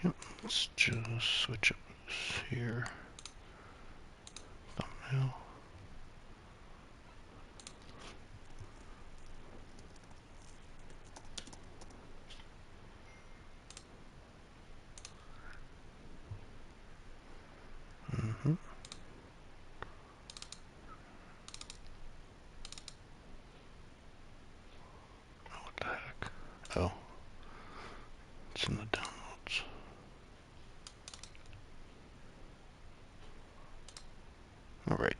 Okay, let's just switch up here. Thumbnail. What the heck? Oh, it's in the downloads. All right.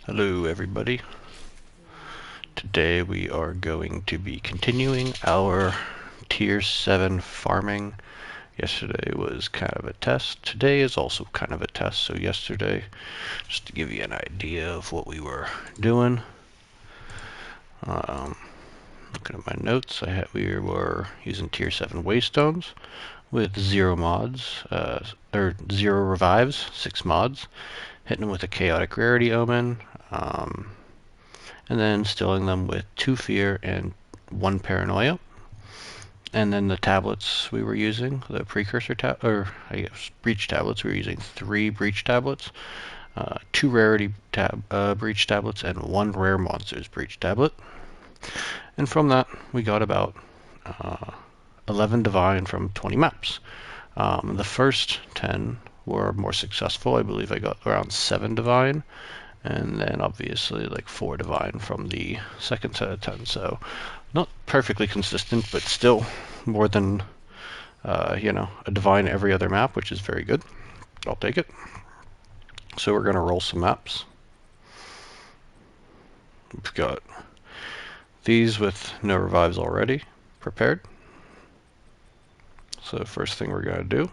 Hello, everybody. Today we are going to be continuing our Tier 7 farming. Yesterday was kind of a test. Today is also kind of a test. So yesterday, just to give you an idea of what we were doing, looking at my notes, we were using Tier 7 waystones with 0 mods, or 0 revives, 6 mods, hitting them with a chaotic rarity omen, and then stilling them with 2 fear and 1 paranoia. And then the tablets we were using, the precursor breach tablets, we were using 3 breach tablets, 2 rarity breach tablets, and 1 rare monsters breach tablet. And from that, we got about 11 divine from 20 maps. The first 10 were more successful. I believe I got around 7 divine, and then obviously like 4 divine from the second set of 10. So not perfectly consistent, but still more than a divine every other map, which is very good. I'll take it. So we're gonna roll some maps. We've got these with no revives already prepared. So first thing we're gonna do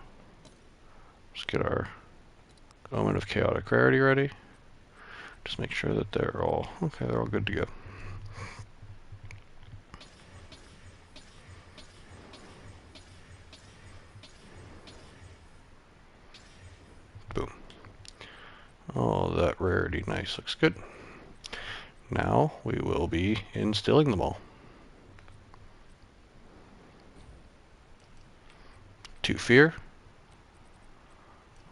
is get our Omen of Chaotic Rarity ready. Just make sure that they're all good to go. Boom. Oh, that rarity, nice, looks good. Now we will be instilling them all. 2 fear,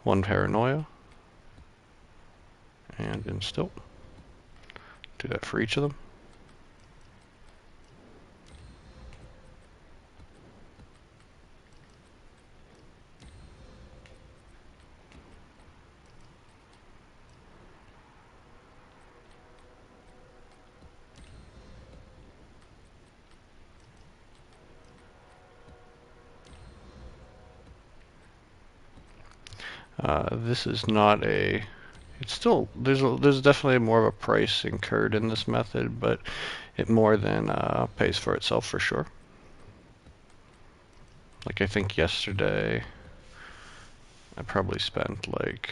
1 paranoia, and instill. Do that for each of them. This is not a. It's still there's definitely more of a price incurred in this method, but it more than pays for itself for sure. Like I think yesterday, I probably spent like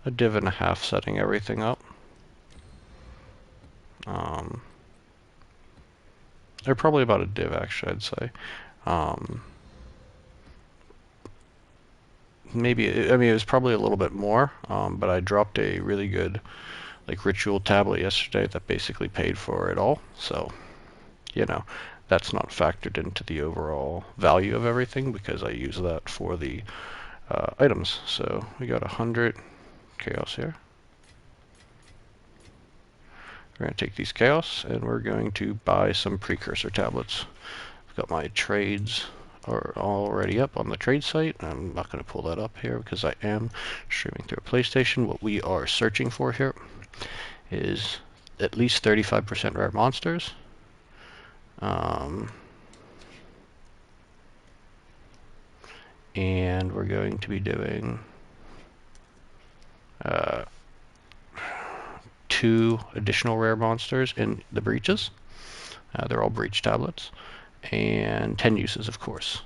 a div and a half setting everything up. Or probably about a div actually, I'd say. Maybe, I mean, it was probably a little bit more, but I dropped a really good like ritual tablet yesterday that basically paid for it all. So, that's not factored into the overall value of everything because I use that for the items. So we got 100 chaos here. We're going to take these chaos and we're going to buy some precursor tablets. I've got my trades are already up on the trade site. I'm not going to pull that up here because I am streaming through a PlayStation. What we are searching for here is at least 35% rare monsters. And we're going to be doing 2 additional rare monsters in the breaches. They're all breach tablets. And 10 uses, of course.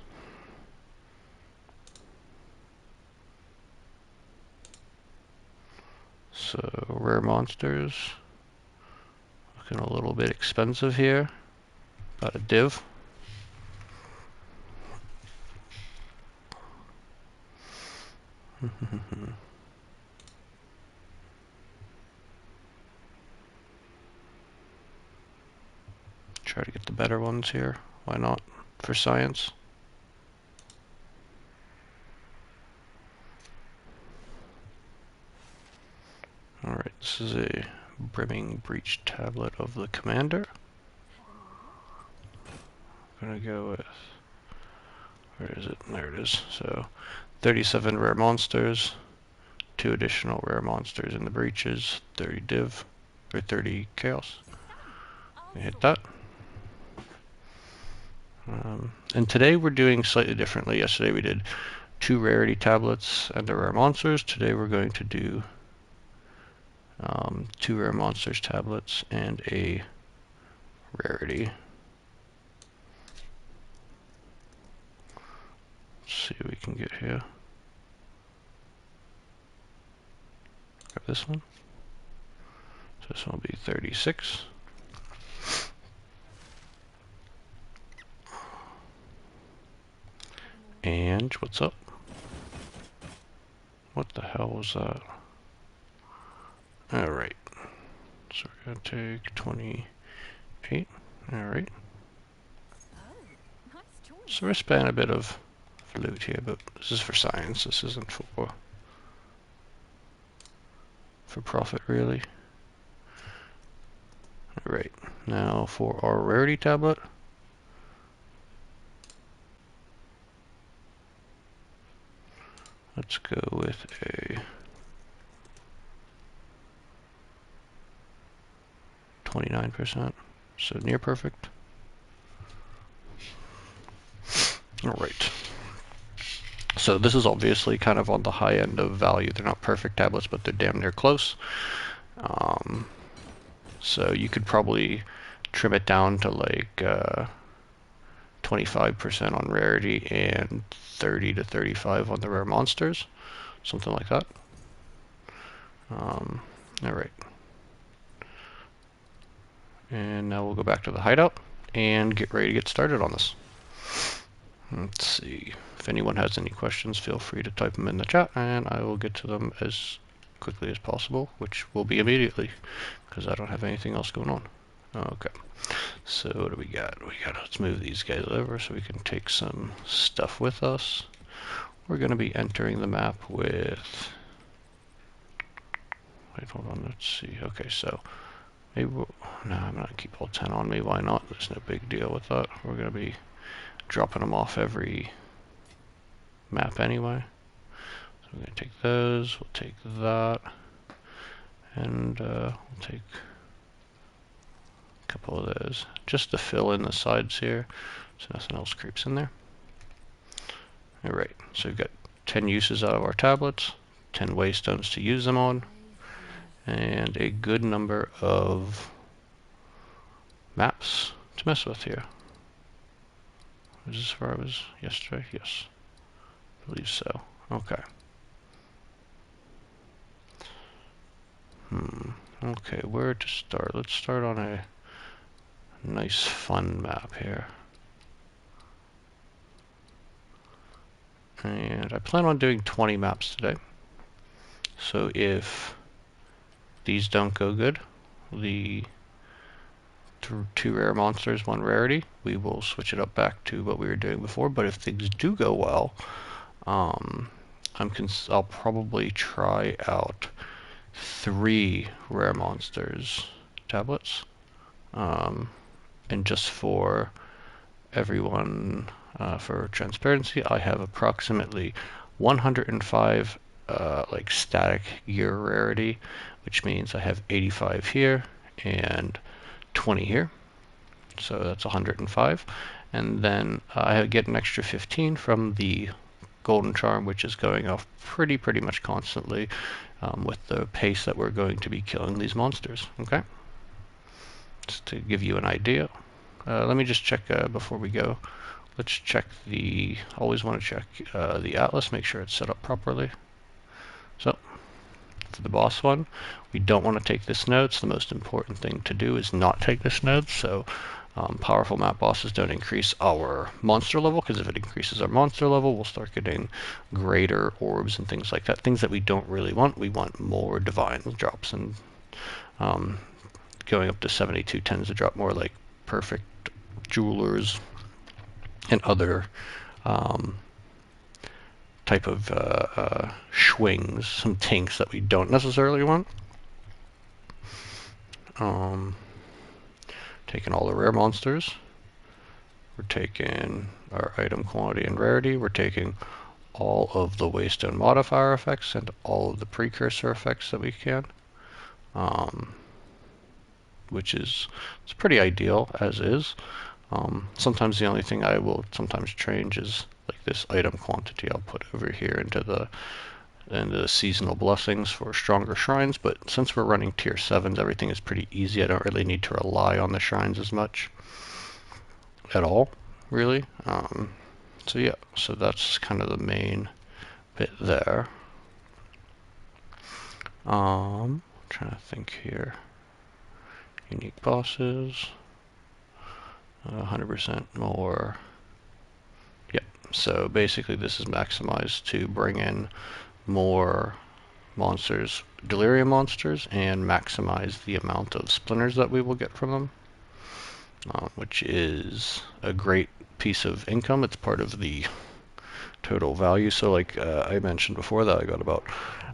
So rare monsters, looking a little bit expensive here. About a div. Try to get the better ones here. Why not? For science. Alright, this is a brimming breach tablet of the commander. I'm gonna go with, where is it? There it is. So 37 rare monsters, 2 additional rare monsters in the breaches, 30 div, or 30 chaos. We hit that. And today we're doing slightly differently. Yesterday we did 2 rarity tablets and the rare monsters. Today we're going to do 2 rare monsters tablets and a rarity. Let's see what we can get here. Grab this one. So this one will be 36. And what's up? What the hell was that? Alright. So we're going to take 28. Alright. So we're spending a bit of loot here, but this is for science. This isn't for profit, really. Alright. Now for our rarity tablet. Let's go with a 29%, so near perfect. Alright. So this is obviously kind of on the high end of value. They're not perfect tablets, but they're damn near close. So you could probably trim it down to like 25% on rarity and 30 to 35 on the rare monsters, something like that. Alright. And now we'll go back to the hideout and get ready to get started on this. Let's see. If anyone has any questions, feel free to type them in the chat and I will get to them as quickly as possible, which will be immediately, because I don't have anything else going on. Okay. So what do we got? Let's move these guys over so we can take some stuff with us. We're going to be entering the map with... Wait, hold on, let's see. Okay, so maybe we'll... No, I'm going to keep all 10 on me. Why not? There's no big deal with that. We're going to be dropping them off every map anyway. So we're going to take those. We'll take that. And we'll take a couple of those just to fill in the sides here so nothing else creeps in there. Alright, so we've got 10 uses out of our tablets, 10 waystones to use them on, and a good number of maps to mess with here. Is this where I was yesterday? Yes, I believe so. Okay. Okay, where to start? Let's start on a nice fun map here. And I plan on doing 20 maps today. So if these don't go good, the 2 rare monsters, 1 rarity, we will switch it up back to what we were doing before. But if things do go well, I'll probably try out 3 rare monsters tablets. And just for everyone, for transparency, I have approximately 105 like static gear rarity, which means I have 85 here and 20 here, so that's 105. And then I get an extra 15 from the golden charm, which is going off pretty much constantly. with the pace that we're going to be killing these monsters. Okay, just to give you an idea. Let me just check before we go. Let's check always want to check the atlas, make sure it's set up properly. So, for the boss one, we don't want to take this node, so the most important thing to do is not take this node. So, powerful map bosses don't increase our monster level, because if it increases our monster level, we'll start getting greater orbs and things like that. Things that we don't really want. We want more divine drops, and going up to 72 tends to drop more like perfect jewelers and other type of swings, some tinks that we don't necessarily want. Taking all the rare monsters. We're taking our item quantity and rarity. We're taking all of the waystone modifier effects and all of the precursor effects that we can, which is it's pretty ideal as is. Sometimes the only thing I will sometimes change is like this item quantity. I'll put over here into the seasonal blessings for stronger shrines, but since we're running tier 7s, everything is pretty easy. I don't really need to rely on the shrines as much at all, really. So yeah, so that's kind of the main bit there. Trying to think here. Unique bosses. 100% more. Yep, so basically this is maximized to bring in more monsters, delirium monsters, and maximize the amount of splinters that we will get from them, which is a great piece of income. It's part of the total value. So like I mentioned before that I got about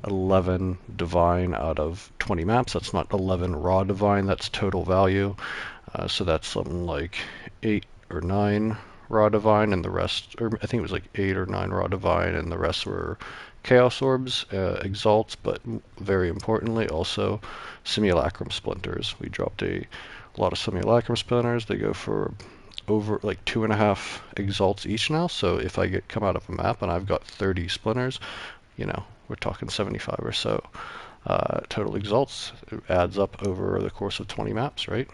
11 divine out of 20 maps. That's not 11 raw divine, that's total value. So that's something like 8 or 9 raw divine, and the rest, or I think it was like 8 or 9 raw divine, and the rest were chaos orbs, exalts, but very importantly also simulacrum splinters. We dropped a lot of simulacrum splinters. They go for over like 2.5 exalts each now. So if I come out of a map and I've got 30 splinters, you know, we're talking 75 or so total exalts. It adds up over the course of 20 maps, right?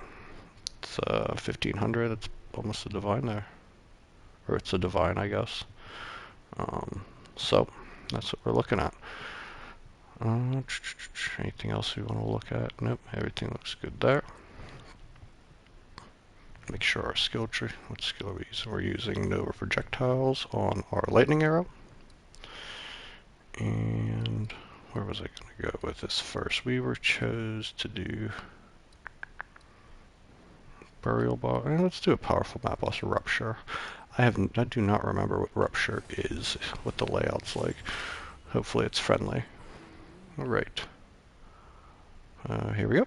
It's 1500. That's almost a divine there, or it's a divine, I guess. So that's what we're looking at. Anything else we want to look at? Nope, everything looks good there. Make sure our skill tree, what skill are we using? We're using Nova projectiles on our lightning arrow. And where was I going to go with this first? We were chose to do burial boss. Let's do a powerful map boss, rupture. I do not remember what rupture is, what the layout's like. Hopefully it's friendly. All right. Here we go.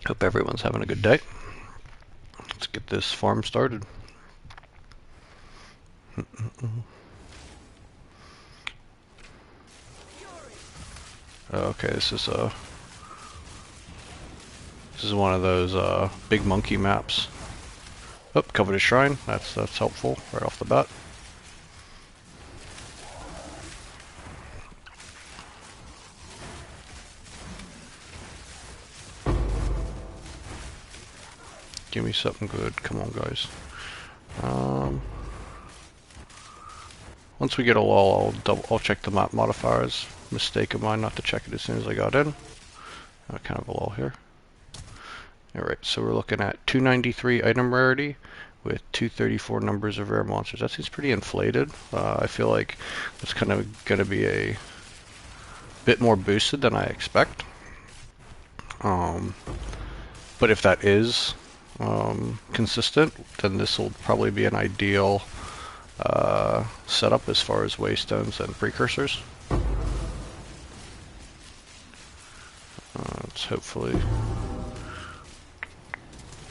Hope everyone's having a good day. Let's get this farm started. Okay, this is one of those big monkey maps. Oh, coveted shrine. That's helpful right off the bat. Give me something good. Come on, guys. Once we get a wall, I'll check the map modifiers. Mistake of mine not to check it as soon as I got in. Kind of a lull here. Alright, so we're looking at 293 item rarity with 234 numbers of rare monsters. That seems pretty inflated. I feel like it's kind of going to be a bit more boosted than I expect. But if that is consistent, then this will probably be an ideal setup as far as waystones and precursors. It's hopefully,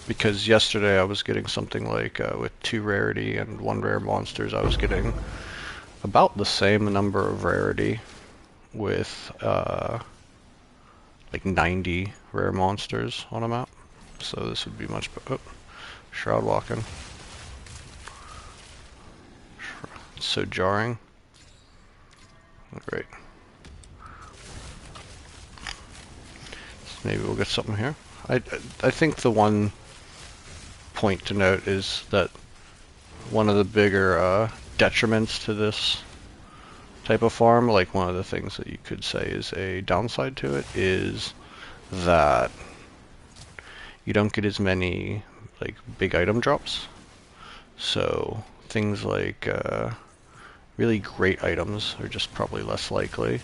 because yesterday I was getting something like with 2 rarity and 1 rare monsters, I was getting about the same number of rarity with like 90 rare monsters on a map. So this would be much better. Oh, shroud walking. It's so jarring. Alright. Maybe we'll get something here. I think the one point to note is that one of the bigger detriments to this type of farm, like one of the things that you could say is a downside to it, is that you don't get as many like big item drops. So things like really great items are just probably less likely.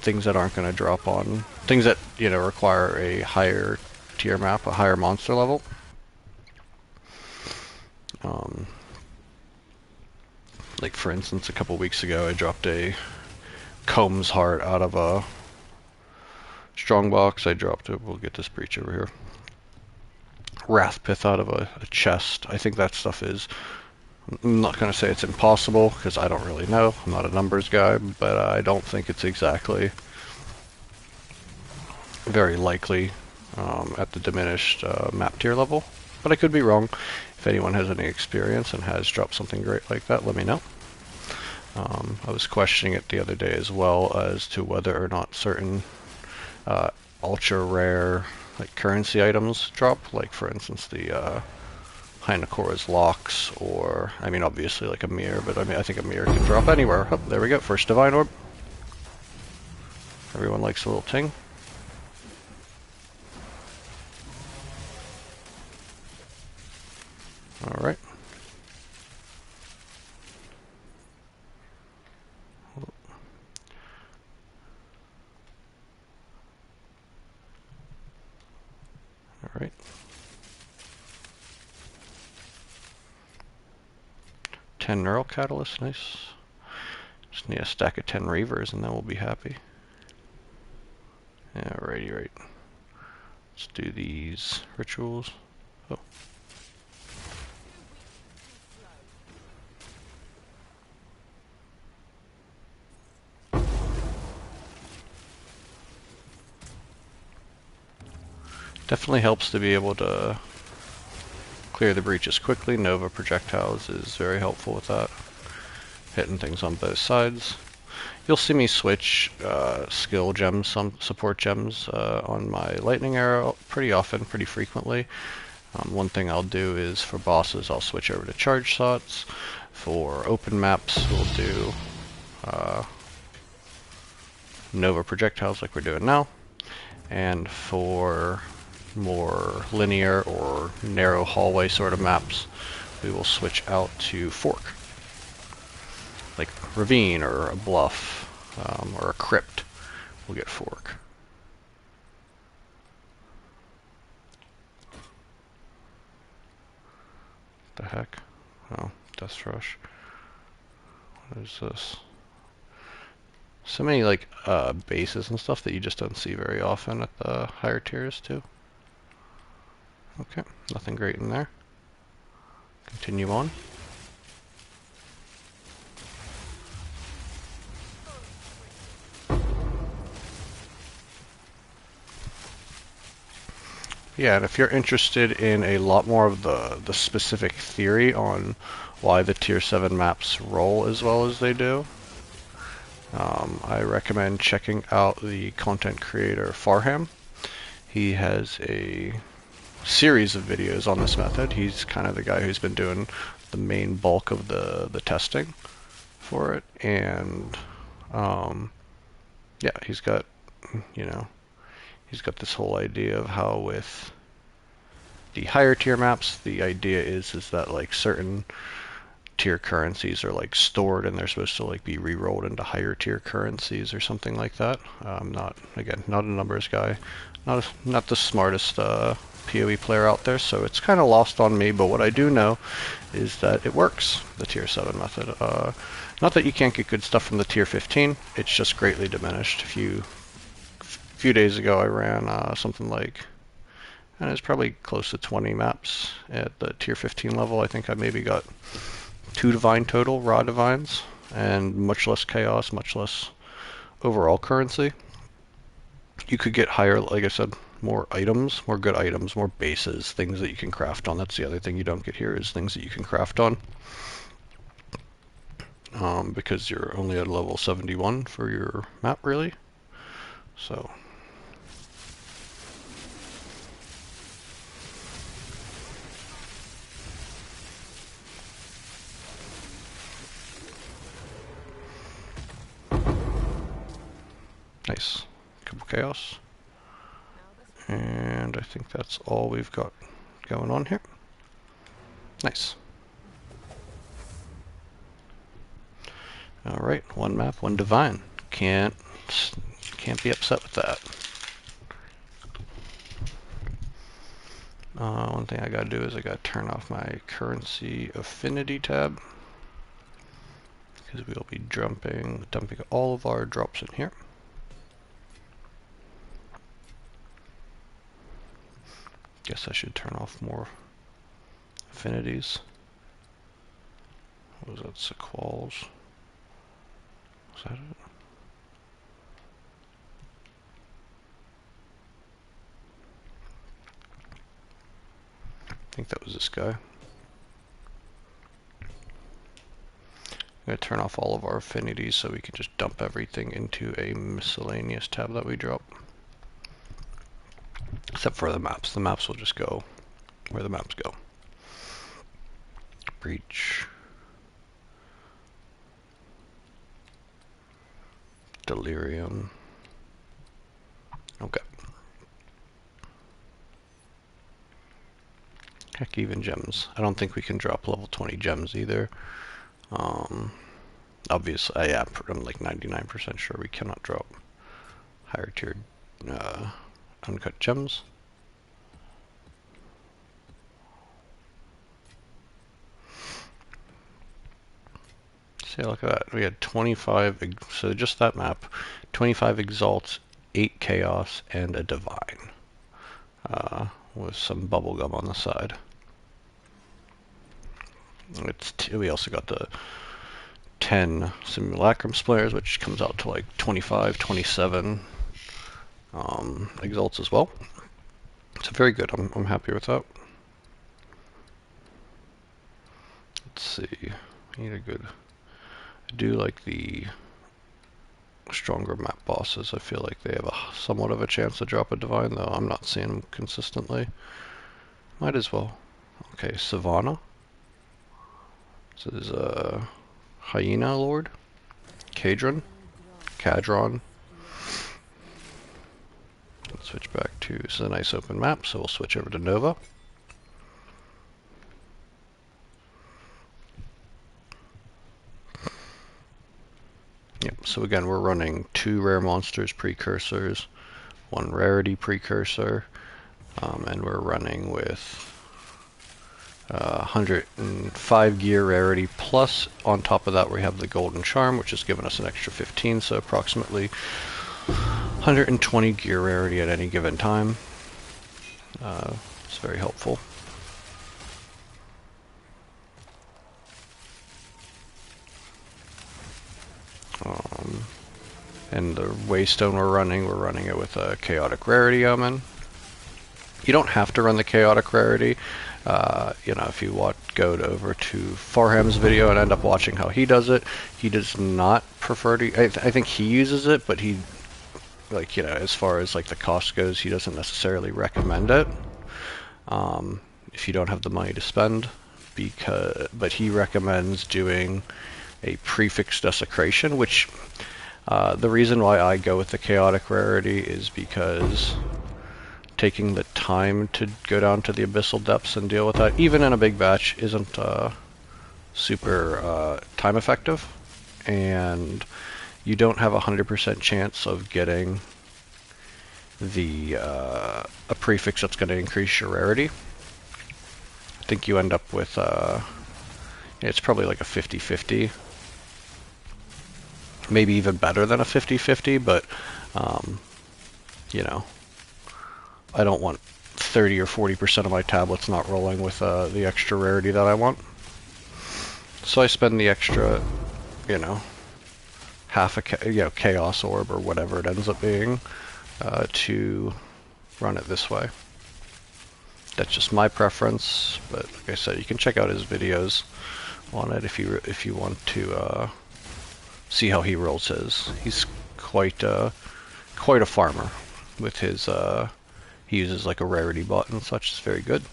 Things that aren't going to drop on things that require a higher tier map, a higher monster level. Like for instance, a couple weeks ago, I dropped a Combs Heart out of a strongbox. I dropped it. We'll get this breach over here. Wrathpith out of a chest. I think that stuff is. I'm not going to say it's impossible because I don't really know. I'm not a numbers guy, but I don't think it's exactly very likely at the diminished map tier level. But I could be wrong. If anyone has any experience and has dropped something great like that, let me know. I was questioning it the other day as well as to whether or not certain ultra rare like currency items drop, like for instance the Hinakora's locks, or I mean obviously like a mirror, but I think a mirror can drop anywhere. Oh, there we go, first divine orb. Everyone likes a little ting. Alright. Alright. Ten neural catalyst, nice. Just need a stack of 10 reavers and then we'll be happy. Alrighty, right. Let's do these rituals. Oh. Definitely helps to be able to clear the breaches quickly. Nova projectiles is very helpful with that. Hitting things on both sides. You'll see me switch skill gems, some support gems on my lightning arrow pretty often, pretty frequently. One thing I'll do is for bosses I'll switch over to charge shots. For open maps we'll do Nova projectiles like we're doing now. And for more linear or narrow hallway sort of maps, we will switch out to fork. Like ravine or a bluff or a crypt, we'll get fork. What the heck? Oh, Dust Rush. What is this? So many like bases and stuff that you just don't see very often at the higher tiers too. Okay, nothing great in there. Continue on. Yeah, and if you're interested in a lot more of the specific theory on why the tier 7 maps roll as well as they do, I recommend checking out the content creator Farham. He has a series of videos on this method. He's kind of the guy who's been doing the main bulk of the testing for it, and yeah, he's got this whole idea of how with the higher tier maps, the idea is that like certain tier currencies are like stored and they're supposed to like be re-rolled into higher tier currencies or something like that. Not a numbers guy, not the smartest PoE player out there, so it's kind of lost on me, but what I do know is that it works, the tier 7 method. Not that you can't get good stuff from the tier 15, it's just greatly diminished. A few days ago I ran something like, and it's probably close to 20 maps at the tier 15 level. I think I maybe got 2 divine total, raw divines, and much less chaos, much less overall currency. You could get higher, like I said, more items, more good items, more bases, things that you can craft on. That's the other thing you don't get here, is things that you can craft on. because you're only at level 71 for your map, really. So nice. Couple chaos. And I think that's all we've got going on here. Nice. Alright, one map, one divine. Can't be upset with that. One thing I gotta do is I gotta turn off my currency affinity tab, because we'll be dumping all of our drops in here. Guess I should turn off more affinities. What was that, sequels? Was that it? I think that was this guy. I'm going to turn off all of our affinities so we can just dump everything into a miscellaneous tab that we drop. Except for the maps. The maps will just go where the maps go. Breach. Delirium. Okay. Heck, even gems. I don't think we can drop level 20 gems either. Obviously, I'm like 99% sure we cannot drop higher tiered uncut gems. See, look at that. We had 25, so just that map, 25 exalts, 8 chaos, and a divine. With some bubblegum on the side. We also got the 10 simulacrum slayers, which comes out to like 25, 27 exalts as well. So very good. I'm happy with that. Let's see. I need a good. I do like the stronger map bosses. I feel like they have somewhat of a chance to drop a divine, though I'm not seeing them consistently. Might as well. Okay, Savannah. This is Hyena Lord. Cadron. Let's switch back to, this is a nice open map, so we'll switch over to Nova. Yep, so again, we're running 2 rare monsters precursors, 1 rarity precursor, and we're running with 105 gear rarity, plus on top of that we have the golden charm, which has given us an extra 15, so approximately 120 gear rarity at any given time. It's very helpful. And the waystone we're running it with a chaotic rarity omen. You don't have to run the chaotic rarity. You know, if you go over to Farham's video and end up watching how he does it, he does not prefer to. I think he uses it, but he, like, you know, as far as like the cost goes, he doesn't necessarily recommend it. If you don't have the money to spend, but he recommends doing a prefix desecration, which the reason why I go with the chaotic rarity is because taking the time to go down to the abyssal depths and deal with that, even in a big batch, isn't super time effective, and you don't have 100% chance of getting a prefix that's going to increase your rarity. I think you end up with it's probably like a 50-50, maybe even better than a 50-50, but you know, I don't want 30 or 40% of my tablets not rolling with the extra rarity that I want. So I spend the extra, you know, half a chaos orb or whatever it ends up being to run it this way. That's just my preference, but like I said, you can check out his videos on it if you want to see how he rolls his. He's quite a farmer with his. He uses like a rarity bot and such. It's very good.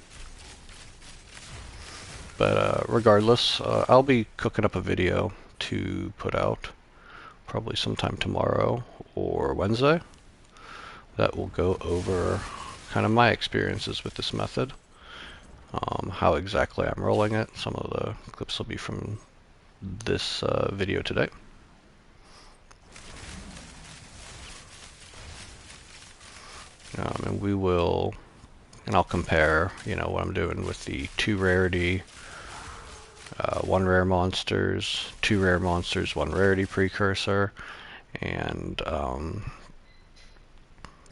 But regardless, I'll be cooking up a video to put out probably sometime tomorrow or Wednesday that will go over kind of my experiences with this method, how exactly I'm rolling it. Some of the clips will be from this video today. And I'll compare, what I'm doing with the 2 rarity, 1 rare monsters, 2 rare monsters, 1 rarity precursor, and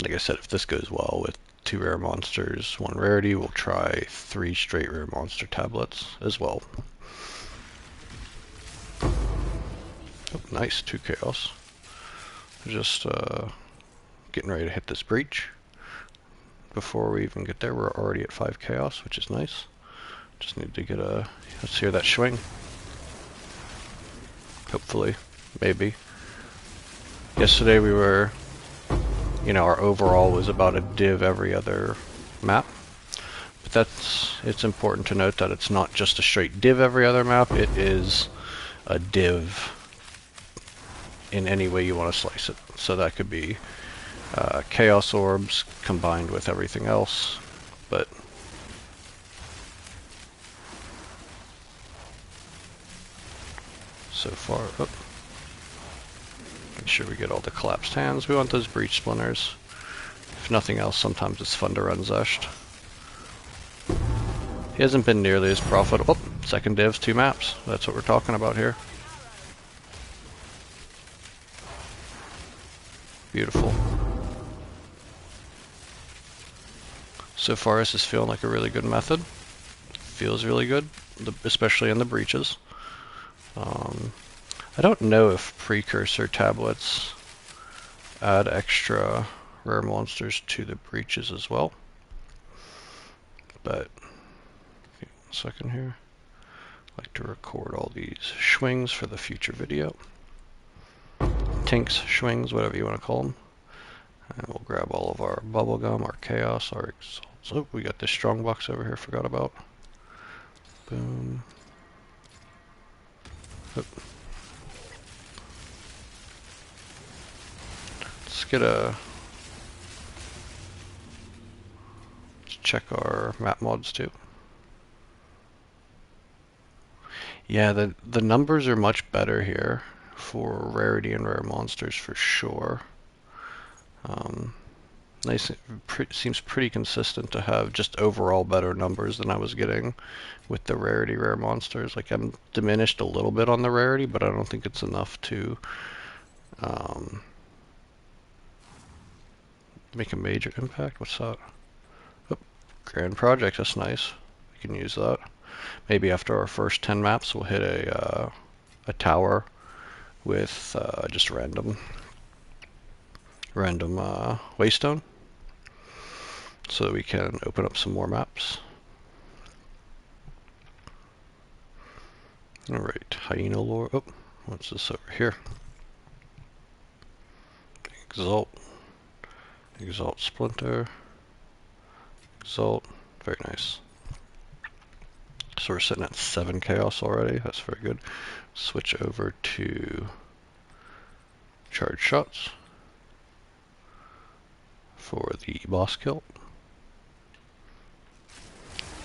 like I said, if this goes well with 2 rare monsters, 1 rarity, we'll try 3 straight rare monster tablets as well. Oh, nice, 2 chaos. Just getting ready to hit this breach. Before we even get there, we're already at 5 chaos, which is nice. Just need to get let's hear that swing. Hopefully, maybe. Yesterday we were, our overall was about a div every other map. But it's important to note that it's not just a straight div every other map, it is a div in any way you want to slice it. So that could be chaos orbs combined with everything else, but so far, make sure we get all the collapsed hands. We want those breach splinters. If nothing else, sometimes it's fun to run Zesht. He hasn't been nearly as profitable. Oh, second divs, 2 maps. That's what we're talking about here. Beautiful. So far, this is feeling like a really good method. Feels really good, especially in the breaches. I don't know if precursor tablets add extra rare monsters to the breaches as well. But, one second here. I'd like to record all these swings for the future video. Tinks, swings, whatever you want to call them. And we'll grab all of our bubblegum, our chaos, our exalts. Oh, we got this strong box over here, forgot about. Boom. Oh. Let's check our map mods too. Yeah, the numbers are much better here for rarity and rare monsters for sure. Nice, seems pretty consistent to have just overall better numbers than I was getting with the rarity rare monsters. Like, I'm diminished a little bit on the rarity, but I don't think it's enough to make a major impact. What's that? Oh, Grand Project, that's nice. We can use that. Maybe after our first 10 maps, we'll hit a tower with just random waystone, so that we can open up some more maps. Alright, Hyena Lore. Oh, what's this over here? Exalt. Exalt Splinter. Exalt. Very nice. So we're sitting at 7 chaos already. That's very good. Switch over to charge shots for the boss kill.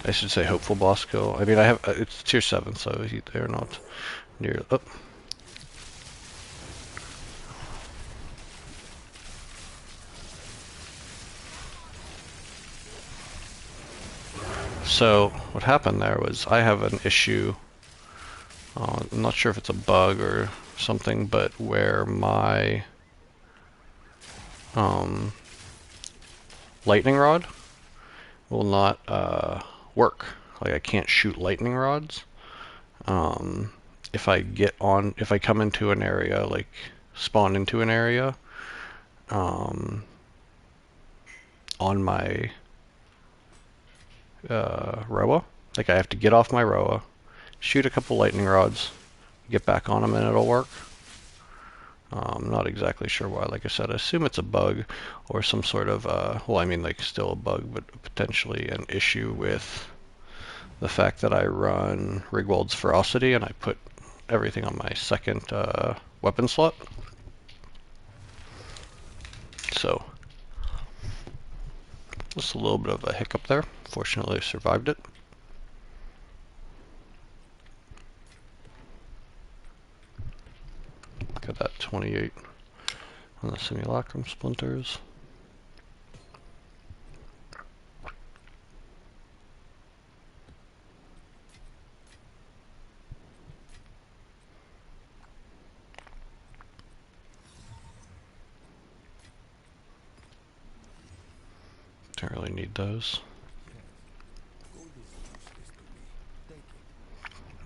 I should say hopeful boss kill. I mean, I have it's tier 7, so they're not near. Oh. So what happened there was I have an issue. I'm not sure if it's a bug or something, but where my lightning rod will not work. Like, I can't shoot lightning rods. If I come into an area, like spawn into an area, on my Roa, like I have to get off my Roa, shoot a couple lightning rods, get back on them, and it'll work. I'm not exactly sure why. Like I said, I assume it's a bug or some sort of, well, I mean, like still a bug, but potentially an issue with the fact that I run Rigwald's Ferocity and I put everything on my second weapon slot. So, just a little bit of a hiccup there. Fortunately, I survived it. Got that 28 on the simulacrum splinters. Don't really need those.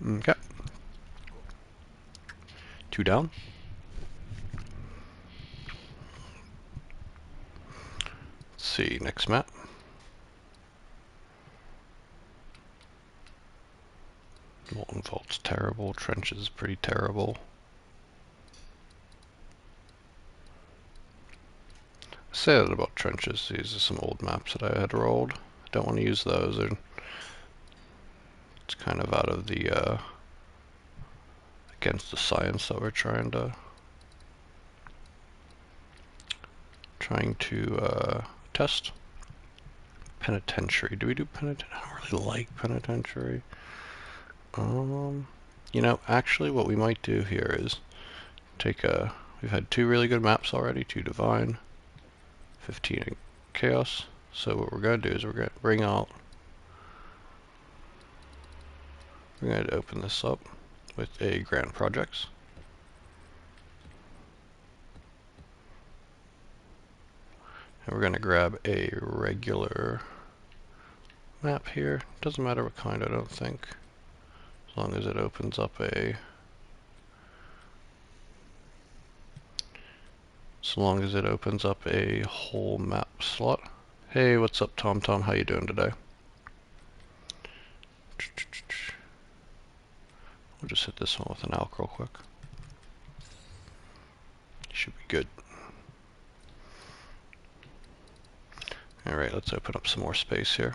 Okay. 2 down. Let's see, next map. Molten Vault's terrible. Trenches is pretty terrible. I say that about trenches. These are some old maps that I had rolled. I don't want to use those. It's kind of out of the against the science that we're trying to test. Penitentiary. Do we do penitentiary? I don't really like penitentiary. You know, actually what we might do here is take we've had 2 really good maps already, 2 Divine, 15 in Chaos. So what we're going to do is we're going to bring out, we're going to open this up with a Grand Projects. And we're going to grab a regular map here. Doesn't matter what kind, I don't think. As long as it opens up a... So long as it opens up a whole map slot. Hey, what's up, Tom Tom? How you doing today? We'll just hit this one with an alk real quick. Should be good. Alright, let's open up some more space here.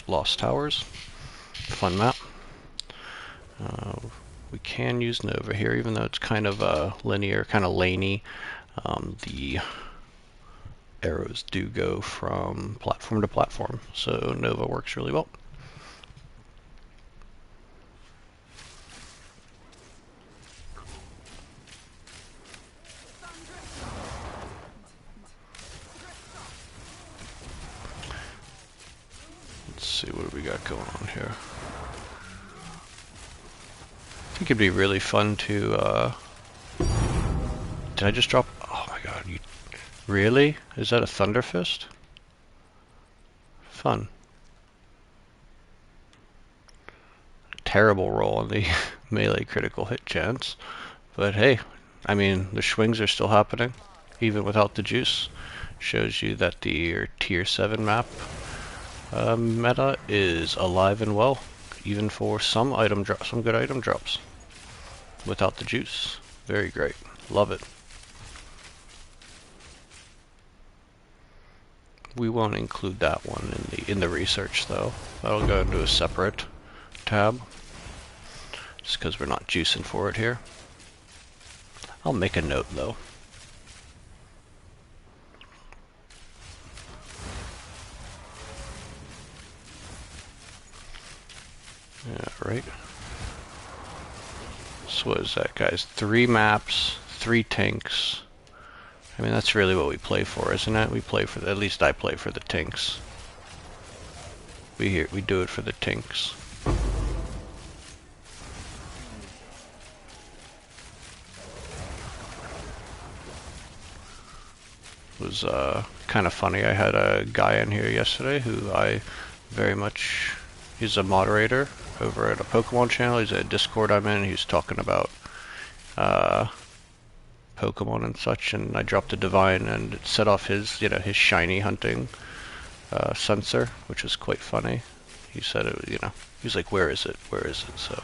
Lost Towers. Fun map. We can use Nova here, even though it's kind of linear, kind of laney. The arrows do go from platform to platform, so Nova works really well. Let's see, what do we got going on here? I think it'd be really fun to, did I just drop, oh my god, you, really? Is that a Thunder Fist? Fun. Terrible roll on the melee critical hit chance, but hey, I mean, the swings are still happening, even without the juice. Shows you that the tier 7 map meta is alive and well, even for some good item drops without the juice. Very great. Love it. We won't include that one in the research though. That'll go into a separate tab, just because we're not juicing for it here. I'll make a note though. Yeah, right. So what is that, guys? 3 maps, 3 tanks. I mean, that's really what we play for, isn't it? We play for, at least I play for the tanks. We do it for the tanks. It was kind of funny. I had a guy in here yesterday who I very much, he's a moderator over at a Pokemon channel. He's a Discord I'm in. He's talking about Pokemon and such, and I dropped a Divine and it set off his, his shiny hunting sensor, which was quite funny. He said it was, he was like, where is it? Where is it? So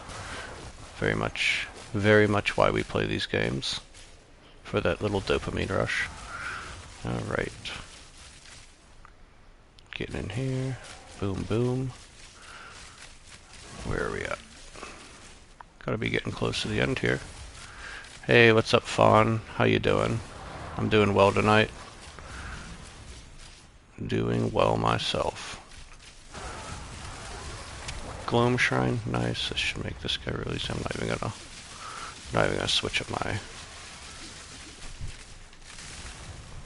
very much very much why we play these games. For that little dopamine rush. Alright. Getting in here. Boom, boom. Where are we at? Gotta be getting close to the end here. Hey, what's up, Fawn? How you doing? I'm doing well tonight. Doing well myself. Gloam Shrine, nice. This should make this guy really easy. I'm not even gonna switch up my.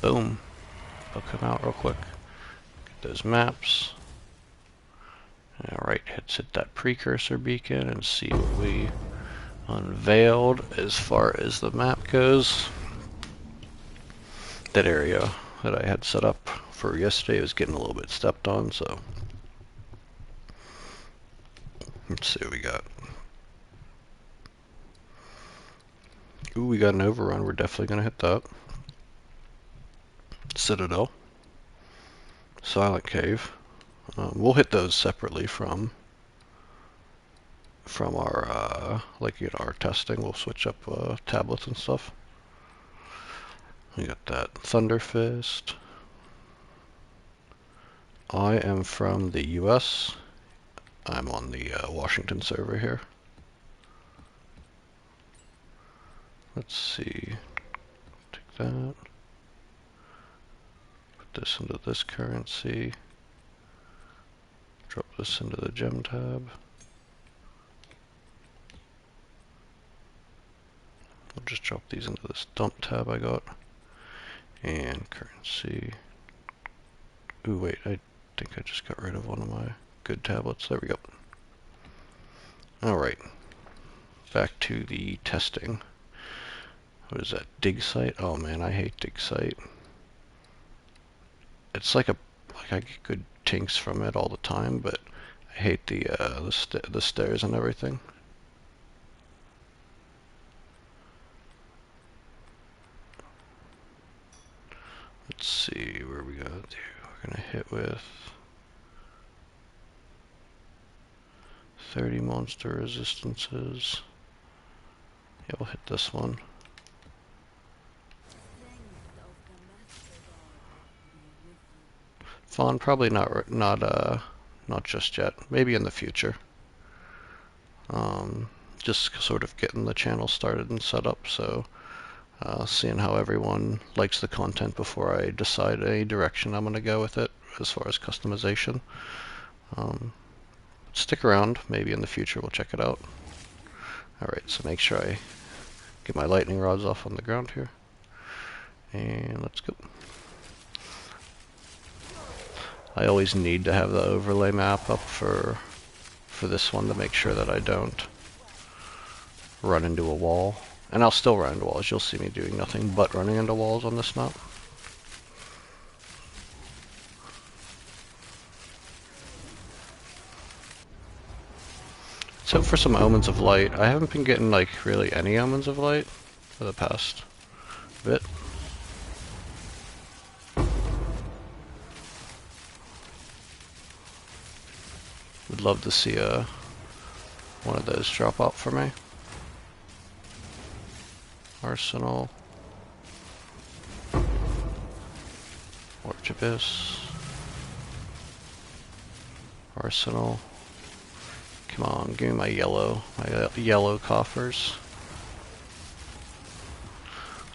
Boom. I'll come out real quick. Get those maps. Alright, let's hit that precursor beacon and see what we unveiled as far as the map goes. That area that I had set up for yesterday was getting a little bit stepped on, so let's see what we got. Ooh, we got an overrun. We're definitely going to hit that. Citadel. Silent Cave. We'll hit those separately from our, our testing. We'll switch up tablets and stuff. We got that Thunder Fist. I am from the US. I'm on the Washington server here. Let's see. Take that. Put this into this currency. Drop this into the gem tab. We'll just drop these into this dump tab I got. And currency. Ooh, wait, I think I just got rid of one of my good tablets. There we go. Alright. Back to the testing. What is that? Dig site? Oh man, I hate dig site. It's like I get good tinks from it all the time, but I hate the stairs and everything. Let's see where we got to. We're gonna hit with 30 monster resistances. Yeah, we'll hit this one. Fawn, probably not just yet. Maybe in the future. Just sort of getting the channel started and set up, so seeing how everyone likes the content before I decide any direction I'm going to go with it as far as customization. Stick around, maybe in the future we'll check it out. Alright, so make sure I get my lightning rods off on the ground here. And let's go. I always need to have the overlay map up for this one to make sure that I don't run into a wall. And I'll still run into walls. You'll see me doing nothing but running into walls on this map. So for some omens of light, I haven't been getting like really any omens of light for the past bit. Would love to see one of those drop out for me. Arsenal. Orch Abyss. Arsenal. Come on, give me my yellow coffers.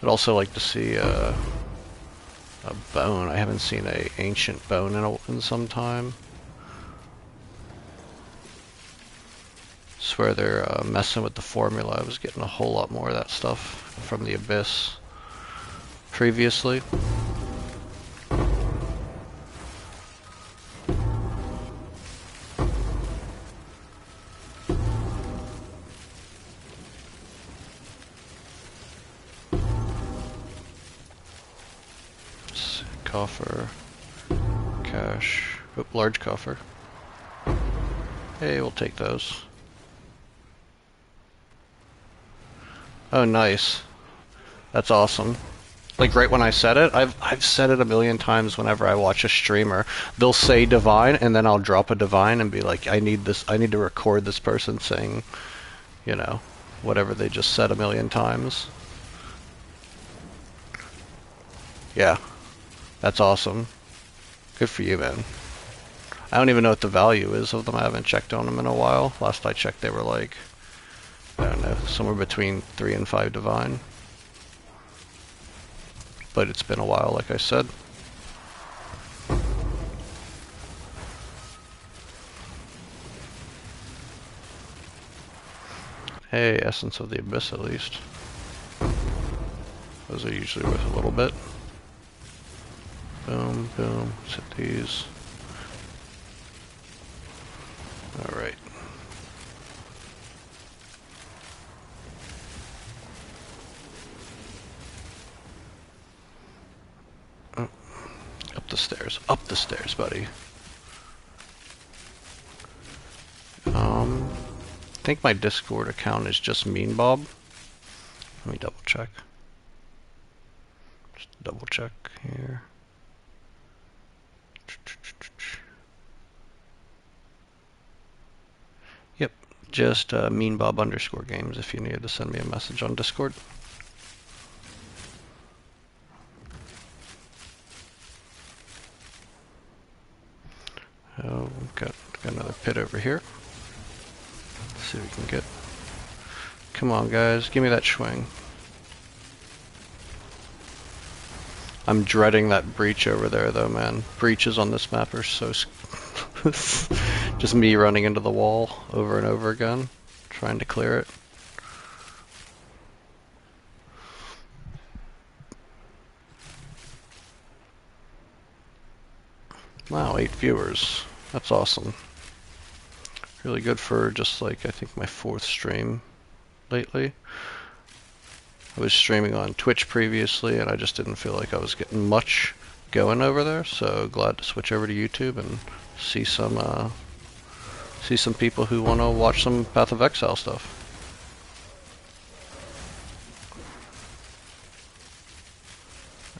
I'd also like to see a bone. I haven't seen an ancient bone in some time. Swear they're messing with the formula. I was getting a whole lot more of that stuff from the Abyss previously. Coffer, cash, oh, large coffer. Hey, we'll take those. Oh, nice. That's awesome. Like right when I said it, I've said it a million times whenever I watch a streamer. They'll say divine, and then I'll drop a divine and be like, I need to record this person saying, you know, whatever they just said a million times. Yeah, that's awesome. Good for you, man. I don't even know what the value is of them. I haven't checked on them in a while. Last I checked, they were like, I don't know, somewhere between 3 and 5 divine. But it's been a while, like I said. Hey, Essence of the Abyss at least. Those are usually worth a little bit. Boom, boom, let's hit these. Alright. Oh. Up the stairs, buddy. I think my Discord account is just Mean Bob. Let me double check. Just double check here. Yep, just Mean Bob _ games if you needed to send me a message on Discord. Oh, got another pit over here. Let's see what we can get. Come on, guys, give me that swing. I'm dreading that breach over there, though, man. Breaches on this map are so... just me running into the wall over and over again, trying to clear it. Wow, 8 viewers. That's awesome. Really good for just like, I think my 4th stream lately. I was streaming on Twitch previously and I just didn't feel like I was getting much going over there, so glad to switch over to YouTube and see some people who want to watch some Path of Exile stuff.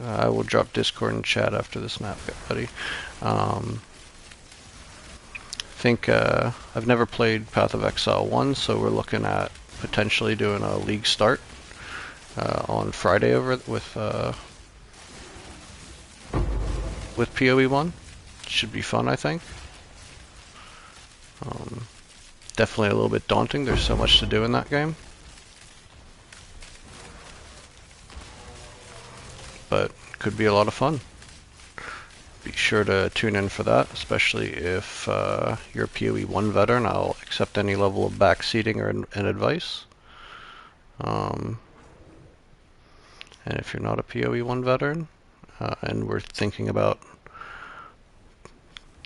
I will drop Discord and chat after this map, buddy. I've never played Path of Exile 1, so we're looking at potentially doing a league start on Friday over with PoE 1. Should be fun, I think. Definitely a little bit daunting. There's so much to do in that game. But could be a lot of fun. Be sure to tune in for that, especially if you're a PoE 1 veteran. I'll accept any level of backseating or and advice. And if you're not a PoE 1 veteran, and we're thinking about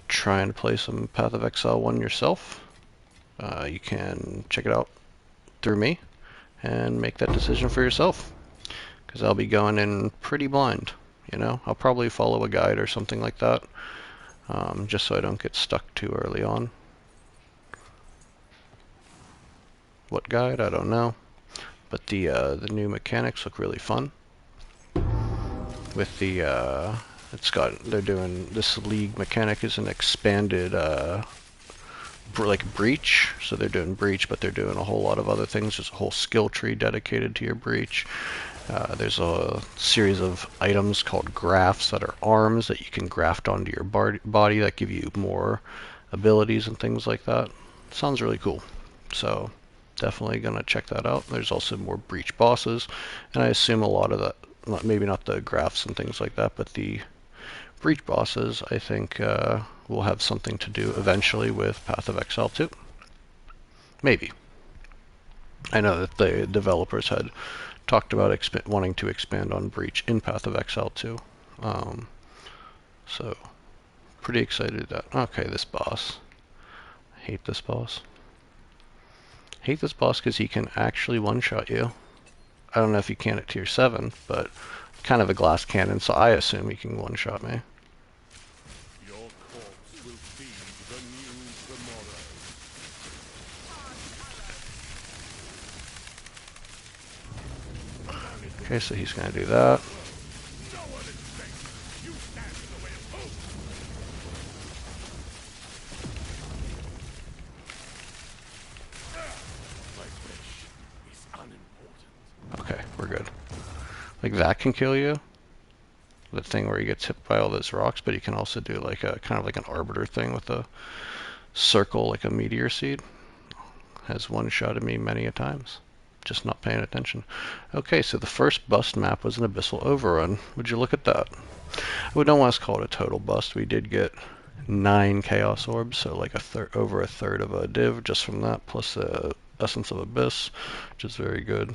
trying to play some Path of Exile 1 yourself, you can check it out through me and make that decision for yourself. Because I'll be going in pretty blind. You know, I'll probably follow a guide or something like that, just so I don't get stuck too early on. What guide? I don't know. But the new mechanics look really fun. With the they're doing this league mechanic is an expanded like breach. So they're doing breach, but they're doing a whole lot of other things. There's a whole skill tree dedicated to your breach. There's a series of items called grafts that are arms that you can graft onto your body that give you more abilities and things like that. Sounds really cool. So definitely gonna check that out. There's also more breach bosses, and I assume a lot of that, maybe not the grafts and things like that, but the breach bosses, I think will have something to do eventually with Path of Exile 2. Maybe. I know that the developers had talked about wanting to expand on breach in Path of Exile 2. So pretty excited that. Okay, this boss. I hate this boss. Hate this boss because he can actually one-shot you. I don't know if he can at tier 7, but kind of a glass cannon, so I assume he can one-shot me. Your corpse will feed the new tomorrow. Okay, so he's going to do that. like that can kill you. The thing where he gets hit by all those rocks, but he can also do like a kind of like an arbiter thing with a circle, like a meteor seed. Has one-shotted me many a times. Just not paying attention. Okay, so the first bust map was an Abyssal Overrun. Would you look at that? I would not want to call it a total bust. We did get 9 Chaos Orbs, so like over a third of a div just from that, plus the Essence of Abyss, which is very good.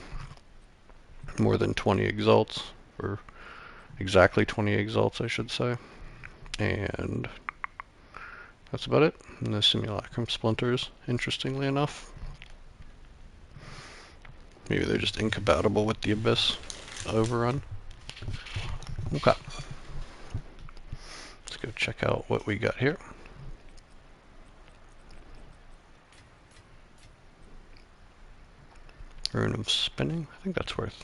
More than 20 Exalts, or exactly 20 Exalts, I should say. And that's about it. And the Simulacrum Splinters, interestingly enough. Maybe they're just incompatible with the Abyss Overrun. Okay. Let's go check out what we got here. Rune of Spinning. I think that's worth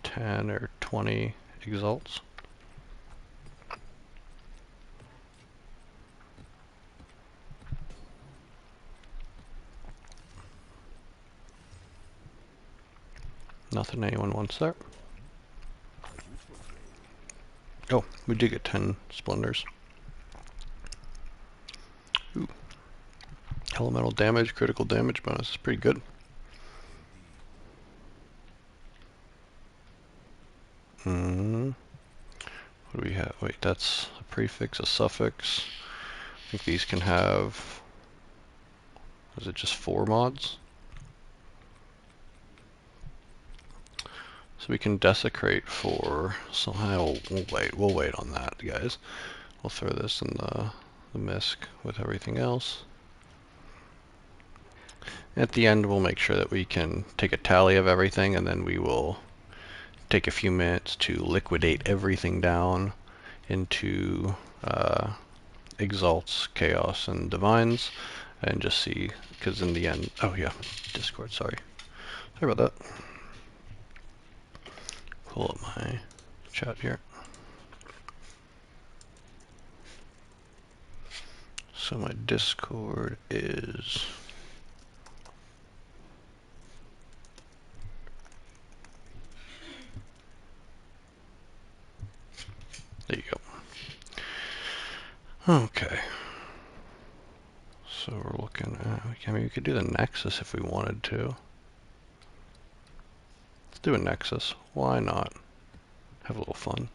10 or 20 Exalts. Nothing anyone wants there. Oh, we did get 10 Splendors. Ooh. Elemental damage, critical damage bonus is pretty good. What do we have? Wait, that's a prefix, a suffix. I think these can have... Is it just 4 mods? So we can desecrate for... Somehow, we'll wait on that, guys. We'll throw this in the misc with everything else. At the end, we'll make sure that we can take a tally of everything, and then we will take a few minutes to liquidate everything down into Exalts, Chaos, and Divines, and just see, because in the end... Oh yeah, Discord, sorry. Sorry about that. Pull up my chat here. So my Discord is... There you go. Okay. So we're looking at... I mean, we could do the Nexus if we wanted to. Let's do a Nexus. Why not? Have a little fun.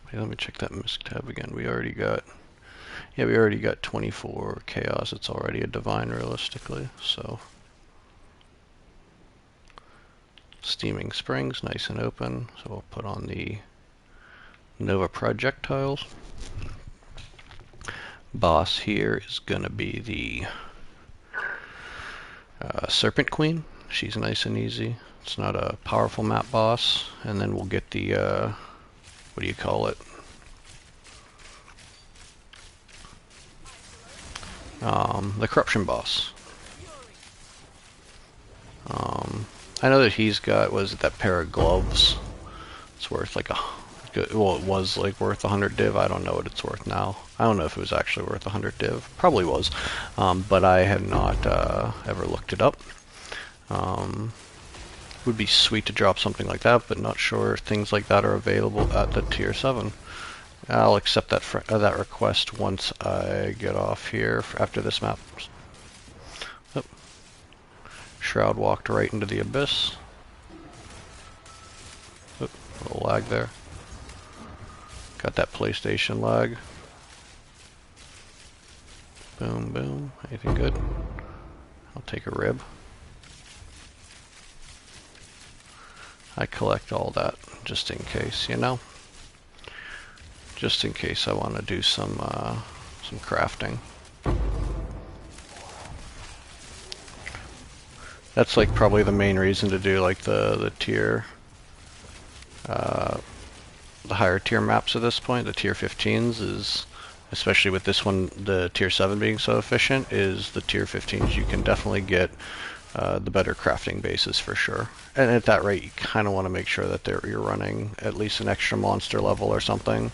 Wait, let me check that misc tab again. We already got... Yeah, we already got 24 Chaos. It's already a Divine, realistically, so... Steaming Springs, nice and open. So we'll put on the Nova Projectiles. Boss here is going to be the Serpent Queen. She's nice and easy. It's not a powerful map boss. And then we'll get the, what do you call it? The Corruption boss. I know that he's got, was it that pair of gloves? It's worth like well, it was like worth 100 div. I don't know what it's worth now. I don't know if it was actually worth 100 div. Probably was, but I have not ever looked it up. Would be sweet to drop something like that, but not sure things like that are available at the tier 7. I'll accept that request once I get off here after this map. Oh. Shroud walked right into the abyss. Oh, a little lag there. Got that PlayStation lag. Boom, boom. Anything good? I'll take a rib. I collect all that just in case, you know? Just in case I want to do some crafting. That's like probably the main reason to do like the tier, the higher tier maps at this point, the tier 15s, is, especially with this one, the tier 7 being so efficient, is the tier 15s you can definitely get the better crafting bases for sure. And at that rate, you kind of want to make sure that you're running at least an extra monster level or something,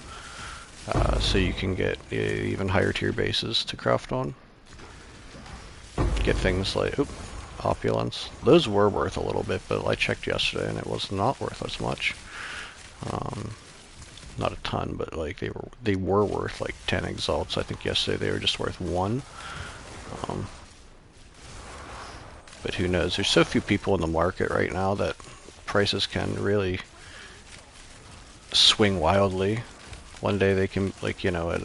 so you can get even higher tier bases to craft on. Get things like, oop, Opulence. Those were worth a little bit, but I checked yesterday and it was not worth as much. Not a ton, but like they were worth like 10 exalts. I think yesterday they were just worth 1. But who knows? There's so few people in the market right now that prices can really swing wildly. One day they can, like, you know,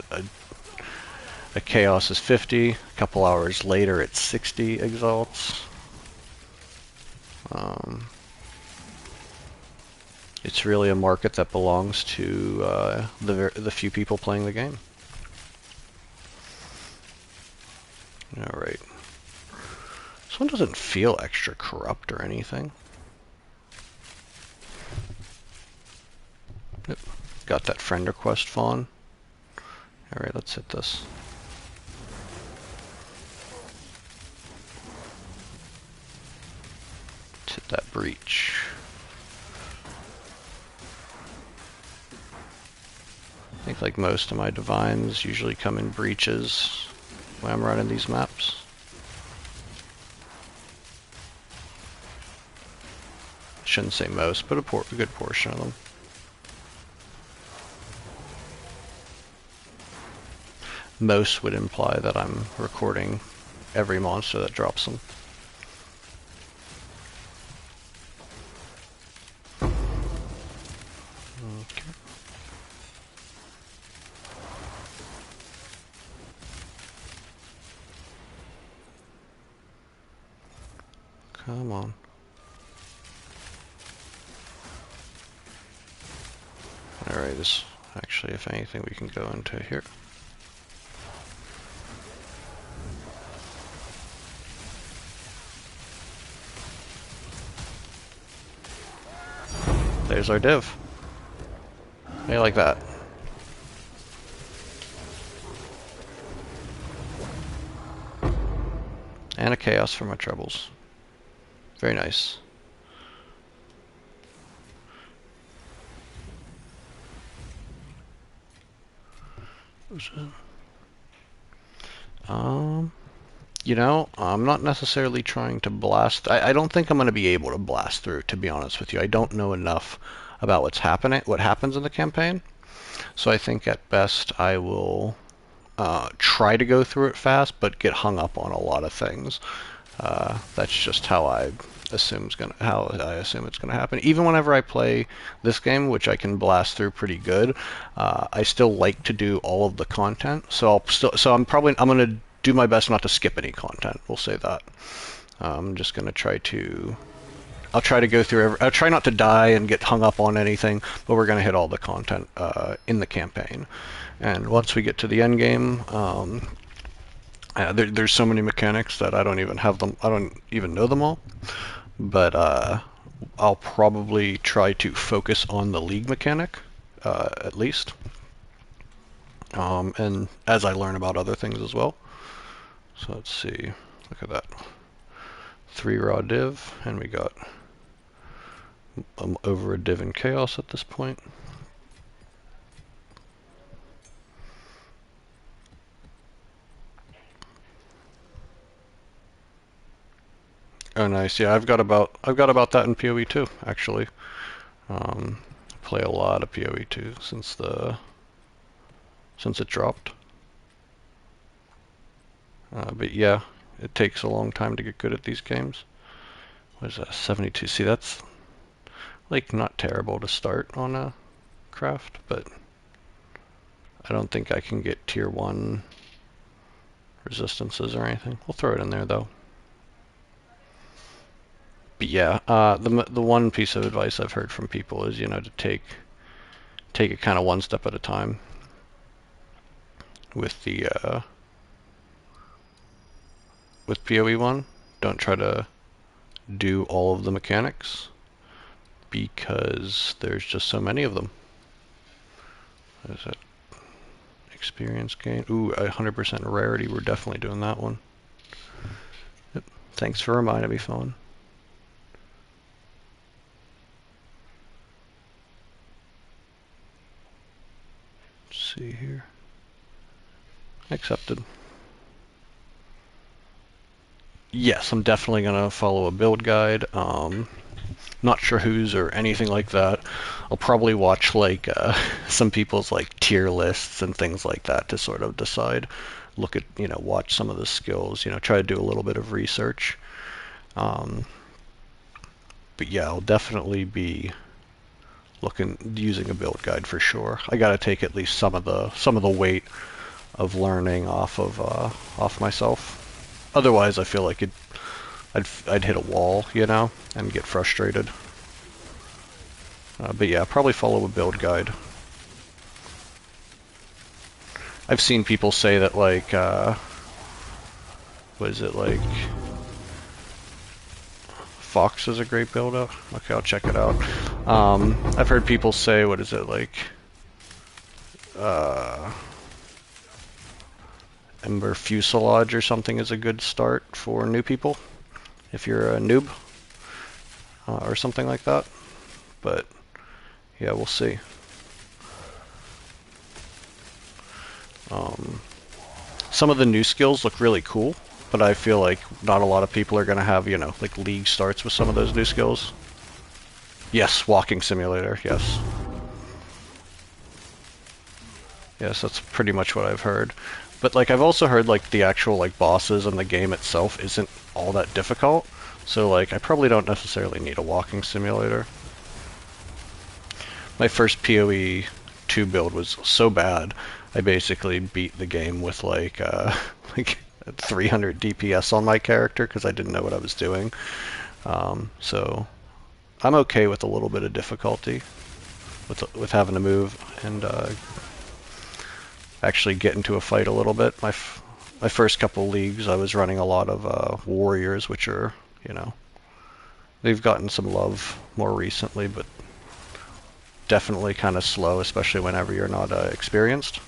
a chaos is 50. A couple hours later it's 60 exalts. It's really a market that belongs to the few people playing the game. All right. This one doesn't feel extra corrupt or anything. Yep. Got that friend request fawn. All right, let's hit this. Let's hit that breach. I think like most of my divines usually come in breaches when I'm running these maps. Shouldn't say most, but a good portion of them. Most would imply that I'm recording every monster that drops them. Okay. Come on. Alright, this actually, if anything, we can go into here. There's our div. How you like that? And a chaos for my troubles. Very nice. You know, I'm not necessarily trying to blast. I don't think I'm going to be able to blast through, to be honest with you. I don't know enough about what happens in the campaign. So I think at best I will try to go through it fast, but get hung up on a lot of things. That's just how I assume it's gonna happen. Even whenever I play this game, which I can blast through pretty good, I still like to do all of the content. So I'm gonna do my best not to skip any content. We'll say that. I'm just gonna try to. I'll try to go through. I'll try not to die and get hung up on anything, but we're gonna hit all the content in the campaign. And once we get to the end game, there's so many mechanics that I don't even have them. I don't even know them all. But I'll probably try to focus on the league mechanic at least, and as I learn about other things as well. So let's see. Look at that. 3 raw div, and we got over a div in chaos at this point. Oh, nice. Yeah, I've got about that in PoE too, actually. Play a lot of PoE too since it dropped. But yeah, it takes a long time to get good at these games. What is that? 72. See, that's like not terrible to start on a craft, but I don't think I can get tier 1 resistances or anything. We'll throw it in there though. But yeah, the one piece of advice I've heard from people is, you know, to take it kind of one step at a time with the with PoE 1. Don't try to do all of the mechanics because there's just so many of them. What is it? Experience gain. Ooh, 100% rarity. We're definitely doing that one. Yep. Thanks for reminding me, phone. Let's see here. Accepted. Yes, I'm definitely gonna follow a build guide. Not sure whose or anything like that. I'll probably watch like some people's like tier lists and things like that to sort of decide. Look at, watch some of the skills, try to do a little bit of research. Um, but yeah, I'll definitely be using a build guide for sure. I got to take at least some of the weight of learning off myself. Otherwise, I feel like I'd hit a wall, and get frustrated. But yeah, probably follow a build guide. I've seen people say that like, what is it like? Fox is a great build up. Okay, I'll check it out. I've heard people say, what is it like? Uh, Ember Fuselage or something is a good start for new people if you're a noob or something like that. But yeah, we'll see. Some of the new skills look really cool, but I feel like not a lot of people are going to have, like league starts with some of those new skills. Yes, walking simulator, yes. Yes, that's pretty much what I've heard. But like I've also heard like the actual like bosses and the game itself isn't all that difficult. So like I probably don't necessarily need a walking simulator. My first PoE 2 build was so bad, I basically beat the game with like like 300 DPS on my character because I didn't know what I was doing. So I'm okay with a little bit of difficulty with having to move and actually get into a fight a little bit. My first couple leagues, I was running a lot of warriors, which are, they've gotten some love more recently, but definitely kind of slow, especially whenever you're not experienced.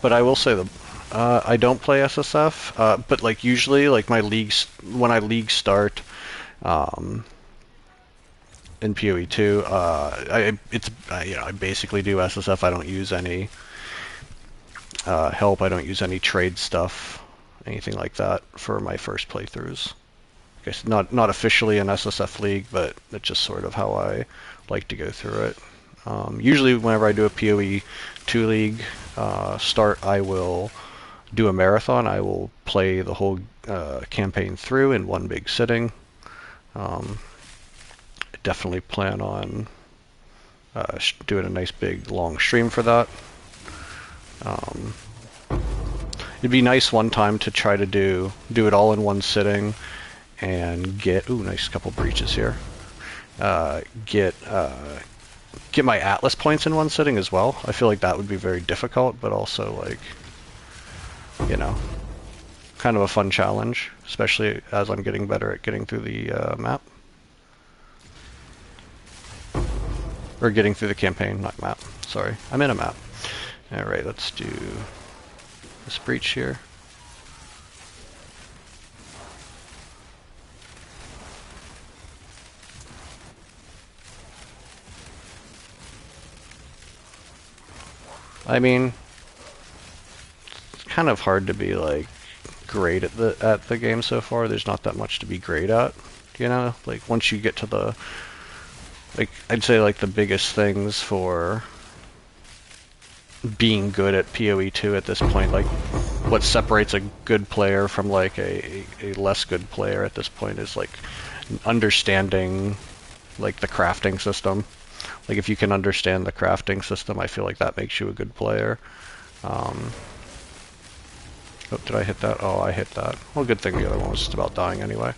But I will say that I don't play SSF, but like usually, like my leagues, when I league start um, in PoE 2, I basically do SSF. I don't use any help. I don't use any trade stuff, anything like that for my first playthroughs. I guess not officially an SSF league, but it's just sort of how I like to go through it. Usually, whenever I do a PoE 2 league start, I will do a marathon. I will play the whole campaign through in one big sitting. I definitely plan on doing a nice big long stream for that. Um, it'd be nice one time to try to do it all in one sitting and get nice couple breaches here. Get my Atlas points in one sitting as well. I feel like that would be very difficult, but also like, kind of a fun challenge, especially as I'm getting better at getting through the map. Or getting through the campaign, not map. Sorry, I'm in a map. Alright, let's do this breach here. I mean, it's kind of hard to be like great at the game so far. There's not that much to be great at, Like once you get to the I'd say like the biggest things for being good at PoE 2 at this point, like what separates a good player from like a less good player at this point is like understanding like the crafting system. Like if you can understand the crafting system, I feel like that makes you a good player. Oh, did I hit that? Oh, I hit that. Well, good thing the other one was just about dying anyway.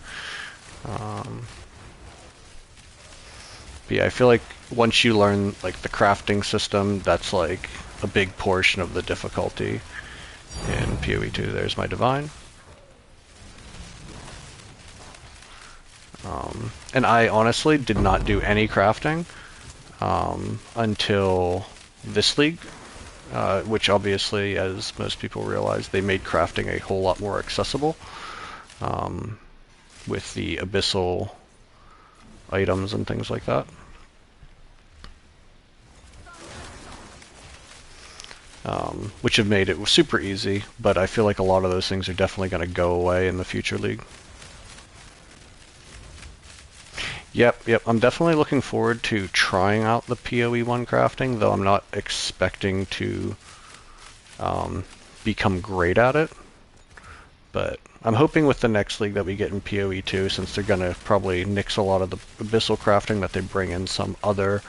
But yeah, I feel like once you learn like the crafting system, that's like a big portion of the difficulty in PoE 2. There's my divine. And I honestly did not do any crafting until this league, which obviously, as most people realize, they made crafting a whole lot more accessible with the abyssal items and things like that. which have made it super easy, but I feel like a lot of those things are definitely going to go away in the future league. Yep. I'm definitely looking forward to trying out the PoE 1 crafting, though I'm not expecting to become great at it. But I'm hoping with the next league that we get in PoE 2, since they're going to probably nix a lot of the abyssal crafting, that they bring in some other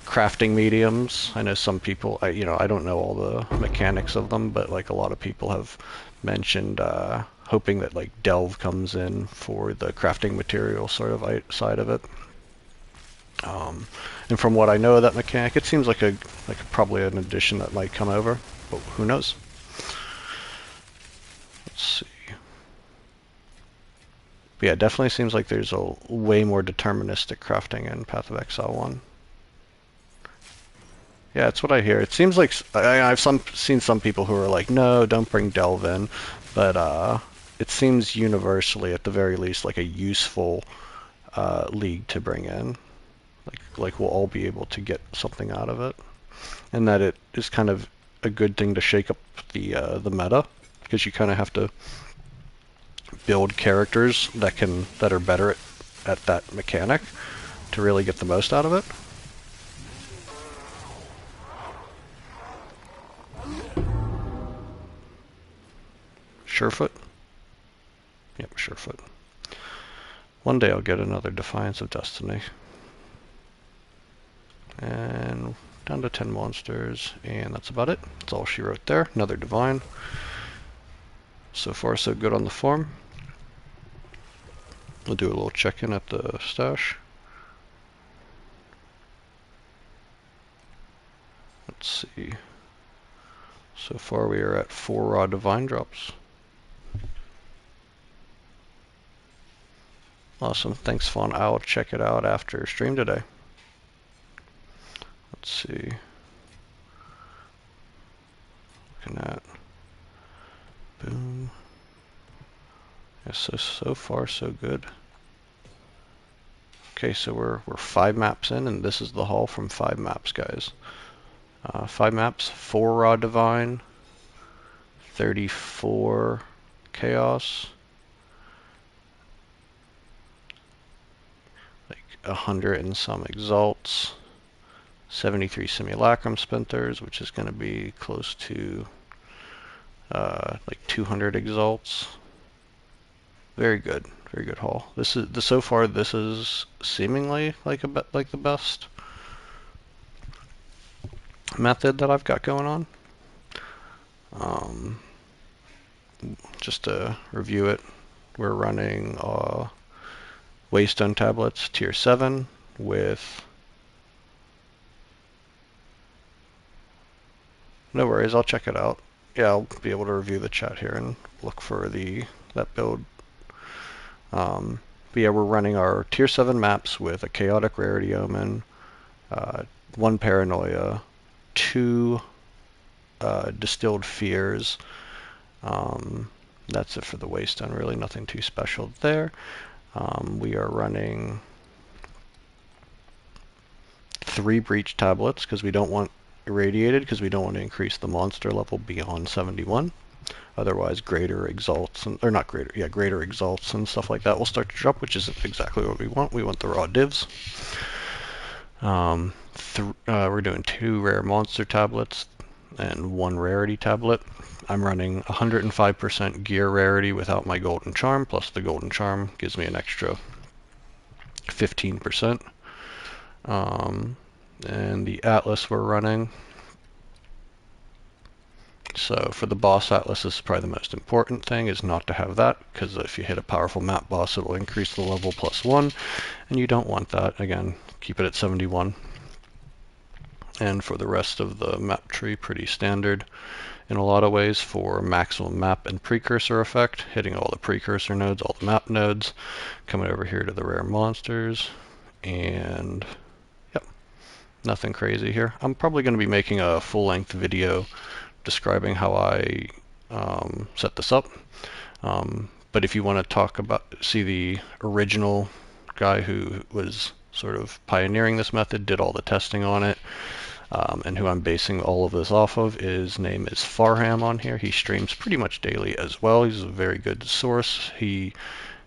crafting mediums. I know some people, I don't know all the mechanics of them, but like a lot of people have mentioned hoping that like Delve comes in for the crafting material sort of side of it. And from what I know of that mechanic, it seems like probably an addition that might come over, but who knows? Let's see. But yeah, it definitely seems like there's a way more deterministic crafting in Path of Exile 1. Yeah, it's what I hear. It seems like I've seen some people who are like, no, don't bring Delve in, but it seems universally, at the very least, like a useful league to bring in. Like we'll all be able to get something out of it, and that it is kind of a good thing to shake up the meta, because you kind of have to build characters that are better at that mechanic to really get the most out of it. Surefoot? Yep, Surefoot. One day I'll get another Defiance of Destiny. And down to 10 monsters, and that's about it. That's all she wrote there. Another Divine. So far, so good on the farm. We'll do a little check-in at the stash. Let's see. So far we are at 4 raw Divine drops. Awesome. Thanks, Fawn. I'll check it out after stream today. Let's see. Looking at... Boom. Yeah, so far so good. Okay, so we're 5 maps in, and this is the haul from 5 maps, guys. 5 maps, 4 raw divine, 34 chaos, like 100 and some exalts, 73 simulacrum spenters, which is going to be close to like 200 exalts. Very good haul. So far this is seemingly like the best method that I've got going on. Just to review it, we're running Waystone tablets tier 7 with... No worries, I'll check it out. Yeah, I'll be able to review the chat here and look for that build. But yeah, we're running our tier 7 maps with a chaotic rarity omen, 1 paranoia, 2 distilled fears. That's it for the Waystone, really nothing too special there. We are running 3 breach tablets because we don't want irradiated, because we don't want to increase the monster level beyond 71. Otherwise, greater exalts, or not greater, yeah, greater exalts and stuff like that will start to drop, which isn't exactly what we want. We want the raw divs. We're doing 2 rare monster tablets and 1 rarity tablet. I'm running 105% gear rarity without my golden charm, plus the golden charm gives me an extra 15%. And the atlas we're running. So for the boss atlas, this is probably the most important thing, is not to have that, because if you hit a powerful map boss, it'll increase the level +1, and you don't want that. Again, keep it at 71. And for the rest of the map tree, pretty standard in a lot of ways for maximum map and precursor effect, hitting all the precursor nodes, all the map nodes, coming over here to the rare monsters, and yep, nothing crazy here. I'm probably going to be making a full-length video describing how I set this up. But if you want to see the original guy who was sort of pioneering this method, did all the testing on it, and who I'm basing all of this off of. His name is Farham on here. He streams pretty much daily as well. He's a very good source. He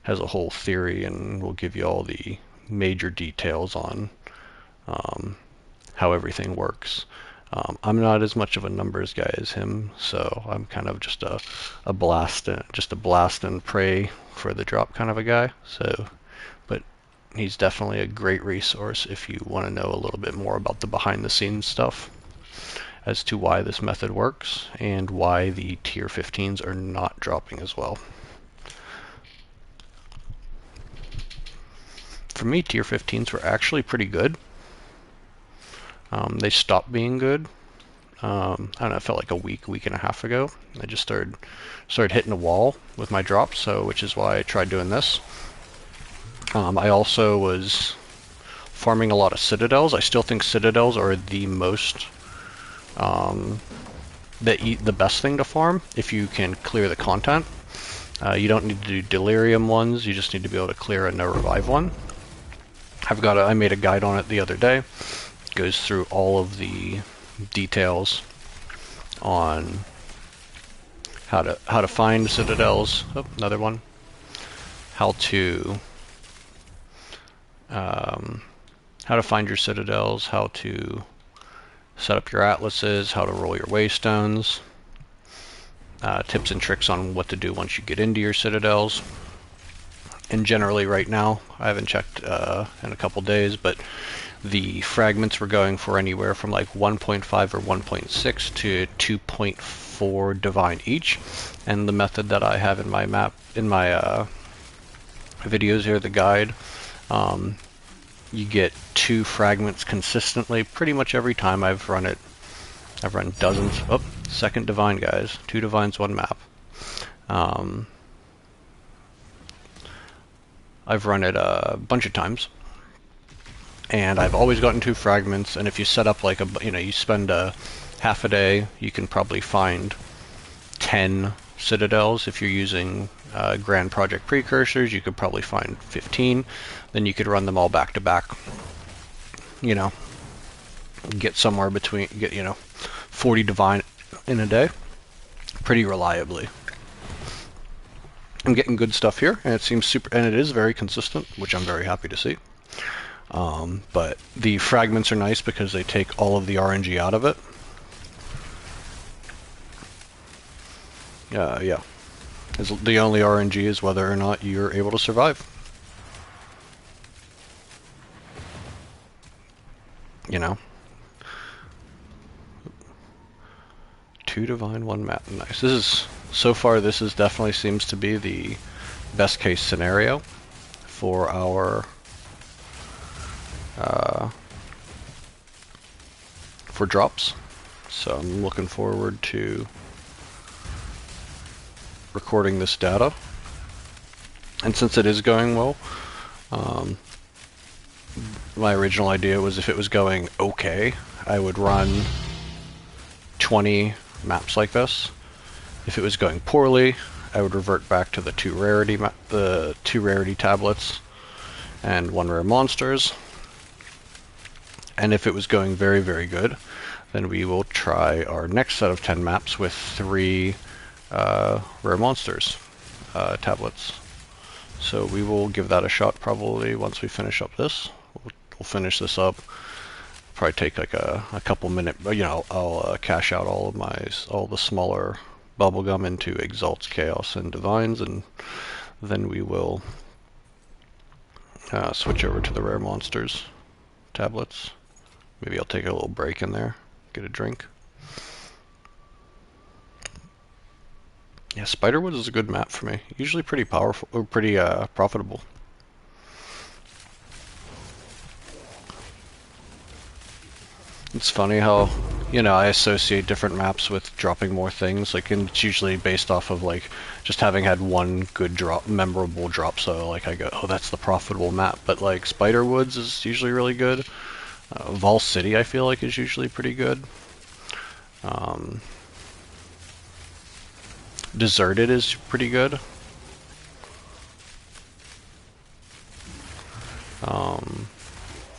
has a whole theory and will give you all the major details on how everything works. I'm not as much of a numbers guy as him, so I'm kind of just a blast and pray for the drop kind of a guy. So, but he's definitely a great resource if you want to know a little bit more about the behind the scenes stuff as to why this method works and why the tier 15s are not dropping as well. For me, tier 15s were actually pretty good. They stopped being good. I don't know, it felt like a week and a half ago. I just started hitting a wall with my drops, which is why I tried doing this. I also was farming a lot of citadels. I still think citadels are the most the best thing to farm if you can clear the content. You don't need to do delirium ones. You just need to be able to clear a no revive one. I made a guide on it the other day. It goes through all of the details on how to find citadels. Oh, another one. How to find your citadels, how to set up your atlases, how to roll your waystones, tips and tricks on what to do once you get into your citadels. And generally right now, I haven't checked in a couple days, but the fragments were going for anywhere from like 1.5 or 1.6 to 2.4 divine each. And the method that I have in my videos here, the guide, you get 2 fragments consistently pretty much every time I've run it. I've run dozens. Oh, second divine, guys. 2 divines, 1 map. I've run it a bunch of times, and I've always gotten 2 fragments. And if you set up like you spend a half a day, you can probably find 10 citadels. If you're using Grand Project precursors, you could probably find 15. Then you could run them all back to back. Get somewhere between 40 divine in a day, pretty reliably. I'm getting good stuff here, and it seems super, and it is very consistent, which I'm very happy to see. But the fragments are nice because they take all of the RNG out of it. Yeah. The only RNG is whether or not you're able to survive. 2 divine, 1 map. Nice. This is definitely seems to be the best case scenario for our for drops. So I'm looking forward to recording this data. And since it is going well, my original idea was if it was going okay, I would run 20 maps like this. If it was going poorly, I would revert back to the 2 rarity tablets and 1 rare monsters. And if it was going very, very good, then we will try our next set of 10 maps with 3 rare monsters tablets. So we will give that a shot probably once we finish up this. We'll finish this up. Probably take like a couple minutes. I'll cash out all the smaller bubblegum into Exalts, Chaos, and Divines, and then we will switch over to the rare monsters tablets. Maybe I'll take a little break in there, get a drink. Yeah, Spiderwoods is a good map for me. Usually pretty powerful, or pretty profitable. It's funny how, I associate different maps with dropping more things. Like, and it's usually based off of like just having had one good drop, memorable drop. So like I go, oh, that's the profitable map. But like Spiderwoods is usually really good. Vol City I feel like is usually pretty good. Deserted is pretty good.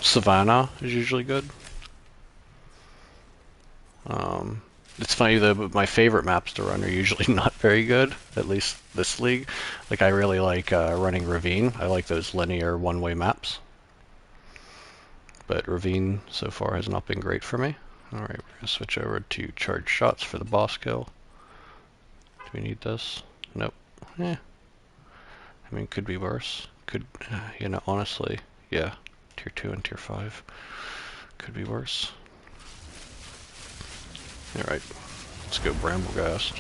Savannah is usually good. It's funny though, but my favorite maps to run are usually not very good, at least this league. Like I really like running Ravine. I like those linear one-way maps. But Ravine so far has not been great for me. Alright, we're going to switch over to charge shots for the boss kill. Do we need this? Nope. Eh. I mean, could be worse. Could, you know, honestly, yeah. Tier 2 and Tier 5 could be worse. Alright, let's go Bramblegast.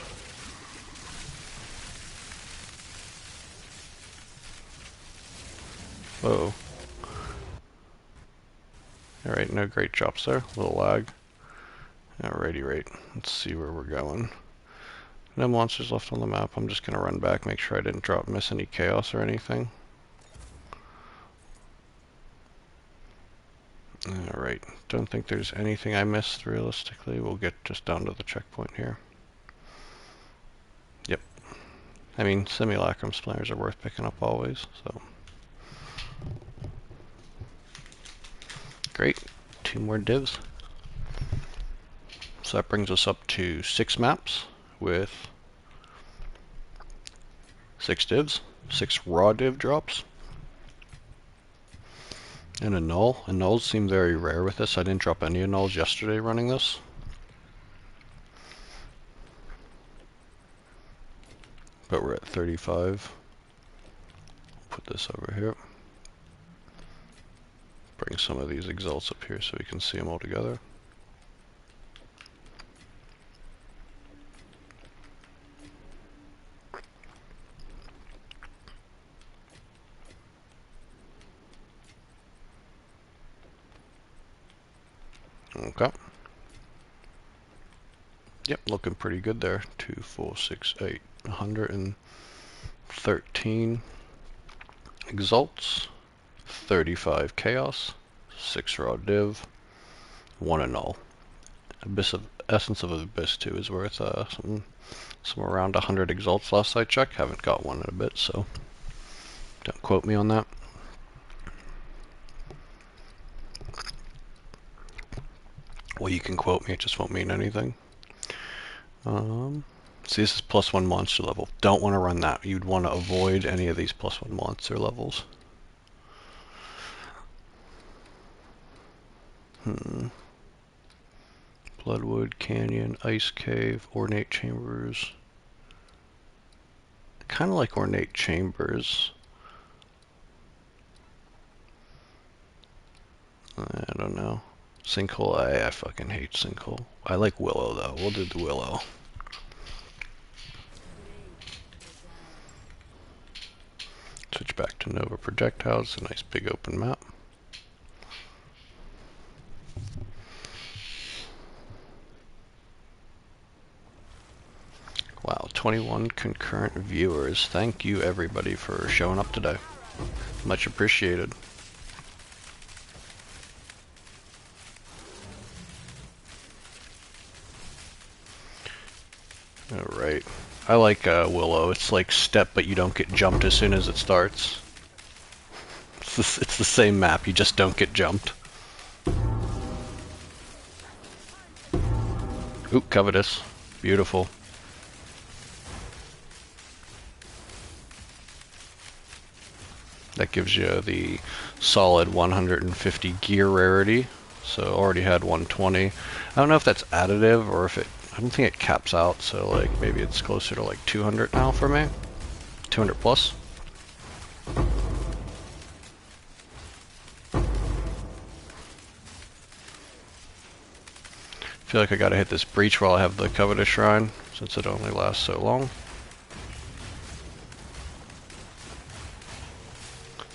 Whoa. Alright, no great drops there. A little lag. Alrighty, right. Let's see where we're going. No monsters left on the map. I'm just gonna run back, make sure I didn't miss any chaos or anything. Alright, don't think there's anything I missed realistically. We'll get just down to the checkpoint here. Yep. I mean, Simulacrum splinters are worth picking up always, so. Great. 2 more divs. So that brings us up to 6 maps with 6 divs, 6 raw div drops, and a null. And nulls seem very rare with this. I didn't drop any nulls yesterday running this. But we're at 35. Put this over here. Bring some of these exalts up here so we can see them all together. Okay. Yep, looking pretty good there. 2, 4, 6, 8, 113 exalts, 35 chaos, 6 raw div, 1 a null. Essence of Abyss 2 is worth some around 100 exalts last I checked. Haven't got one in a bit, so don't quote me on that. Well, you can quote me, it just won't mean anything. See, this is +1 monster level. Don't want to run that. You'd want to avoid any of these +1 monster levels. Bloodwood, Canyon, Ice Cave, Ornate Chambers. Kind of like Ornate Chambers. I don't know. Sinkhole, I fucking hate Sinkhole. I like Willow though. We'll do the Willow. Switch back to Nova Projectiles. A nice big open map. Wow, 21 concurrent viewers. Thank you everybody for showing up today. Much appreciated. Alright. I like Willow. It's like Step, but you don't get jumped as soon as it starts. It's the same map, you just don't get jumped. Ooh, Covetous. Beautiful. That gives you the solid 150 gear rarity. So already had 120. I don't know if that's additive or if it... I don't think it caps out, so like maybe it's closer to like 200 now for me. 200 plus. I feel like I gotta hit this breach while I have the Covetous Shrine, since it only lasts so long.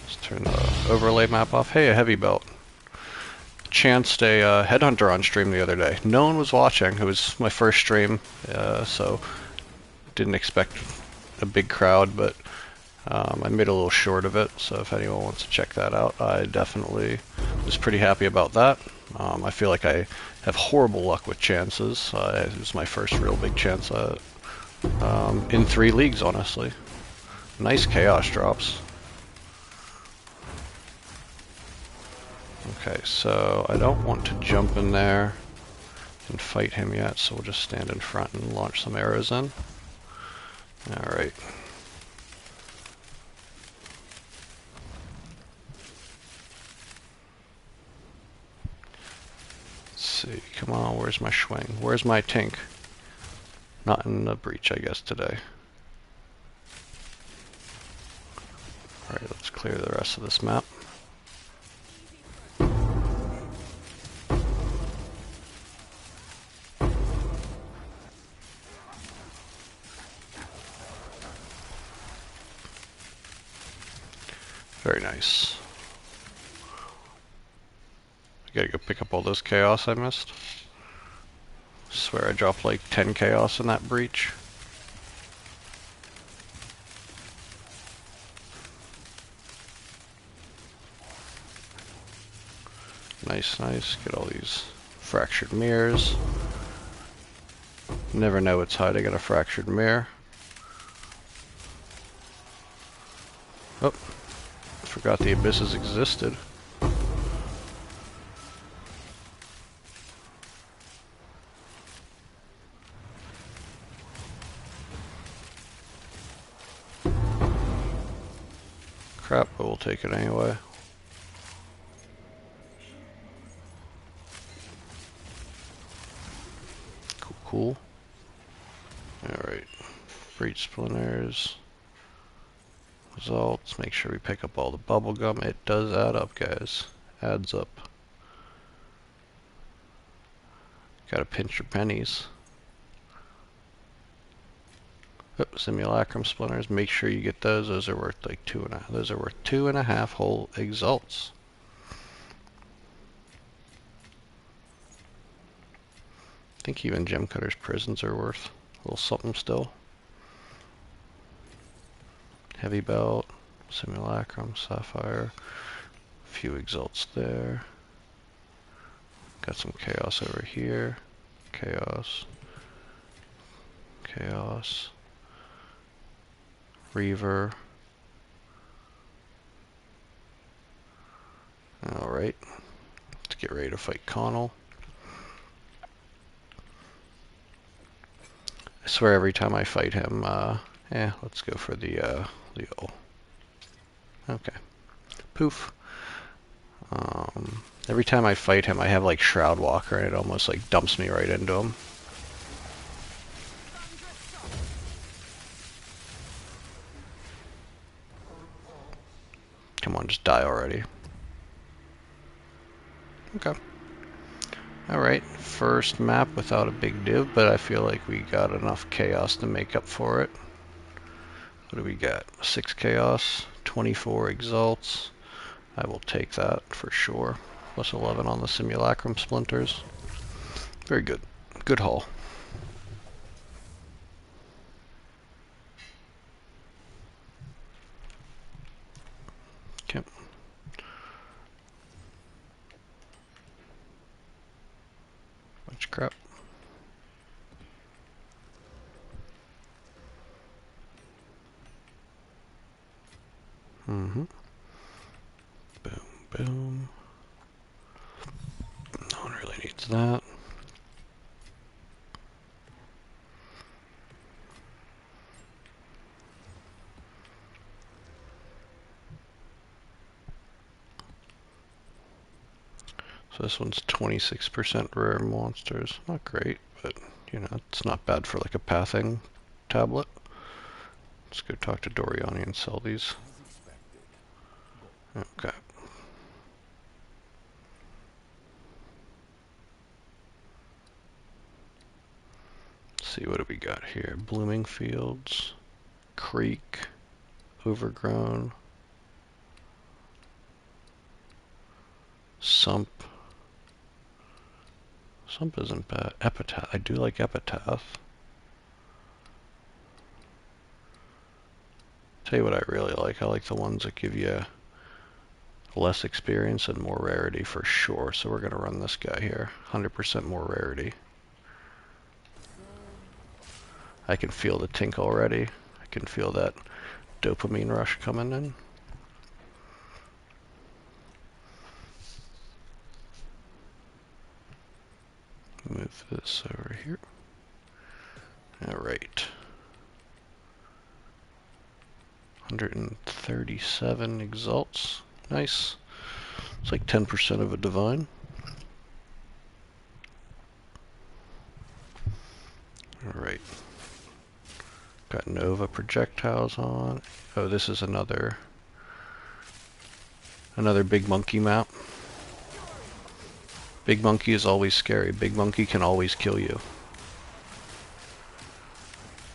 Let's turn the overlay map off. Hey, a heavy belt. Chanced a headhunter on stream the other day. No one was watching. It was my first stream, so didn't expect a big crowd, but I made a little short of it, so if anyone wants to check that out, I definitely was pretty happy about that. I feel like I have horrible luck with chances. It was my first real big chance in 3 leagues, honestly. Nice chaos drops. Okay, so I don't want to jump in there. and fight him yet, so we'll just stand in front and launch some arrows in. Alright. Let's see, come on, where's my Schwing? Where's my Tink? Not in the breach, I guess, today. Alright, let's clear the rest of this map. Very nice. I gotta go pick up all this chaos I missed. I swear I dropped like 10 chaos in that breach. Nice, nice. Get all these fractured mirrors. Never know it's hiding in a fractured mirror. Oh, forgot the abysses existed. Crap, but we'll take it anyway. Cool, cool. Alright. Breach splinters. Results. Make sure we pick up all the bubblegum. It does add up, guys. Adds up. Gotta pinch your pennies. Oh, simulacrum splinters. Make sure you get those. Those are worth like 2.5. Those are worth 2.5 whole exalts. I think even Gem Cutter's prisons are worth a little something still. Heavy belt, simulacrum, sapphire, a few exalts there. Got some chaos over here. Chaos. Chaos. Reaver. Alright. Let's get ready to fight Connell. I swear every time I fight him, let's go for the Leo. Okay. Poof. Every time I fight him, I have like Shroud Walker, and it almost like dumps me right into him. Come on, just die already. Okay. Alright, first map without a big div, but I feel like we got enough chaos to make up for it. What do we got? 6 chaos, 24 exalts. I will take that for sure. Plus 11 on the simulacrum splinters. Very good. Good haul. Okay. Bunch of crap. Mm-hmm. Boom, boom. No one really needs that. So this one's 26% rare monsters. Not great, but you know, it's not bad for like a pathing tablet. Let's go talk to Doriani and sell these. Okay. Let's see, what do we got here? Blooming Fields, Creek, Overgrown, Sump. Sump isn't bad. Epitaph. I do like Epitaph. Tell you what I really like. I like the ones that give you less experience and more rarity for sure. So we're going to run this guy here. 100% more rarity. I can feel the tink already. I can feel that dopamine rush coming in. Move this over here. Alright. 137 exalts. Nice. It's like 10% of a divine. Alright. Got Nova projectiles on. Oh, this is another big monkey map. Big monkey is always scary. Big monkey can always kill you.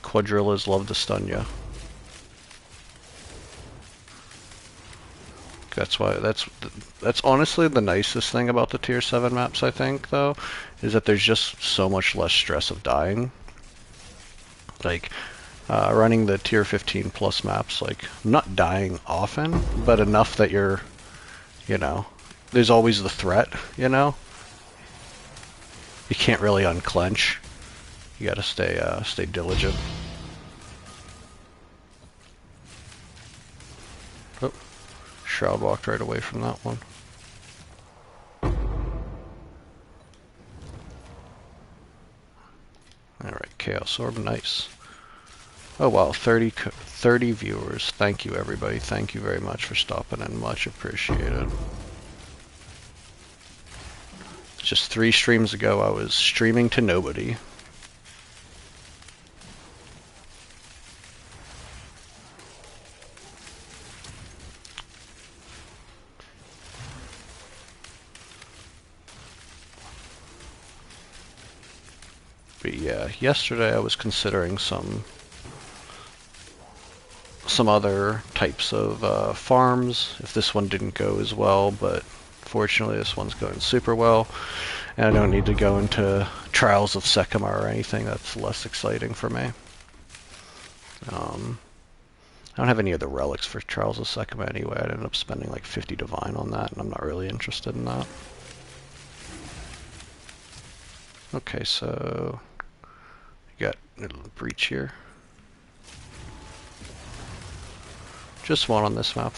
Quadrillas love to stun you. That's honestly the nicest thing about the tier 7 maps, I think, though, is that there's just so much less stress of dying. Like, running the tier 15 plus maps, like, not dying often, but enough that you're, there's always the threat, You can't really unclench. You gotta stay diligent. Oh, Shroud walked right away from that one. Alright, Chaos Orb, nice. Oh wow, 30 viewers. Thank you everybody. Thank you very much for stopping in. Much appreciated. Just 3 streams ago I was streaming to nobody. But yeah, yesterday I was considering some other types of farms if this one didn't go as well, but fortunately this one's going super well, and I don't need to go into Trials of Sekima or anything. That's less exciting for me. I don't have any of the relics for Trials of Sekima anyway. I ended up spending like 50 divine on that, and I'm not really interested in that. Okay, so you got a little breach here. Just one on this map,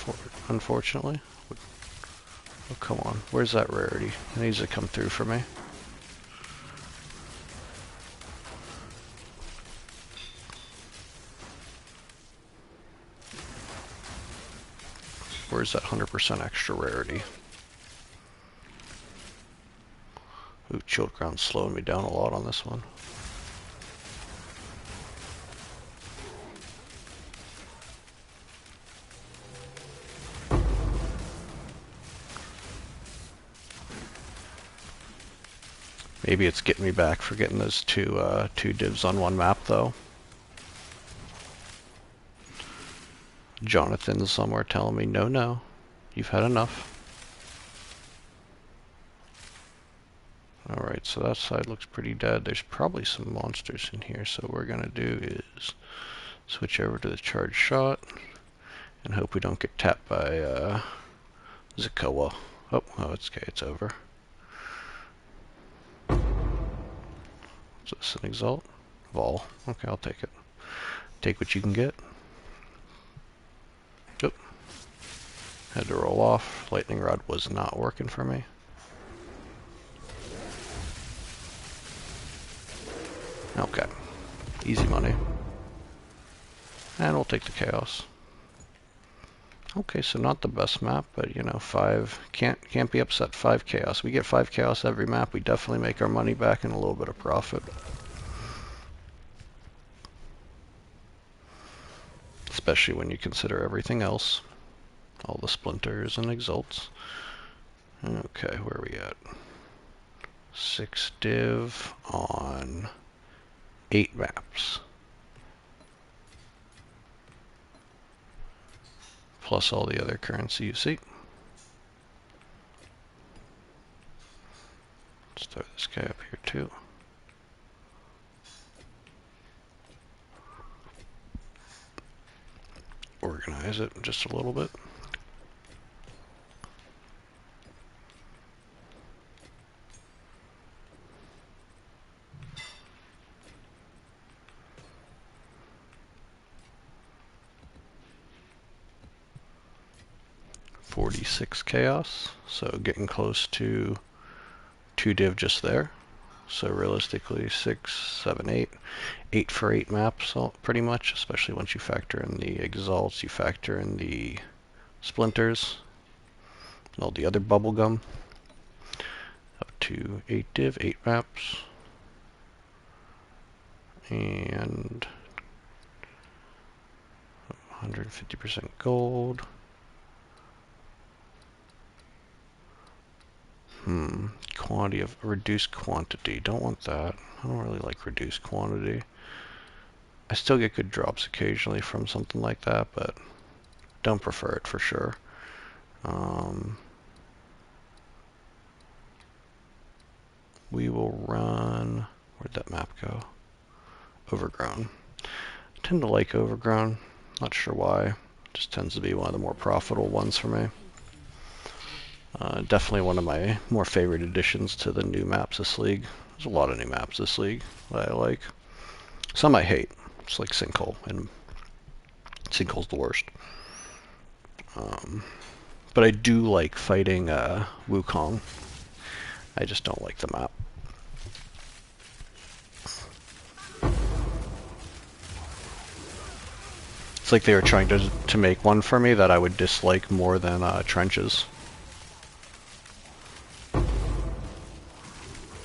unfortunately. Oh, come on. Where's that rarity? It needs to come through for me. Where's that 100% extra rarity? Ooh, Chilled Ground's slowing me down a lot on this one. Maybe it's getting me back for getting those two divs on one map, though. Jonathan's somewhere telling me, no, you've had enough. Alright, so that side looks pretty dead. There's probably some monsters in here, so what we're going to do is switch over to the charged shot and hope we don't get tapped by Zakoa. Oh, it's okay, it's over. Is this an Exalt? Vol. Okay, I'll take it. Take what you can get. Oop. Had to roll off. Lightning Rod was not working for me. Okay. Easy money. And we'll take the Chaos. Okay, so not the best map, but 5 can't be upset. 5 Chaos. We get 5 Chaos every map. We definitely make our money back and a little bit of profit. Especially when you consider everything else. All the splinters and exalts. Okay, where are we at? 6 div on 8 maps. Plus all the other currency you see. Let's throw this guy up here too. Organize it just a little bit. $46 chaos, so getting close to 2 div just there. So realistically, 6, 7, 8. 8 for 8 maps, pretty much, especially once you factor in the exalts, you factor in the splinters, and all the other bubblegum. Up to 8 div, 8 maps. And 150% gold. Quantity of reduced quantity. Don't want that. I don't really like reduced quantity. I still get good drops occasionally from something like that, but don't prefer it for sure. We will run, where'd that map go? Overgrown. I tend to like Overgrown. Not sure why. It just tends to be one of the more profitable ones for me. Definitely one of my more favorite additions to the new maps this league. There's a lot of new maps this league that I like. Some I hate. It's like Sinkhole, and Sinkhole's the worst. But I do like fighting Wukong. I just don't like the map. It's like they were trying to make one for me that I would dislike more than Trenches.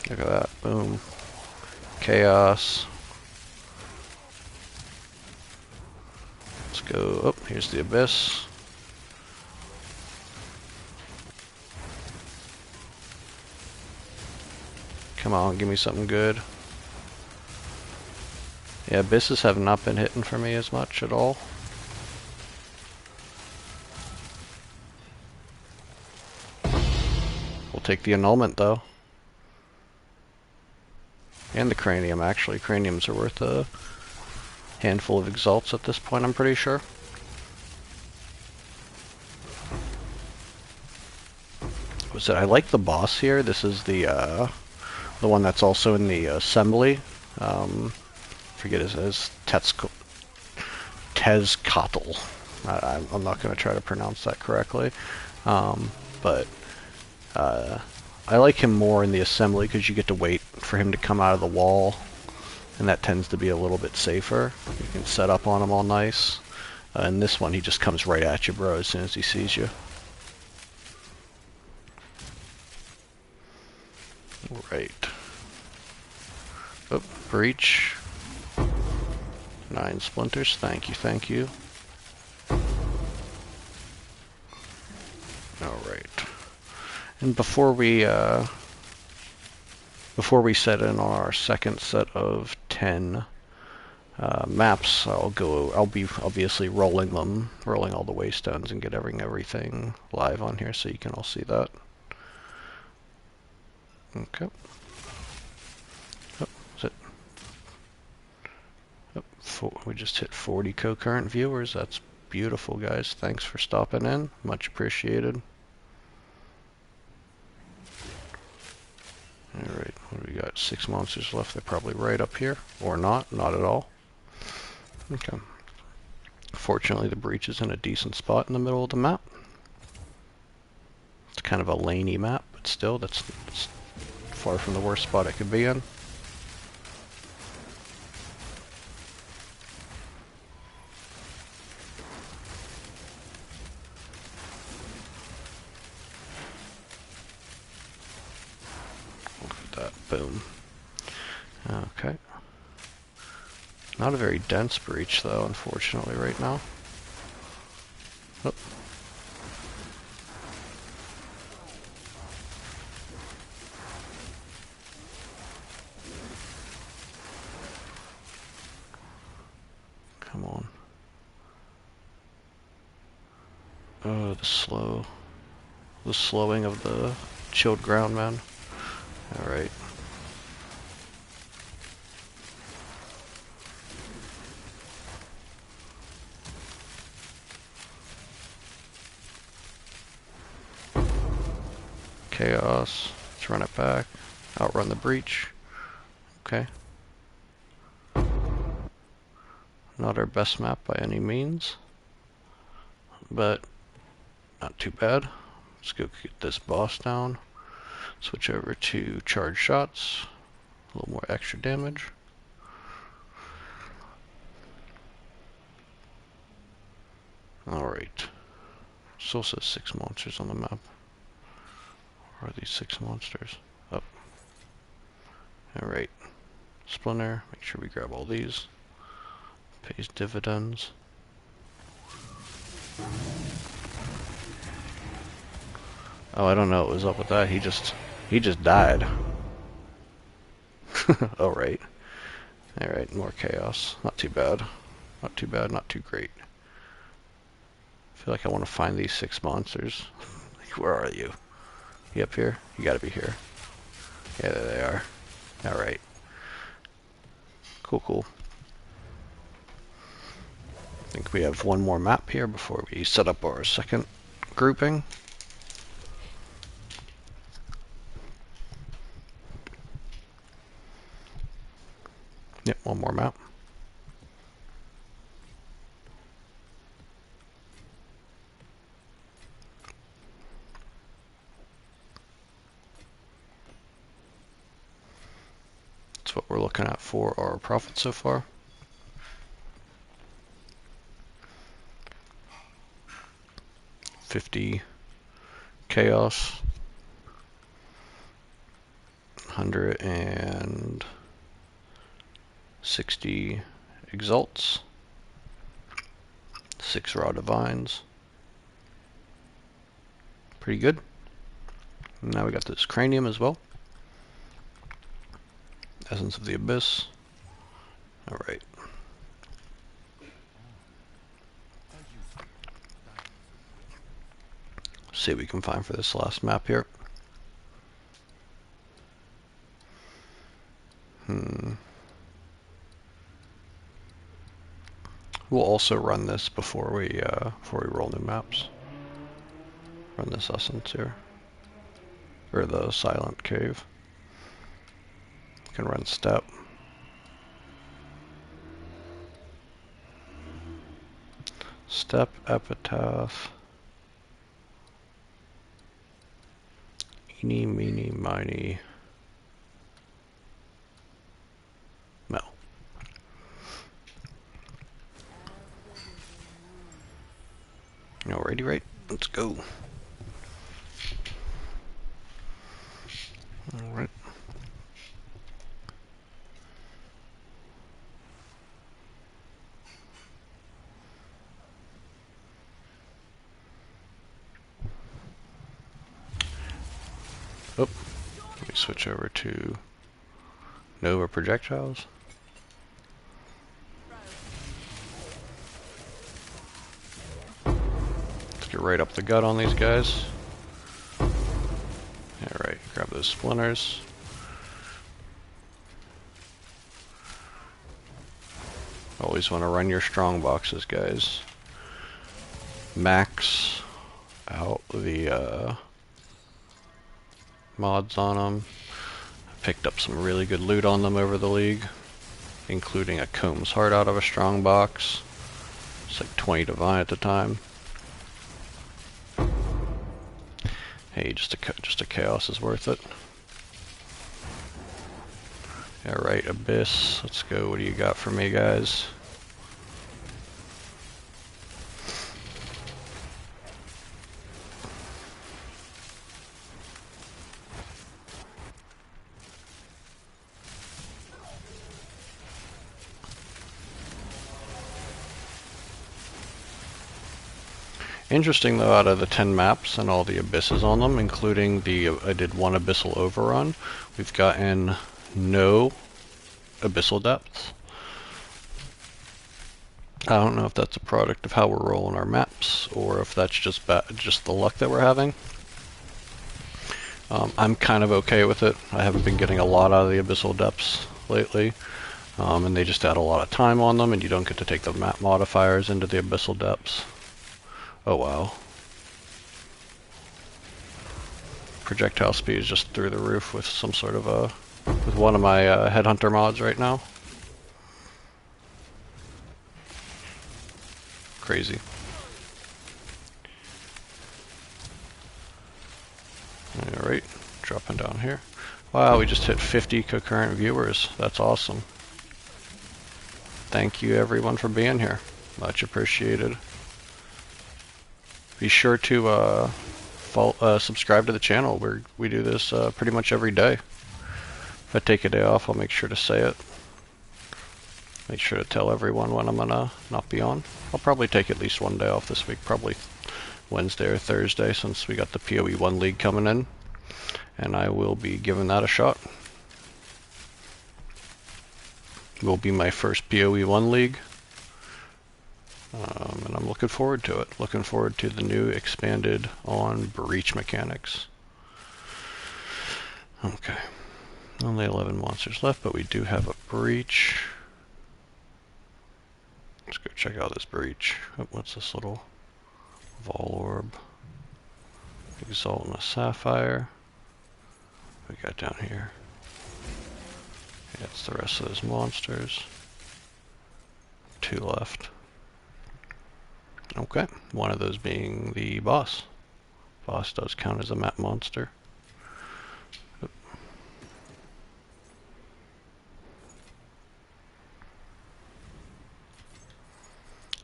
Look at that. Boom. Chaos. Let's go. Oh, here's the Abyss. Come on, give me something good. Yeah, Abysses have not been hitting for me as much at all. We'll take the annulment though. And the cranium, actually. Craniums are worth a handful of exalts at this point, I'm pretty sure. Was it? I like the boss here. This is the one that's also in the assembly. Forget his Tezcatl. I'm not going to try to pronounce that correctly. But I like him more in the assembly because you get to wait for him to come out of the wall, and that tends to be a little bit safer. You can set up on him all nice. In this one, he just comes right at you, bro, as soon as he sees you. Right. Oh, breach. 9 splinters. Thank you, thank you. Alright. And before we set in our second set of 10 maps, I'll be obviously rolling all the waystones and getting everything live on here so you can all see that. Okay. Oh, is it? Oh, we just hit 40 concurrent viewers. That's beautiful, guys. Thanks for stopping in. Much appreciated. Alright, what do we got? 6 monsters left. They're probably right up here. Or not. Not at all. Okay. Fortunately, the breach is in a decent spot in the middle of the map. It's kind of a laney map, but still, that's far from the worst spot it could be in. Look at that. Boom. Okay. Not a very dense breach, though, unfortunately, right now. Oh. Come on. Oh, the slowing of the chilled ground, man. Alright. Chaos. Let's run it back. Outrun the breach. Okay. Not our best map by any means, but not too bad. Let's go get this boss down. Switch over to charge shots. A little more extra damage. Alright. Still says 6 monsters on the map. Where are these 6 monsters? Up. Alright. Splinter. Make sure we grab all these. Pays dividends. Oh, I don't know what was up with that. He just died. Alright. Alright, more chaos. Not too bad. Not too bad, not too great. I feel like I want to find these 6 monsters. Like, where are you? You up here? You gotta be here. Yeah, there they are. Alright. Cool, cool. I think we have one more map here before we set up our second grouping. Yep, one more map. That's what we're looking at for our profit so far. $50 chaos, 160 exalts, 6 raw divines. Pretty good. Now we got this cranium as well. Essence of the Abyss. Alright. See what we can find for this last map here. We'll also run this before we roll new maps. Run this essence here, or the silent cave. We can run step. Step, epitaph. Eeny, meeny, miny. Mel. Alrighty, right. Let's go. Alright. Oh, let me switch over to Nova projectiles. Let's get right up the gut on these guys. Alright, grab those splinters. Always want to run your strong boxes, guys. Max out the mods on them. Picked up some really good loot on them over the league, including a Comb's Heart out of a strong box. It's like 20 divine at the time. Hey, just a chaos is worth it. Alright, Abyss. Let's go. What do you got for me, guys? Interesting though, out of the 10 maps and all the abysses on them, including the, I did one abyssal overrun, we've gotten no abyssal depths. I don't know if that's a product of how we're rolling our maps, or if that's just the luck that we're having. I'm kind of okay with it. I haven't been getting a lot out of the abyssal depths lately, and they just add a lot of time on them, and you don't get to take the map modifiers into the abyssal depths. Oh wow. Projectile speed is just through the roof with some sort of a, with one of my headhunter mods right now. Crazy. Alright, dropping down here. Wow, we just hit 50 concurrent viewers. That's awesome. Thank you everyone for being here. Much appreciated. Be sure to subscribe to the channel. We do this pretty much every day. If I take a day off, I'll make sure to say it. Make sure to tell everyone when I'm gonna not be on. I'll probably take at least one day off this week, probably Wednesday or Thursday, since we got the PoE 1 League coming in, and I will be giving that a shot. It will be my first PoE 1 League, and I'm looking forward to it. Looking forward to the new expanded on breach mechanics. Okay, only 11 monsters left, but we do have a breach. Let's go check out this breach. Oh, what's this little Vol Orb? Exalt and a Sapphire. What we got down here? Yeah, it's the rest of those monsters. 2 left. Okay, one of those being the boss. Boss does count as a map monster. Oop.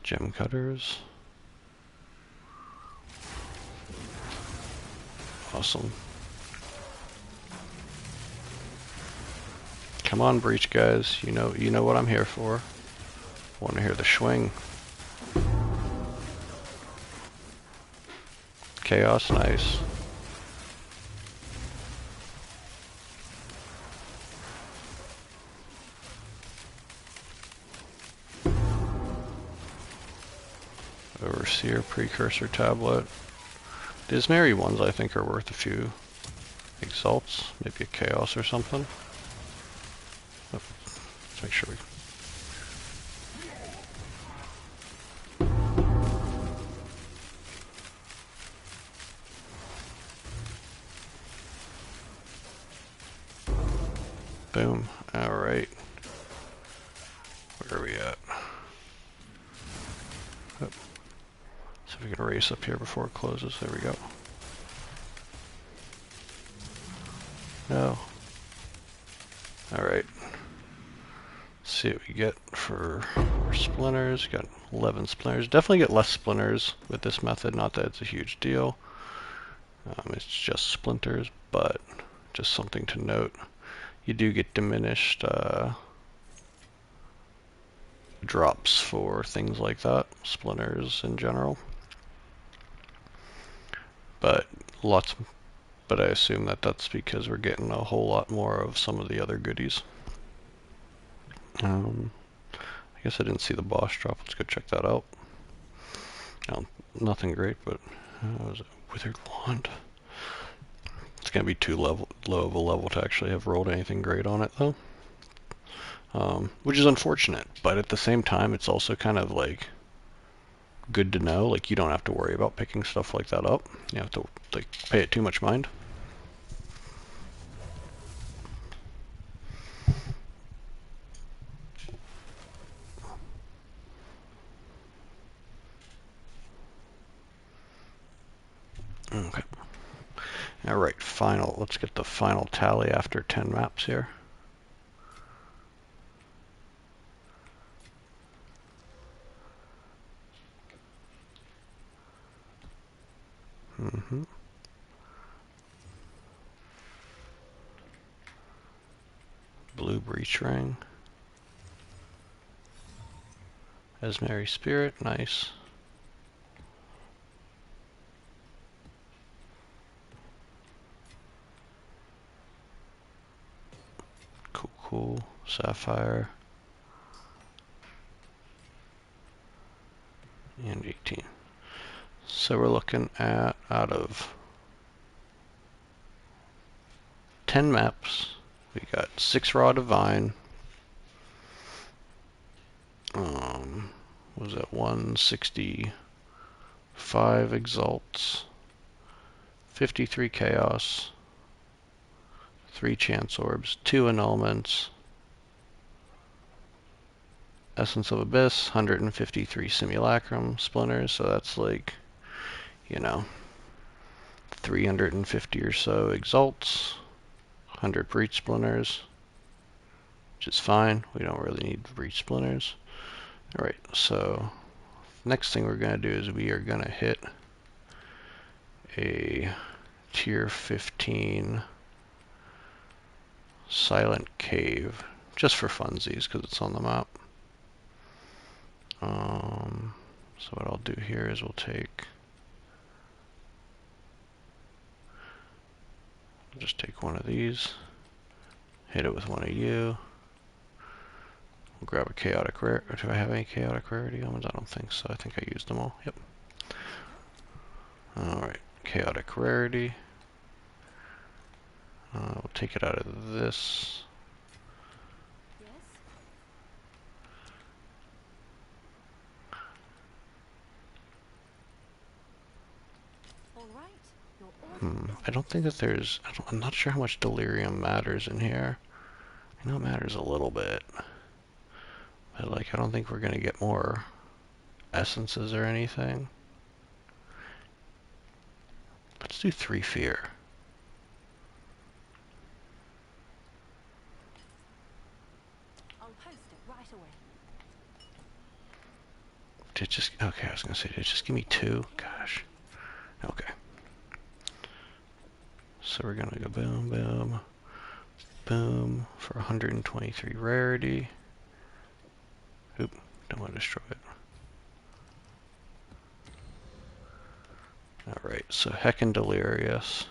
Gem cutters. Awesome. Come on, breach guys. You know what I'm here for. Want to hear the swing. Chaos, nice. Overseer precursor tablet. Dismary ones I think are worth a few exalts, maybe a chaos or something. Oh, let's make sure we. Boom. Alright. Where are we at? Oh. So we can race up here before it closes. There we go. No. Alright. Let's see what we get for our splinters. Got 11 splinters. Definitely get less splinters with this method. Not that it's a huge deal. It's just splinters, but just something to note. You do get diminished drops for things like that, splinters in general. But I assume that that's because we're getting a whole lot more of some of the other goodies. I guess I didn't see the boss drop. Let's go check that out. Nothing great, but was it Withered Wand? It's gonna be too low of a level to actually have rolled anything great on it, though. Which is unfortunate, but at the same time, it's also kind of like good to know. Like, you don't have to worry about picking stuff like that up. You have to like pay it too much mind. Okay. All right, let's get the final tally after 10 maps here. Blue Breach Ring. Esmeri Spirit, nice. Cool. Sapphire. And 18. So we're looking at, out of 10 maps, we got 6 Raw Divine. Was that 165 Exalts, 53 Chaos, 3 Chance Orbs, 2 Annulments, Essence of Abyss, 153 Simulacrum Splinters, so that's like, 350 or so Exalts, 100 breach splinters, which is fine. We don't really need breach splinters. Alright, so next thing we're going to do is we are going to hit a tier 15 silent cave, just for funsies, because it's on the map. So what I'll do here is just take one of these, hit it with one of you. We'll grab a chaotic rare. Do I have any chaotic rarity omens? I don't think so. I think I used them all. Yep. Alright, chaotic rarity. We'll take it out of this. I don't think that there's... I'm not sure how much delirium matters in here. I know it matters a little bit. But, like, I don't think we're going to get more essences or anything. Let's do 3 fear. I'll post it right away. Did it just... Okay, I was going to say, did it just give me 2? Gosh. Okay. So we're going to go boom, boom, boom for 123 rarity. Oop, don't want to destroy it. Alright, so Heckin' Delirious.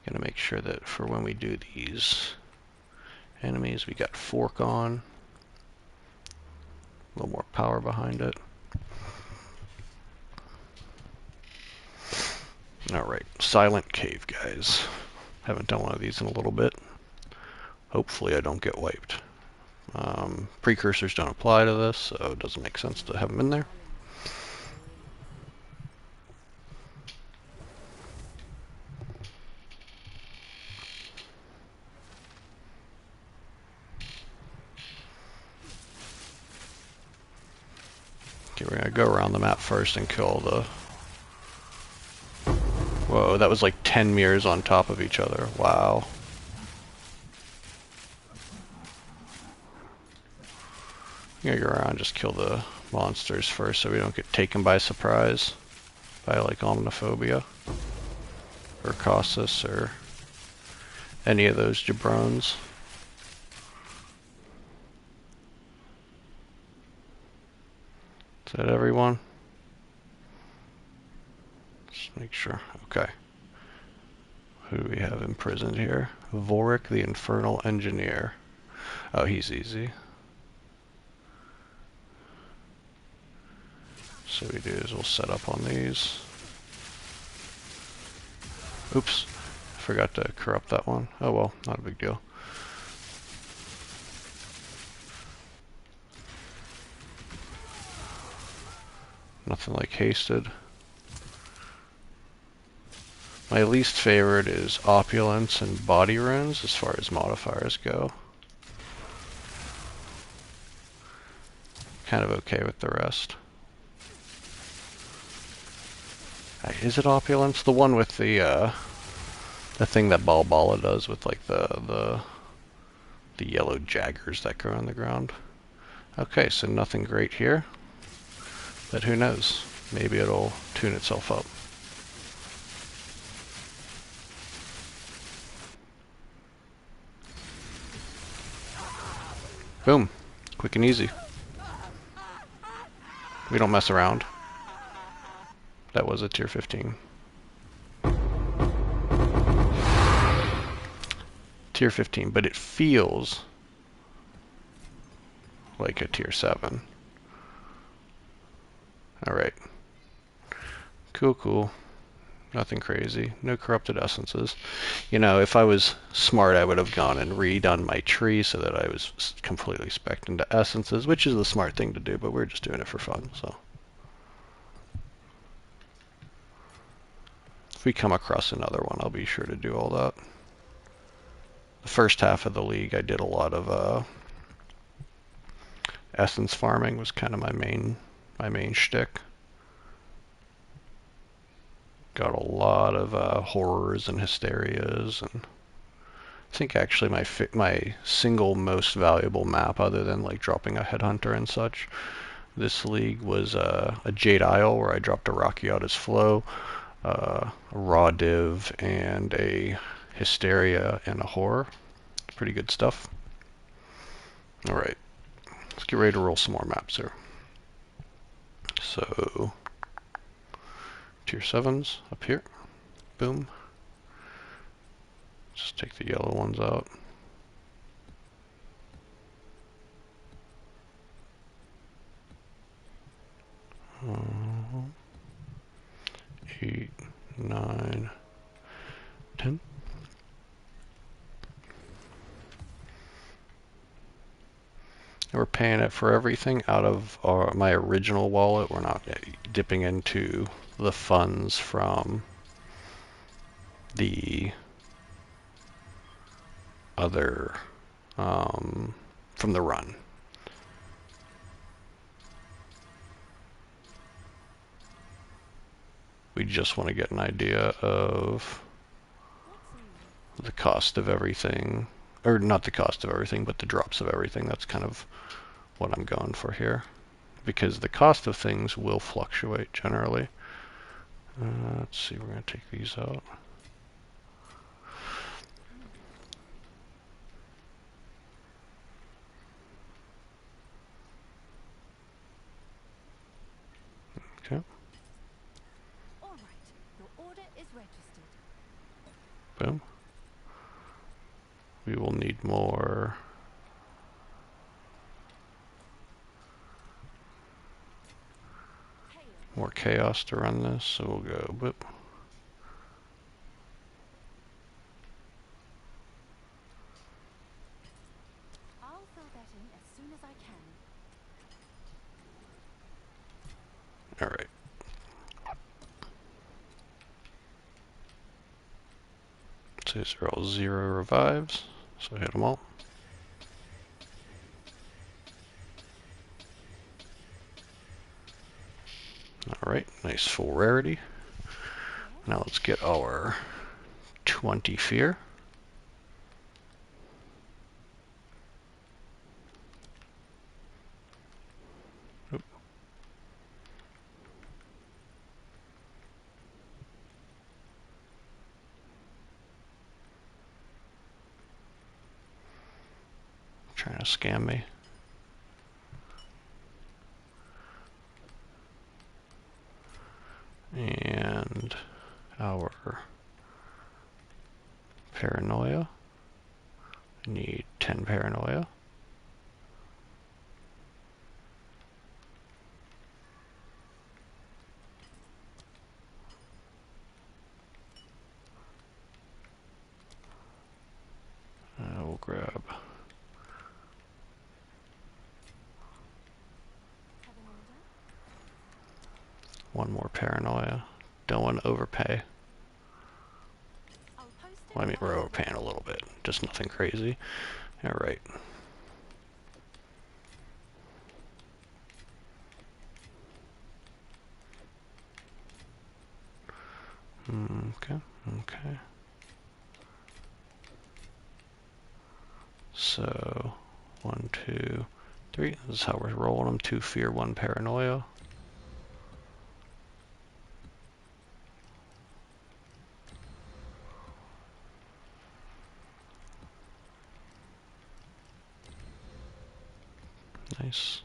Gonna make sure that for when we do these enemies, we got Fork on. A little more power behind it. Alright, Silent Cave, guys. Haven't done one of these in a little bit. Hopefully I don't get wiped. Precursors don't apply to this, so it doesn't make sense to have them in there. Okay, we're gonna go around the map first and kill the... Whoa, that was like 10 mirrors on top of each other. Wow. I'm gonna go around and just kill the monsters first so we don't get taken by surprise by like omniphobia or Causus or any of those jabrones. Is that everyone? Just make sure. Okay. Who do we have imprisoned here? Vorik, the Infernal Engineer. Oh, he's easy. So what we do is we'll set up on these. Oops. I forgot to corrupt that one. Oh well, not a big deal. Nothing like hasted. My least favorite is opulence and body runes as far as modifiers go. Kind of okay with the rest. Is it opulence? The one with the thing that Balbala does with like the yellow jaggers that grow on the ground. Okay, so nothing great here. But who knows? Maybe it'll tune itself up. Boom. Quick and easy. We don't mess around. That was a tier 15. Tier 15, but it feels like a tier 7. Alright. Cool, cool. Nothing crazy. No corrupted essences. You know, if I was smart, I would have gone and redone my tree so that I was completely specced into essences, which is the smart thing to do, but we're just doing it for fun, so. If we come across another one, I'll be sure to do all that. The first half of the league, I did a lot of essence farming. Was kind of my main shtick. Got a lot of horrors and hysterias and I think actually my single most valuable map, other than like dropping a headhunter and such, this league was a Jade Isle where I dropped a Rockiatus Flow, a Raw Div, and a Hysteria and a Horror. Pretty good stuff. Alright, let's get ready to roll some more maps here. So, tier 7s up here. Boom. Just take the yellow ones out. Uh, 8, 9, 10. We're paying it for everything out of my original wallet. We're not dipping into the funds from the other, from the run. We just want to get an idea of the cost of everything, or not the cost of everything, but the drops of everything. That's kind of what I'm going for here, because the cost of things will fluctuate generally. Let's see, we're going to take these out. Okay. All right. Your order is registered. Boom. We will need more chaos to run this, so we'll go whip. I'll fill that in as soon as I can. Alright. So these are all 0 revives, so hit them all. Alright, nice full rarity. Now let's get our 20 fear. Oop. Trying to scam me. And our paranoia. I need 10 paranoia. We'll grab Have an order? one more paranoia. Don't want to overpay. I'll post it Well, I mean, we're right overpaying a little bit, just nothing crazy. Alright. Okay, okay. So, 1, 2, 3. This is how we're rolling them. 2 fear, 1 paranoia. Nice.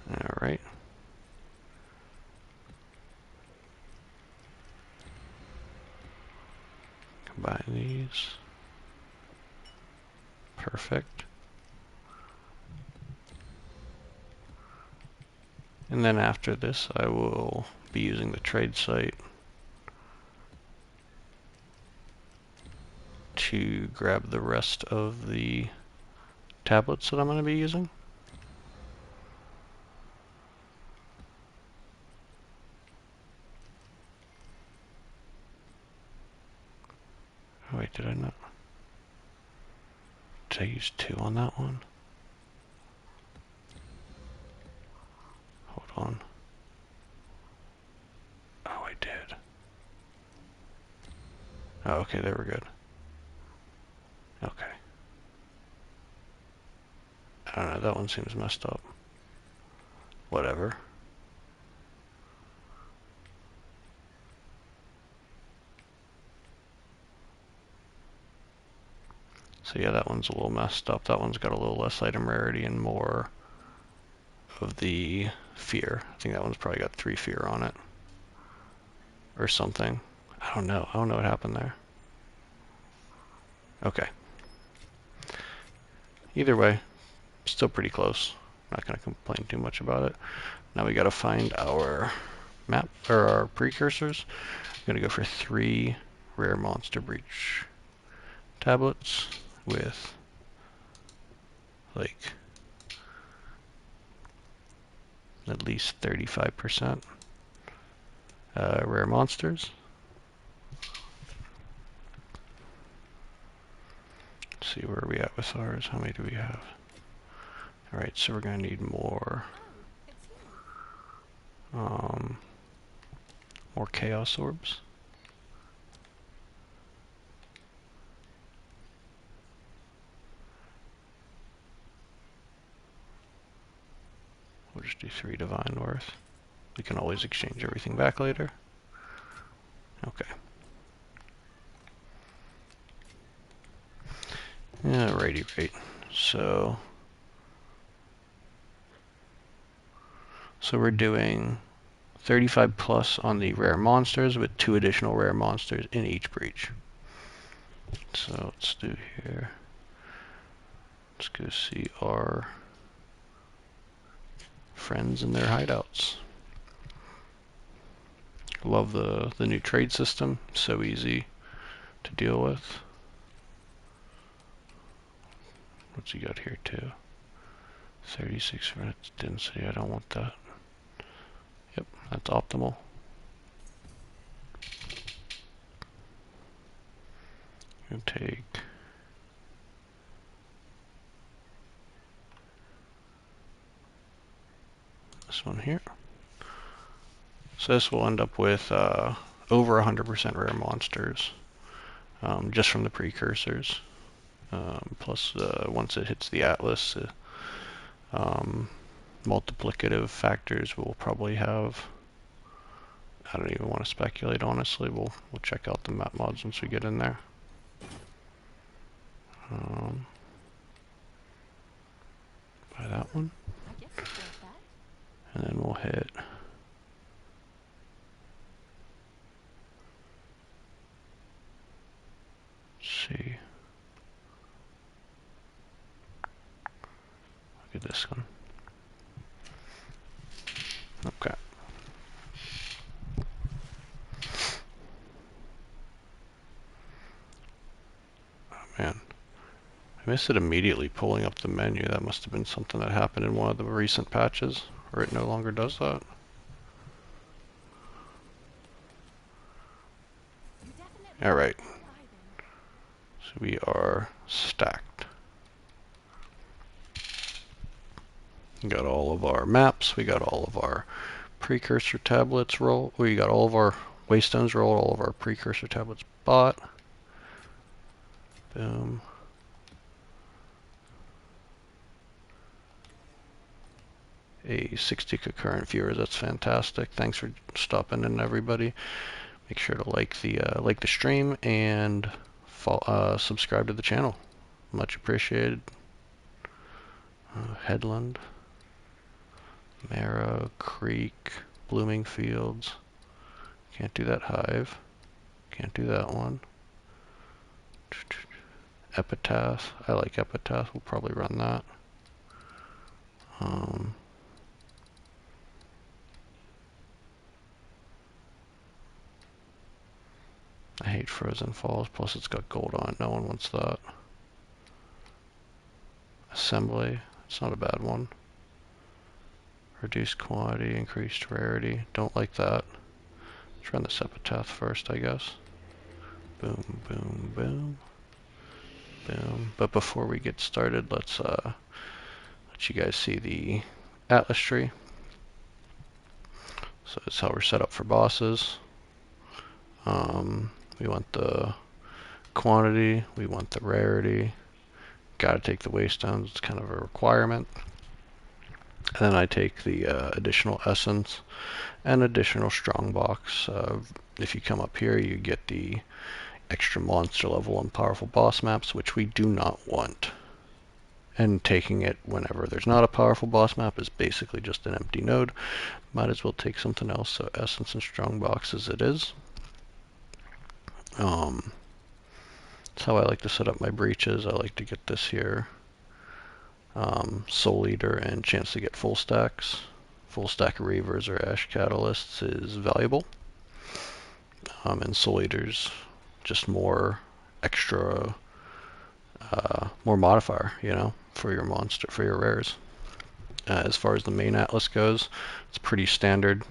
Alright. Combine these. Perfect. And then after this, I will be using the trade site to grab the rest of the tablets that I'm going to be using. Oh, wait, did I not? Did I use 2 on that one? Hold on. Oh, I did. Oh, okay, they were good. Okay. I don't know, that one seems messed up. Whatever. So yeah, that one's a little messed up. That one's got a little less item rarity and more of the fear. I think that one's probably got 3 fear on it. Or something. I don't know. I don't know what happened there. Okay. Either way, still pretty close. Not going to complain too much about it. Now we got to find our map, or our precursors. I'm going to go for 3 rare monster breach tablets with like at least 35% rare monsters. Let's see where are we at with ours. How many do we have? Alright, so we're going to need more Oh, it's you. um, more chaos orbs. We'll just do 3 divine worth. We can always exchange everything back later. Okay. Alrighty, right. So we're doing 35 plus on the rare monsters with 2 additional rare monsters in each breach. So let's do here. Let's go see our friends in their hideouts. Love the new trade system. So easy to deal with. What's he got here too? 36 minutes density. I don't want that. Yep, that's optimal. Gonna take this one here. So this will end up with over 100% rare monsters, just from the precursors. Plus, once it hits the Atlas, multiplicative factors will probably have. I don't even want to speculate, honestly. We'll check out the map mods once we get in there. Buy that one, I guess it's worth that. and then we'll hit. Let's see. Look at this one. Okay. Oh man, I missed it immediately pulling up the menu. That must have been something that happened in one of the recent patches, or it no longer does that. You definitely All want right. to PoE then. So we are stacked. We got all of our maps. We got all of our precursor tablets rolled. We got all of our waystones rolled. All of our precursor tablets bought. Boom. A 60 concurrent viewers. That's fantastic. Thanks for stopping in, everybody. Make sure to like the stream and subscribe to the channel. Much appreciated. Headland, Mara, Creek, Blooming Fields. Can't do that Hive. Can't do that one. Epitaph. I like Epitaph. We'll probably run that. I hate Frozen Falls. Plus, it's got gold on it. No one wants that. Assembly. It's not a bad one. Reduced quantity, increased rarity. Don't like that. Let's run this Epitaph first, I guess. Boom, boom, boom. Boom. But before we get started, let's let you guys see the Atlas tree. So that's how we're set up for bosses. We want the quantity, we want the rarity. Gotta take the waystones, it's kind of a requirement. And then I take the additional essence and additional strongbox. If you come up here, you get the extra monster level and powerful boss maps, which we do not want. And taking it whenever there's not a powerful boss map is basically just an empty node. Might as well take something else, so essence and strongbox as it is. That's how I like to set up my breaches. I like to get this here. Soul Eater and chance to get full stacks. Full stack Reavers or Ash Catalysts is valuable. And Soul Eater's just more extra, more modifier, you know, for your monster, for your rares. As far as the main atlas goes, it's pretty standard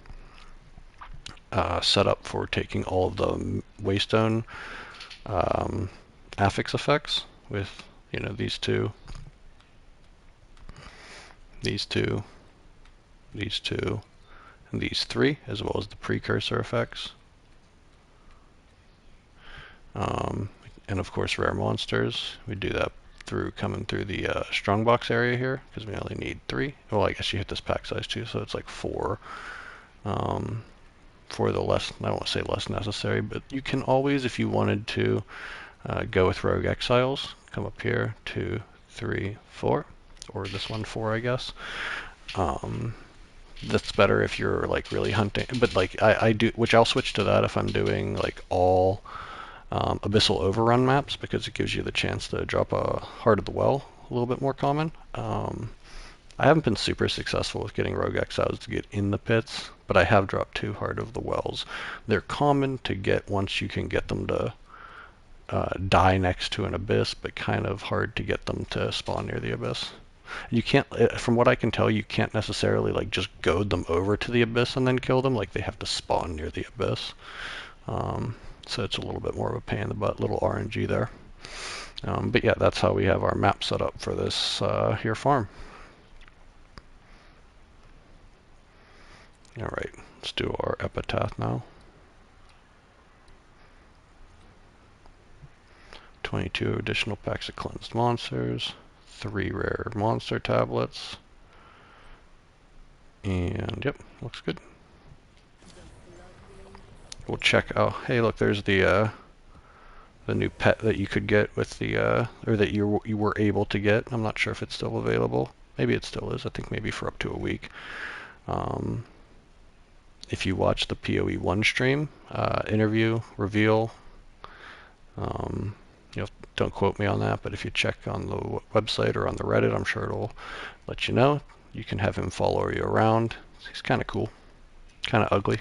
setup for taking all of the Waystone affix effects with, you know, these two, these two, these two, and these three, as well as the precursor effects. And of course rare monsters. We do that through coming through the strongbox area here, because we only need 3. Well, I guess you hit this pack size too, so it's like 4. For the less, I don't want to say less necessary, but you can always, if you wanted to, go with Rogue Exiles. Come up here, 2, 3, 4, or this one 4, I guess. That's better if you're like really hunting, but like I do, which I'll switch to that if I'm doing like all Abyssal Overrun maps, because it gives you the chance to drop a Heart of the Well, a little bit more common. I haven't been super successful with getting Rogue Exiles to get in the pits, but I have dropped 2 Heart of the Wells. They're common to get once you can get them to die next to an abyss, but kind of hard to get them to spawn near the abyss. You can't, from what I can tell, you can't necessarily like just goad them over to the abyss and then kill them. Like they have to spawn near the abyss. So it's a little bit more of a pain in the butt, little RNG there. But yeah, that's how we have our map set up for this here farm. Alright, let's do our epitaph now. 22 additional packs of cleansed monsters, 3 rare monster tablets, and yep, looks good. We'll check out, hey look, there's the new pet that you could get with the, or that you were able to get. I'm not sure if it's still available. Maybe it still is. I think maybe for up to a week. If you watch the PoE 1 stream, interview, reveal, you know, don't quote me on that, but if you check on the website or on the Reddit, I'm sure it'll let you know. You can have him follow you around. He's kind of cool, kind of ugly.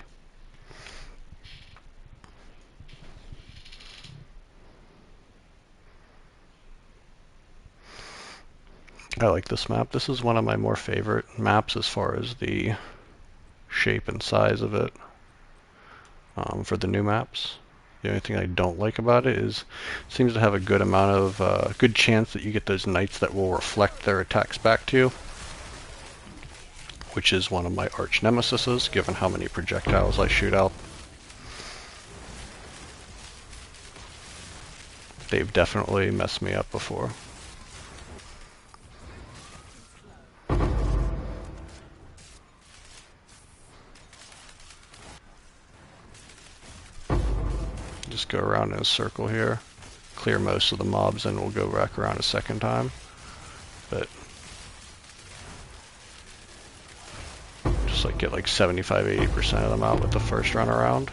I like this map. This is one of my more favorite maps as far as the shape and size of it for the new maps. The only thing I don't like about it is it seems to have a good amount of good chance that you get those knights that will reflect their attacks back to you, which is one of my arch nemesises, given how many projectiles I shoot out. They've definitely messed me up before. Just go around in a circle here, clear most of the mobs, and we'll go back around a second time. But just like get like 75–80% of them out with the first run around.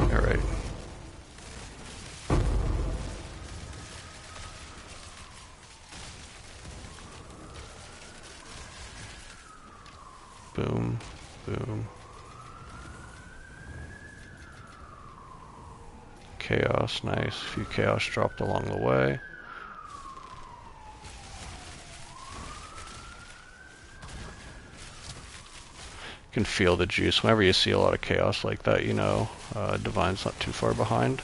Alright. Boom, boom. Chaos, nice. A few chaos dropped along the way. You can feel the juice. Whenever you see a lot of chaos like that, you know Divine's not too far behind.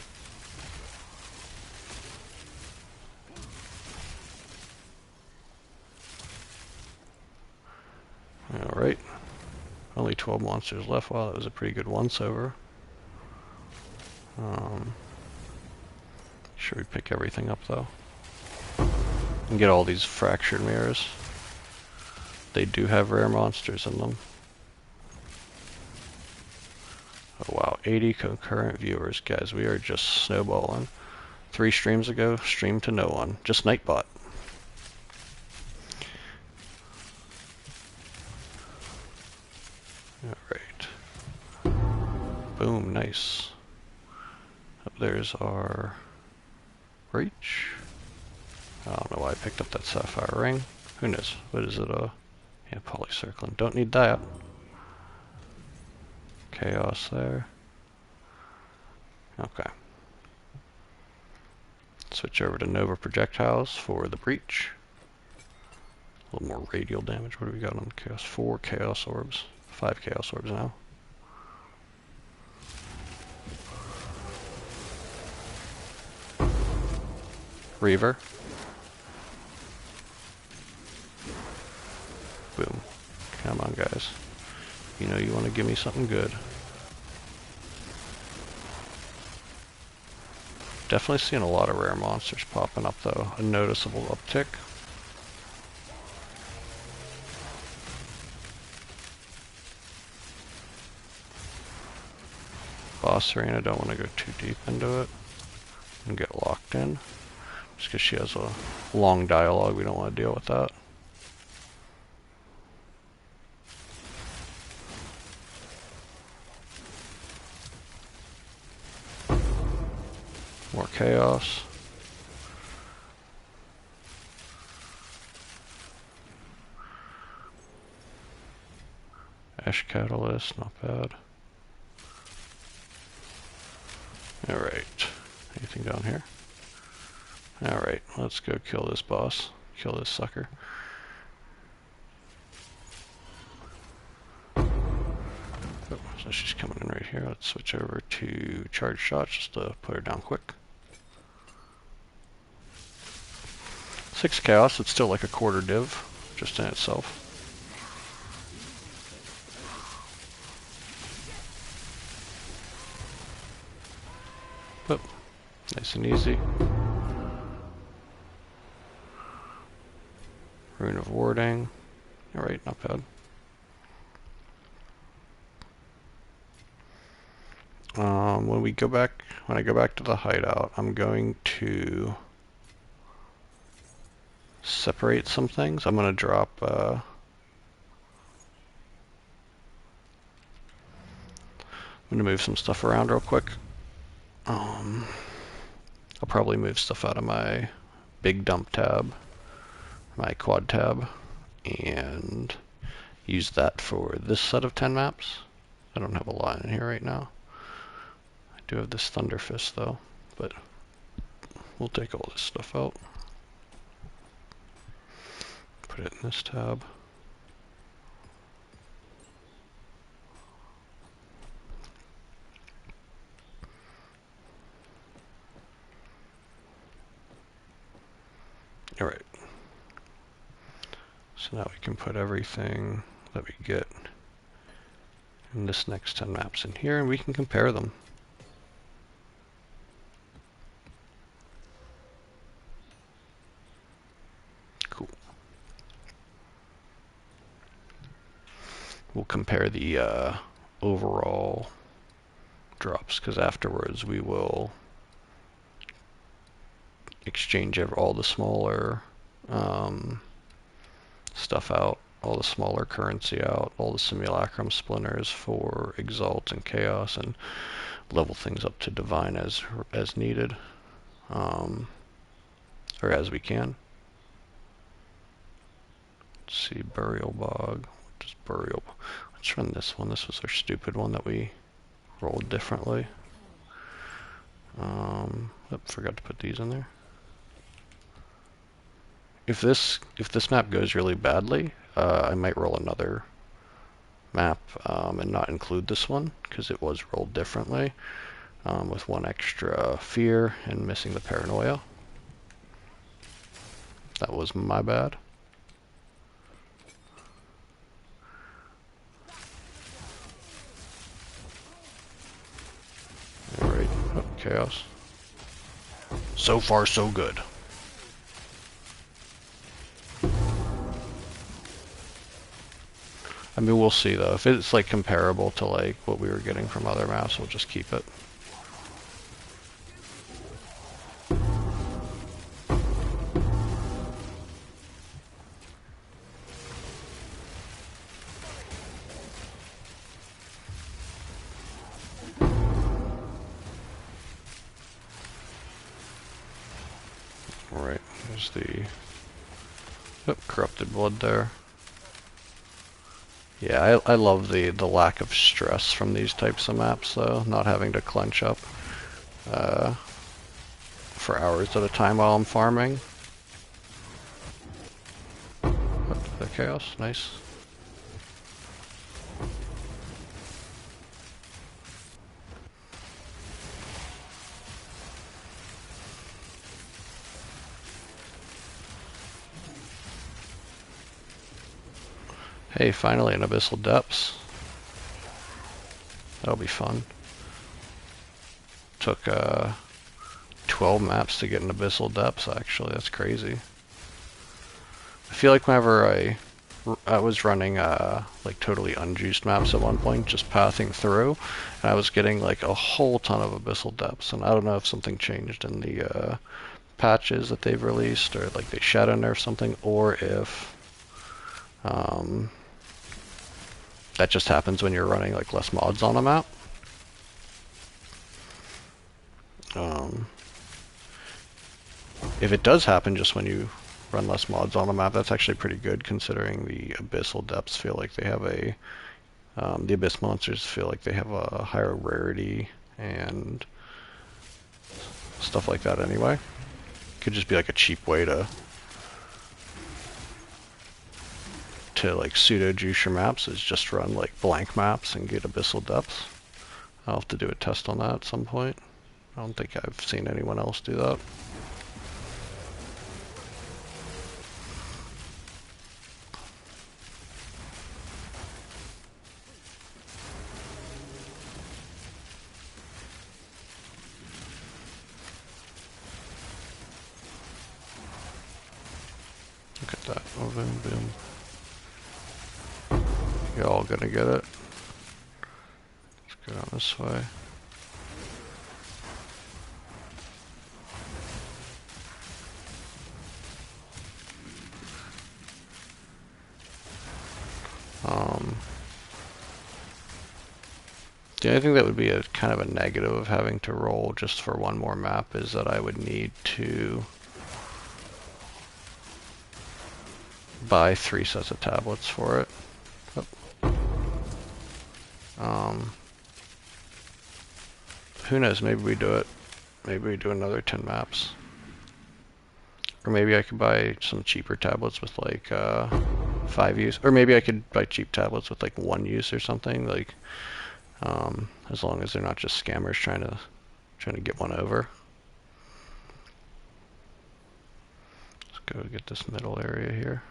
Alright. Only 12 monsters left. Wow, that was a pretty good once-over. Should we pick everything up, though? And get all these fractured mirrors. They do have rare monsters in them. Oh wow, 80 concurrent viewers. Guys, we are just snowballing. 3 streams ago, streamed to no one. Just Nightbot. Alright. Boom, nice. Up there's our breach. I don't know why I picked up that sapphire ring. Who knows? What is it? Yeah, polycircling. Don't need that. Chaos there. Okay. Switch over to Nova projectiles for the breach. A little more radial damage. What do we got on chaos? 4 chaos orbs. 5 chaos orbs now. Reaver. Boom. Come on, guys. You know you want to give me something good. Definitely seeing a lot of rare monsters popping up, though. A noticeable uptick. Boss arena, don't want to go too deep into it and get locked in. Just because she has a long dialogue, we don't want to deal with that. More chaos. Ash Catalyst, not bad. Alright. Anything down here? Alright, let's go kill this boss. Kill this sucker. Oh, so she's coming in right here. Let's switch over to charge shots just to put her down quick. 6 chaos, it's still like a quarter div, just in itself. But nice and easy. Rune of Warding. Alright, not bad. When I go back to the hideout, I'm going to separate some things. I'm going to drop I'm going to move some stuff around real quick. I'll probably move stuff out of my big dump tab, my quad tab, and use that for this set of 10 maps. I don't have a lot in here right now. I do have this Thunder Fist though, but we'll take all this stuff out. Put it in this tab. Alright. So now we can put everything that we get in this next 10 maps in here, and we can compare them. Cool. We'll compare the overall drops, because afterwards we will exchange all the smaller stuff out, all the smaller currency out, all the simulacrum splinters for exalt and chaos, and level things up to divine as needed, or as we can. Let's see, burial bog. Just burial. Let's run this one. This was our stupid one that we rolled differently. Forgot to put these in there. If this map goes really badly, I might roll another map and not include this one because it was rolled differently, with 1 extra fear and missing the paranoia. That was my bad. chaos. So far, so good. I mean, we'll see though. If it's like comparable to like what we were getting from other maps, we'll just keep it. Alright, there's the corrupted blood there. Yeah, I love the lack of stress from these types of maps though, not having to clench up for hours at a time while I'm farming. Up to the chaos, nice. Hey, finally an Abyssal Depths. That'll be fun. Took 12 maps to get an Abyssal Depths, actually. That's crazy. I feel like whenever I was running like totally unjuiced maps at one point, just pathing through, and I was getting like a whole ton of Abyssal Depths, and I don't know if something changed in the patches that they've released, or like they shadow nerf something, or if that just happens when you're running like less mods on a map. If it does happen just when you run less mods on a map, that's actually pretty good considering the Abyssal Depths feel like they have a the Abyss monsters feel like they have a higher rarity and stuff like that anyway. Could just be like a cheap way to like pseudo juice your maps, is just run like blank maps and get Abyssal Depths. I'll have to do a test on that at some point. I don't think I've seen anyone else do that. Look at that. Oh, boom, boom. You're all gonna get it. Let's go down this way. The only thing that would be a kind of a negative of having to roll just for one more map is that I would need to buy 3 sets of tablets for it. Who knows, maybe we do it. Maybe we do another 10 maps. Or maybe I could buy some cheaper tablets with like 5 use. Or maybe I could buy cheap tablets with like 1 use or something. Like, as long as they're not just scammers trying to get one over. Let's go get this middle area here.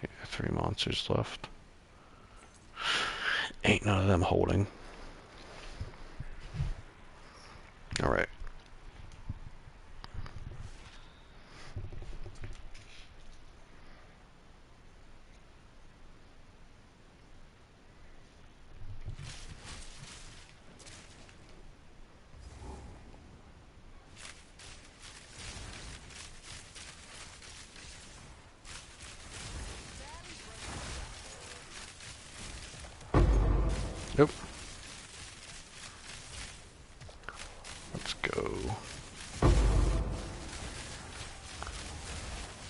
Yeah, 3 monsters left. Ain't none of them holding. Alright. Nope. Let's go.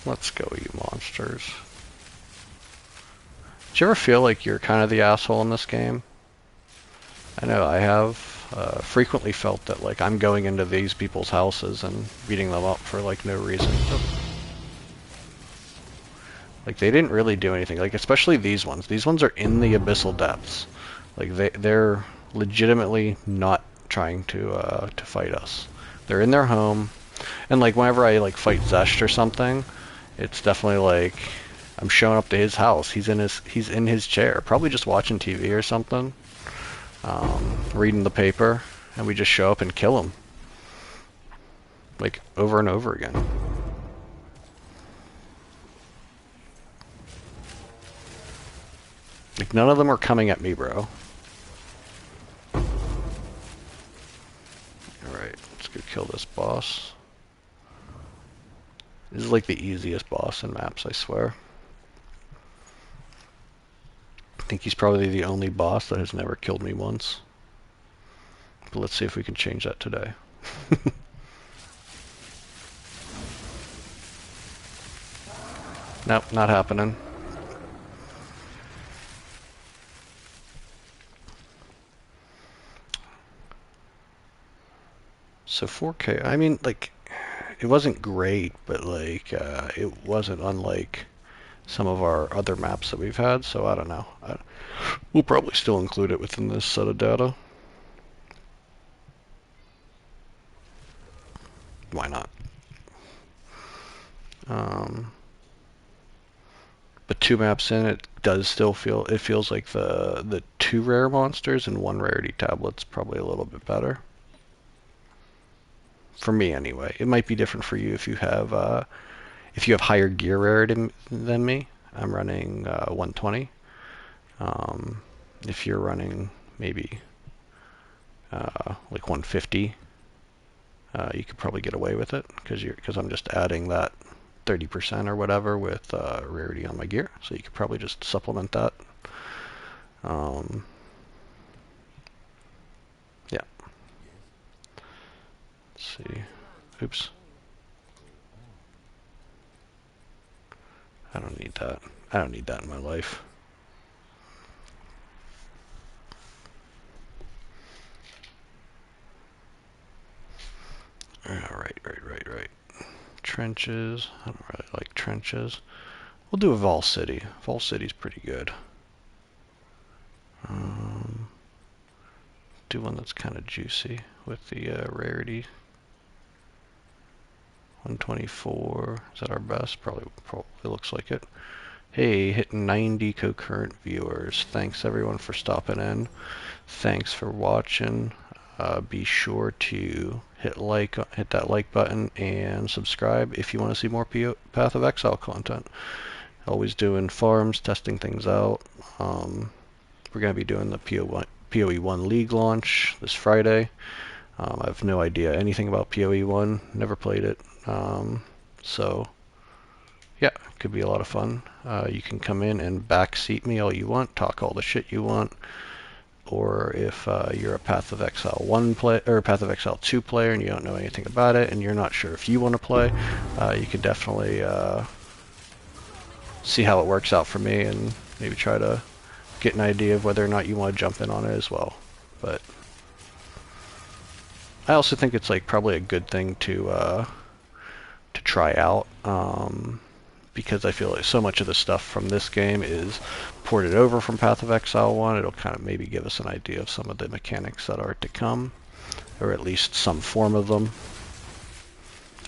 Let's go, you monsters. Do you ever feel like you're kind of the asshole in this game? I know I have frequently felt that like I'm going into these people's houses and beating them up for like no reason. Like they didn't really do anything. Like especially these ones. These ones are in the Abyssal Depths. Like they're legitimately not trying to fight us. They're in their home, and like whenever I like fight Zesht or something, it's definitely like I'm showing up to his house. He's in his chair, probably just watching TV or something, reading the paper, and we just show up and kill him, like over and over again. Like none of them are coming at me, bro. Alright, let's go kill this boss. This is like the easiest boss in maps, I swear. I think he's probably the only boss that has never killed me once. But let's see if we can change that today. Nope, not happening. So 4K, I mean, like, it wasn't great, but like, it wasn't unlike some of our other maps that we've had, so I don't know. We'll probably still include it within this set of data. Why not? But 2 maps in, it does still feel, it feels like the 2 rare monsters and 1 rarity tablet's probably a little bit better. For me anyway. It might be different for you if you have higher gear rarity than me. I'm running 120. If you're running maybe like 150, you could probably get away with it because I'm just adding that 30% or whatever with rarity on my gear. So you could probably just supplement that. Yeah. Let's see. Oops. I don't need that. I don't need that in my life. Right. Trenches. I don't really like trenches. We'll do a Vol City. Vol City's pretty good. Do one that's kind of juicy with the rarity. 124. Is that our best? Probably looks like it. Hey, hitting 90 concurrent viewers. Thanks everyone for stopping in. Thanks for watching. Be sure to hit that like button and subscribe if you want to see more Path of Exile content. Always doing farms, testing things out. We're going to be doing the PoE 1 League launch this Friday. I have no idea anything about PoE 1, never played it. So, yeah, it could be a lot of fun. You can come in and backseat me all you want, talk all the shit you want. Or if you're a Path of Exile 1 play or Path of Exile 2 player and you don't know anything about it and you're not sure if you want to play, you could definitely see how it works out for me and maybe try to get an idea of whether or not you want to jump in on it as well. But I also think it's like probably a good thing to try out, because I feel like so much of the stuff from this game is ported over from Path of Exile 1. It'll kind of maybe give us an idea of some of the mechanics that are to come, or at least some form of them.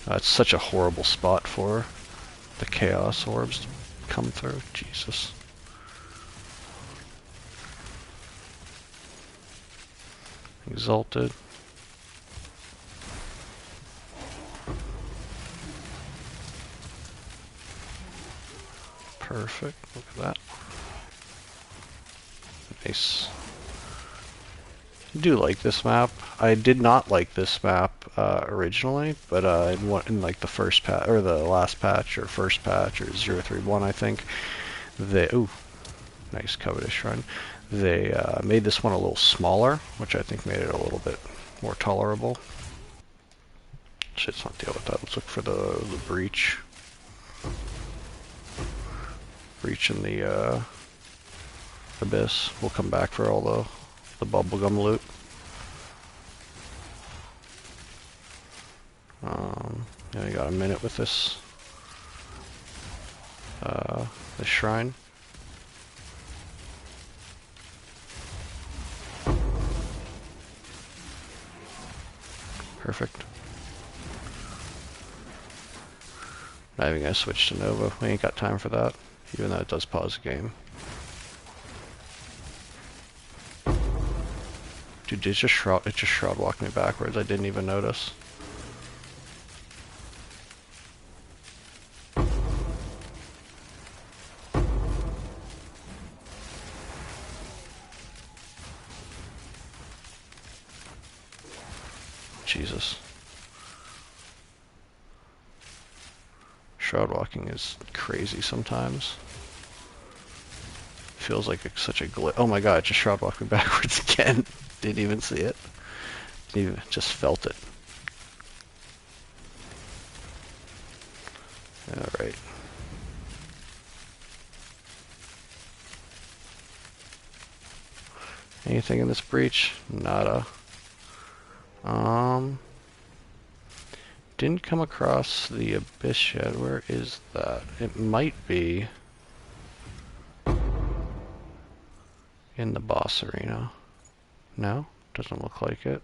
It's such a horrible spot for the Chaos Orbs to come through. Jesus. Exalted. Perfect. Look at that. Nice. I do like this map. I did not like this map originally, but in like the first patch or the last patch or first patch or 031, I think nice Covetous Shrine. They made this one a little smaller, which I think made it a little bit more tolerable. Let's not deal with that. Let's look for the breach. Breach in the abyss. We'll come back for all the bubblegum loot. Yeah, you got a minute with this shrine. Perfect. Not even gonna switch to Nova. We ain't got time for that. even though it does pause the game. Dude, it just shroud walked me backwards. I didn't even notice. Jesus. Shroud walking is crazy sometimes. Feels like such a glitch. Oh my god, it just shroud walked me backwards again. Didn't even see it. Didn't even, just felt it. Alright. Anything in this breach? Nada. Didn't come across the abyss yet. Where is that? It might be in the boss arena. No? Doesn't look like it.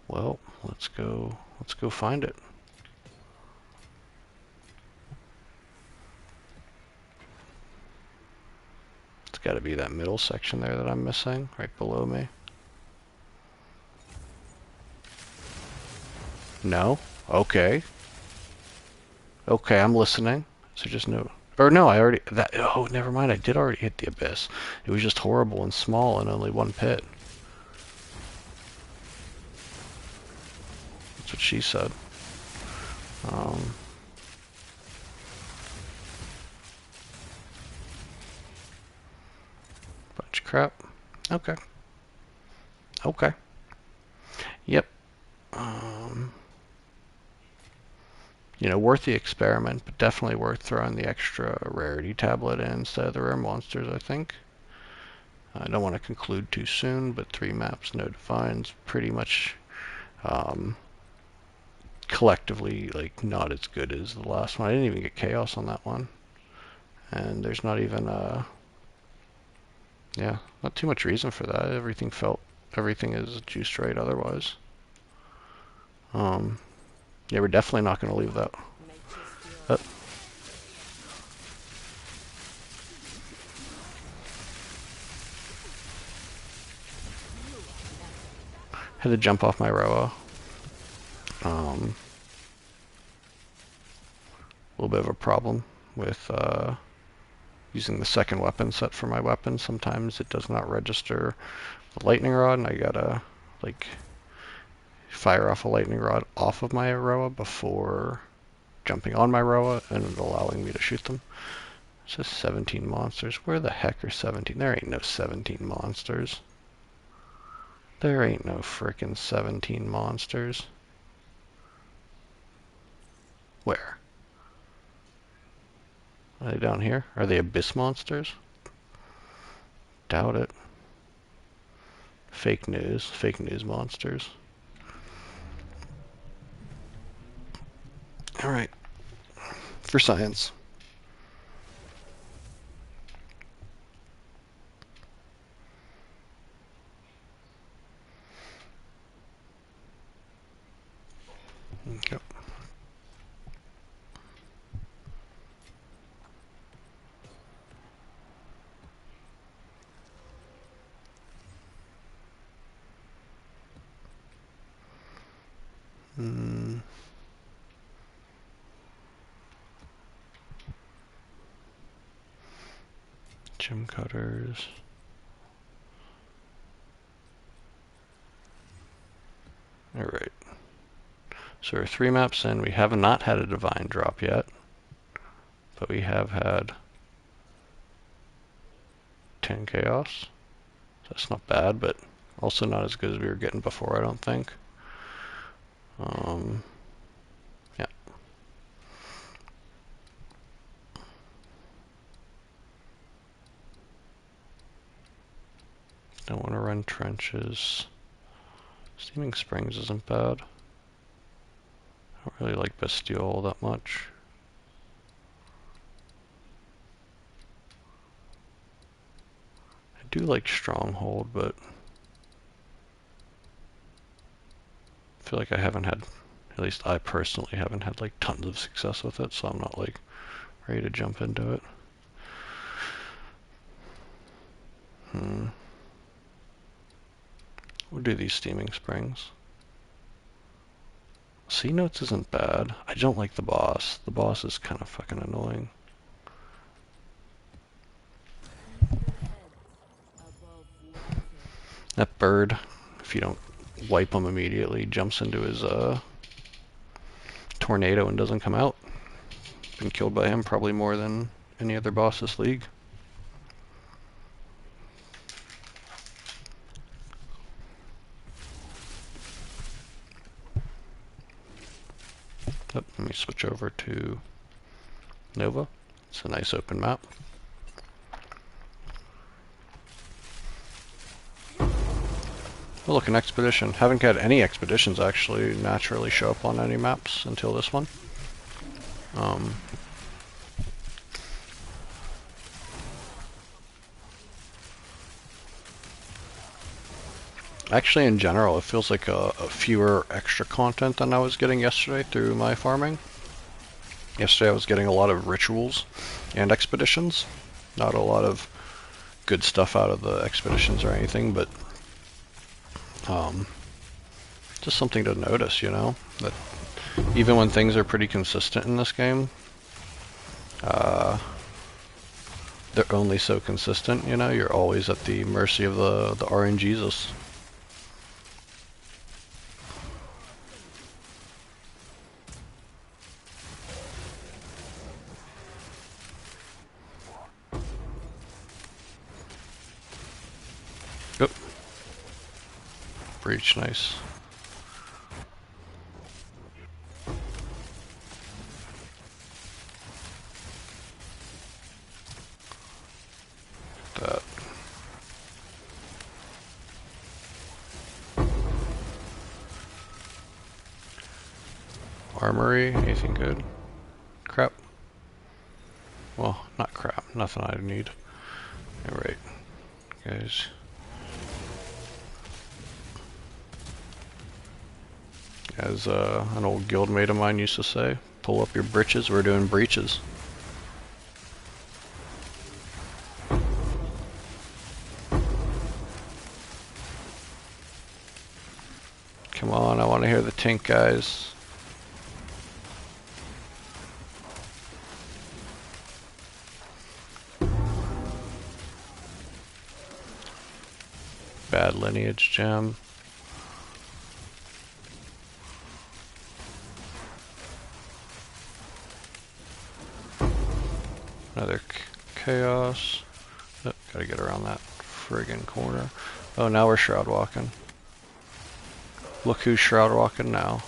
Well, let's go find it. It's got to be that middle section there that I'm missing, right below me. No? Okay. Okay, I'm listening. So just no... Or no, I already... Oh, never mind. I did already hit the abyss. It was just horrible and small and only one pit. That's what she said. Bunch of crap. Okay. Okay. Yep. You know, worth the experiment, but definitely worth throwing the extra rarity tablet in instead of the rare monsters, I think. I don't want to conclude too soon, but 3 maps, no defines, pretty much collectively like not as good as the last one. I didn't even get chaos on that one. And there's not even yeah, not too much reason for that. Everything is juiced right otherwise. Yeah, we're definitely not going to leave that. Oh. Had to jump off my Roa. A little bit of a problem with using the second weapon set for my weapon. Sometimes it does not register the lightning rod, and I gotta like fire off a lightning rod off of my Roa before jumping on my Roa and allowing me to shoot them. It says 17 monsters. Where the heck are 17? There ain't no 17 monsters. There ain't no frickin' 17 monsters. Where? Are they down here? Are they abyss monsters? Doubt it. Fake news monsters. Alright. For science. Yep. Gem cutters. Alright. So we're 3 maps in. We have not had a divine drop yet. But we have had 10 chaos. That's not bad, but also not as good as we were getting before, I don't think. Yeah. Don't want to run trenches. Steaming Springs isn't bad. I don't really like Bestiole that much. I do like Stronghold, but I feel like I haven't had At least I personally haven't had like tons of success with it, so I'm not like ready to jump into it. We'll do these steaming springs. C notes isn't bad. I don't like the boss. The boss is kind of fucking annoying. That bird, if you don't wipe him immediately, jumps into his tornado and doesn't come out. Been killed by him probably more than any other boss this league. Oh, let me switch over to Nova. It's a nice open map. Oh, look, an expedition. Haven't had any expeditions actually naturally show up on any maps until this one. Actually, in general, it feels like a fewer extra content than I was getting yesterday through my farming. Yesterday I was getting a lot of rituals and expeditions. Not a lot of good stuff out of the expeditions or anything, but just something to notice, you know? That even when things are pretty consistent in this game, they're only so consistent, you know? You're always at the mercy of the RNGesus. Oop. Breach, nice. That. Armory, anything good? Crap. Well, not crap, nothing I need. Alright, guys. As an old guildmate of mine used to say, pull up your britches, we're doing breaches. Come on, I want to hear the tink, guys. Bad lineage gem. Another chaos. Oh, gotta get around that friggin' corner. Oh, now we're shroud walking. Look who's shroud walking now.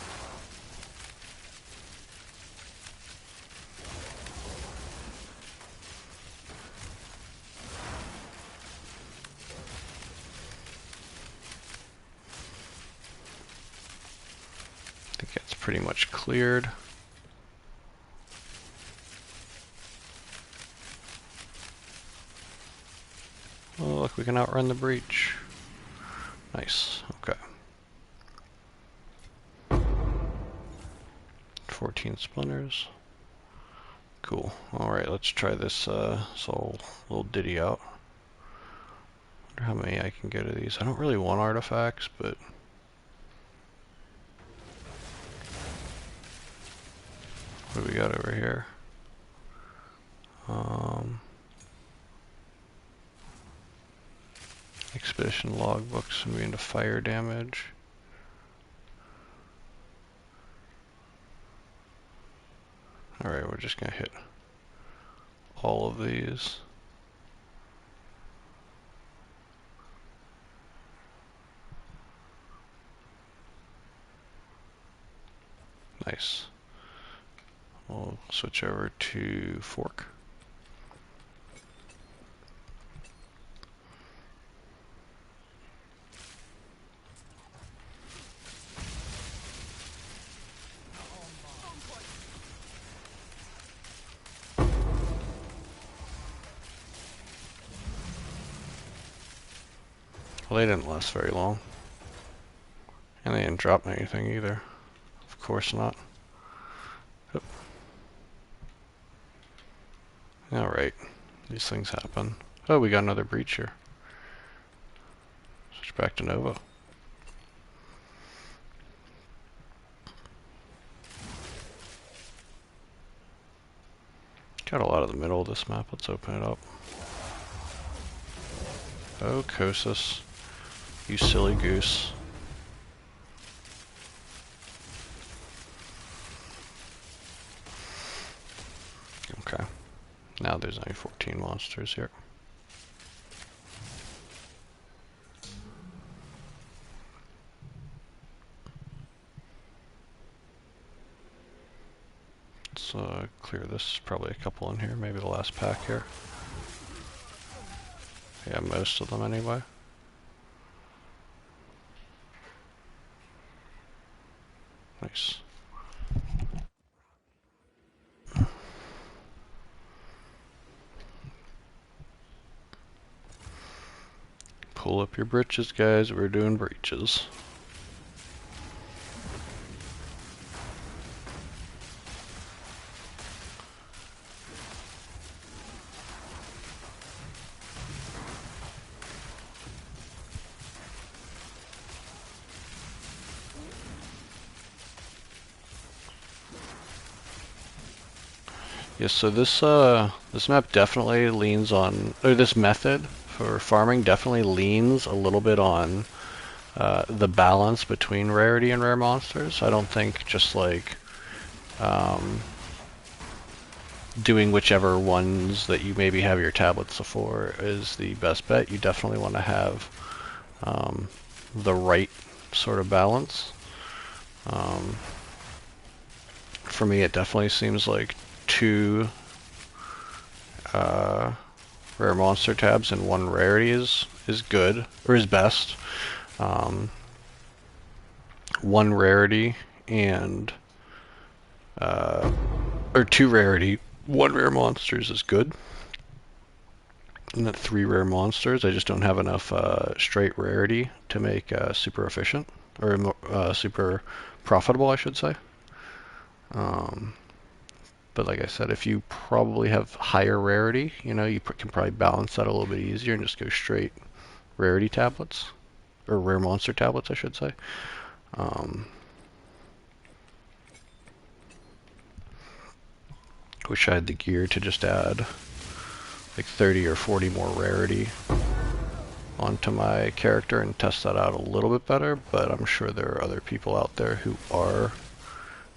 I think that's pretty much cleared. Oh, look, we can outrun the breach. Nice, okay. 14 splinters. Cool. Alright, let's try this little ditty out. Wonder how many I can get of these. I don't really want artifacts, but what do we got over here? Expedition logbooks immune to fire damage. Alright, we're just gonna hit all of these. Nice. We'll switch over to fork. Well, they didn't last very long. And they didn't drop anything either. Of course not. Oh. Alright, these things happen. Oh, we got another breach here. Switch back to Nova. Got a lot of the middle of this map. Let's open it up. Oh, Kosis. You silly goose. Okay. Now there's only 14 monsters here. Let's clear this. Probably a couple in here. Maybe the last pack here. Yeah, most of them anyway. Nice. Pull up your britches, guys. We're doing breaches. Yes, so this map definitely leans on, or this method for farming definitely leans a little bit on the balance between rarity and rare monsters. I don't think just like doing whichever ones that you maybe have your tablets for is the best bet. You definitely want to have the right sort of balance. For me, it definitely seems like 2 rare monster tabs and 1 rarity is good, or is best. 1 rarity and or 2 rarity, 1 rare monsters is good. And then 3 rare monsters, I just don't have enough straight rarity to make super efficient, or super profitable, I should say. But like I said, if you probably have higher rarity, you know, you can probably balance that a little bit easier and just go straight rarity tablets, or rare monster tablets, I should say. Wish I had the gear to just add like 30 or 40 more rarity onto my character and test that out a little bit better, but I'm sure there are other people out there who are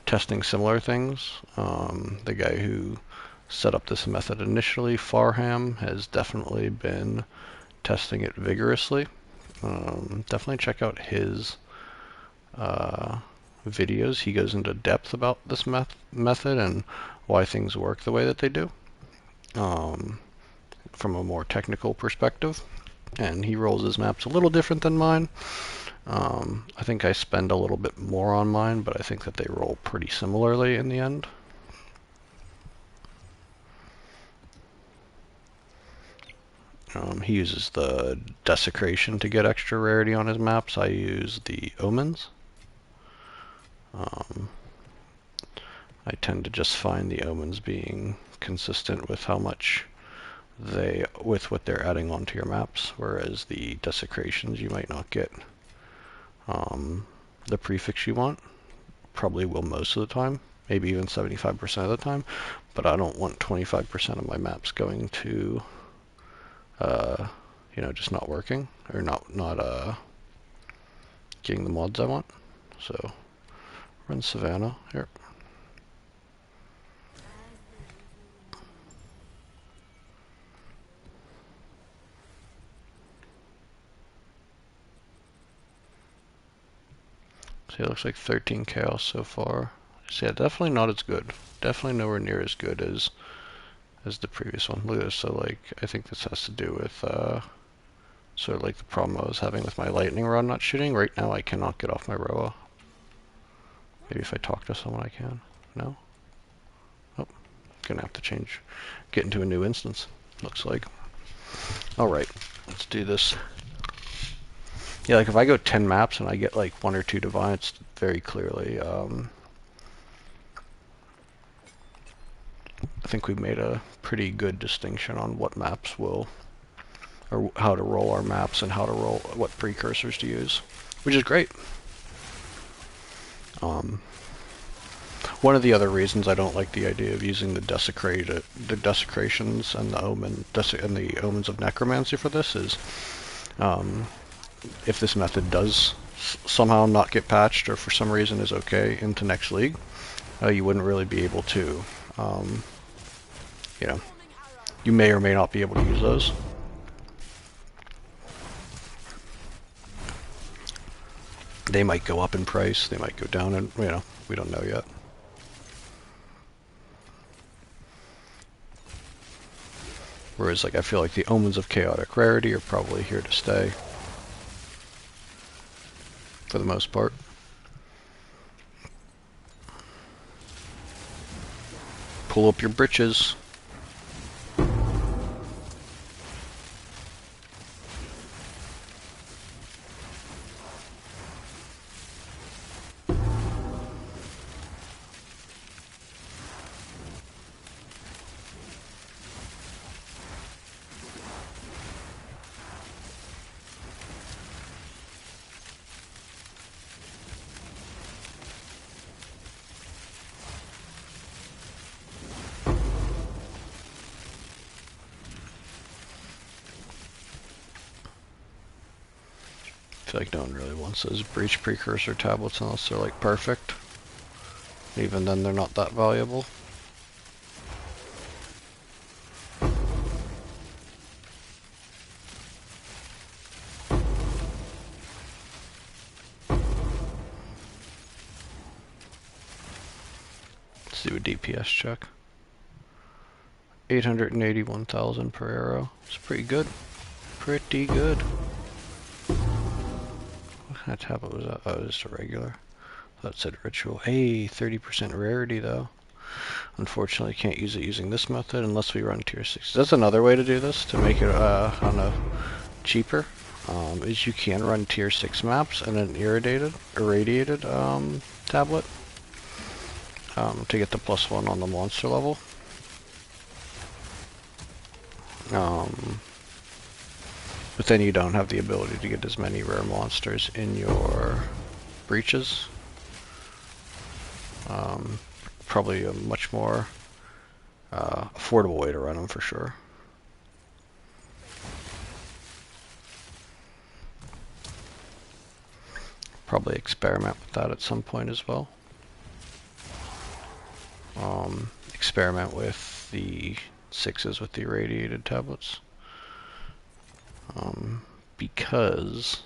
testing similar things. The guy who set up this method initially, Farham, has definitely been testing it vigorously. Definitely check out his videos. He goes into depth about this method and why things work the way that they do, from a more technical perspective. And he rolls his maps a little different than mine. I think I spend a little bit more on mine, but I think that they roll pretty similarly in the end. He uses the desecration to get extra rarity on his maps. I use the omens. I tend to just find the omens being consistent with how much with what they're adding onto your maps, whereas the desecrations you might not get the prefix you want. Probably will most of the time, maybe even 75% of the time, but I don't want 25% of my maps going to you know, just not working, or not getting the mods I want. So run Savannah here. See, it looks like 13 chaos so far. So yeah, definitely not as good. Definitely nowhere near as good as the previous one. Look at this. So like, I think this has to do with sort of like the problem I was having with my lightning rod not shooting. Right now I cannot get off my Roa. Maybe if I talk to someone I can. No? Oh, gonna have to get into a new instance, looks like. Alright, let's do this. Yeah, like if I go 10 maps and I get like 1 or 2 divine, it's very clearly I think we made a pretty good distinction on what maps will, or how to roll our maps and how to roll, what precursors to use, which is great. One of the other reasons I don't like the idea of using the desecrations and the omens of necromancy for this is, if this method does somehow not get patched or for some reason is okay into next league, you wouldn't really be able to, you know, you may or may not be able to use those. They might go up in price, they might go down, and we don't know yet. Whereas, like, I feel like the omens of chaotic rarity are probably here to stay for the most part. Pull up your britches. I feel like no one really wants those breach precursor tablets unless they're like perfect. Even then they're not that valuable. Let's do a DPS check. 881,000 per arrow. It's pretty good. Pretty good. What kind of tablet was that? Oh, just a regular. That said ritual. Hey, 30% rarity though. Unfortunately, can't use it using this method unless we run tier 6. That's another way to do this, to make it, I don't know, cheaper, is you can run tier 6 maps and an irradiated tablet to get the +1 on the monster level. But then you don't have the ability to get as many rare monsters in your breaches. Probably a much more affordable way to run them for sure. Probably experiment with that at some point as well. Experiment with the 6s with the irradiated tablets. Because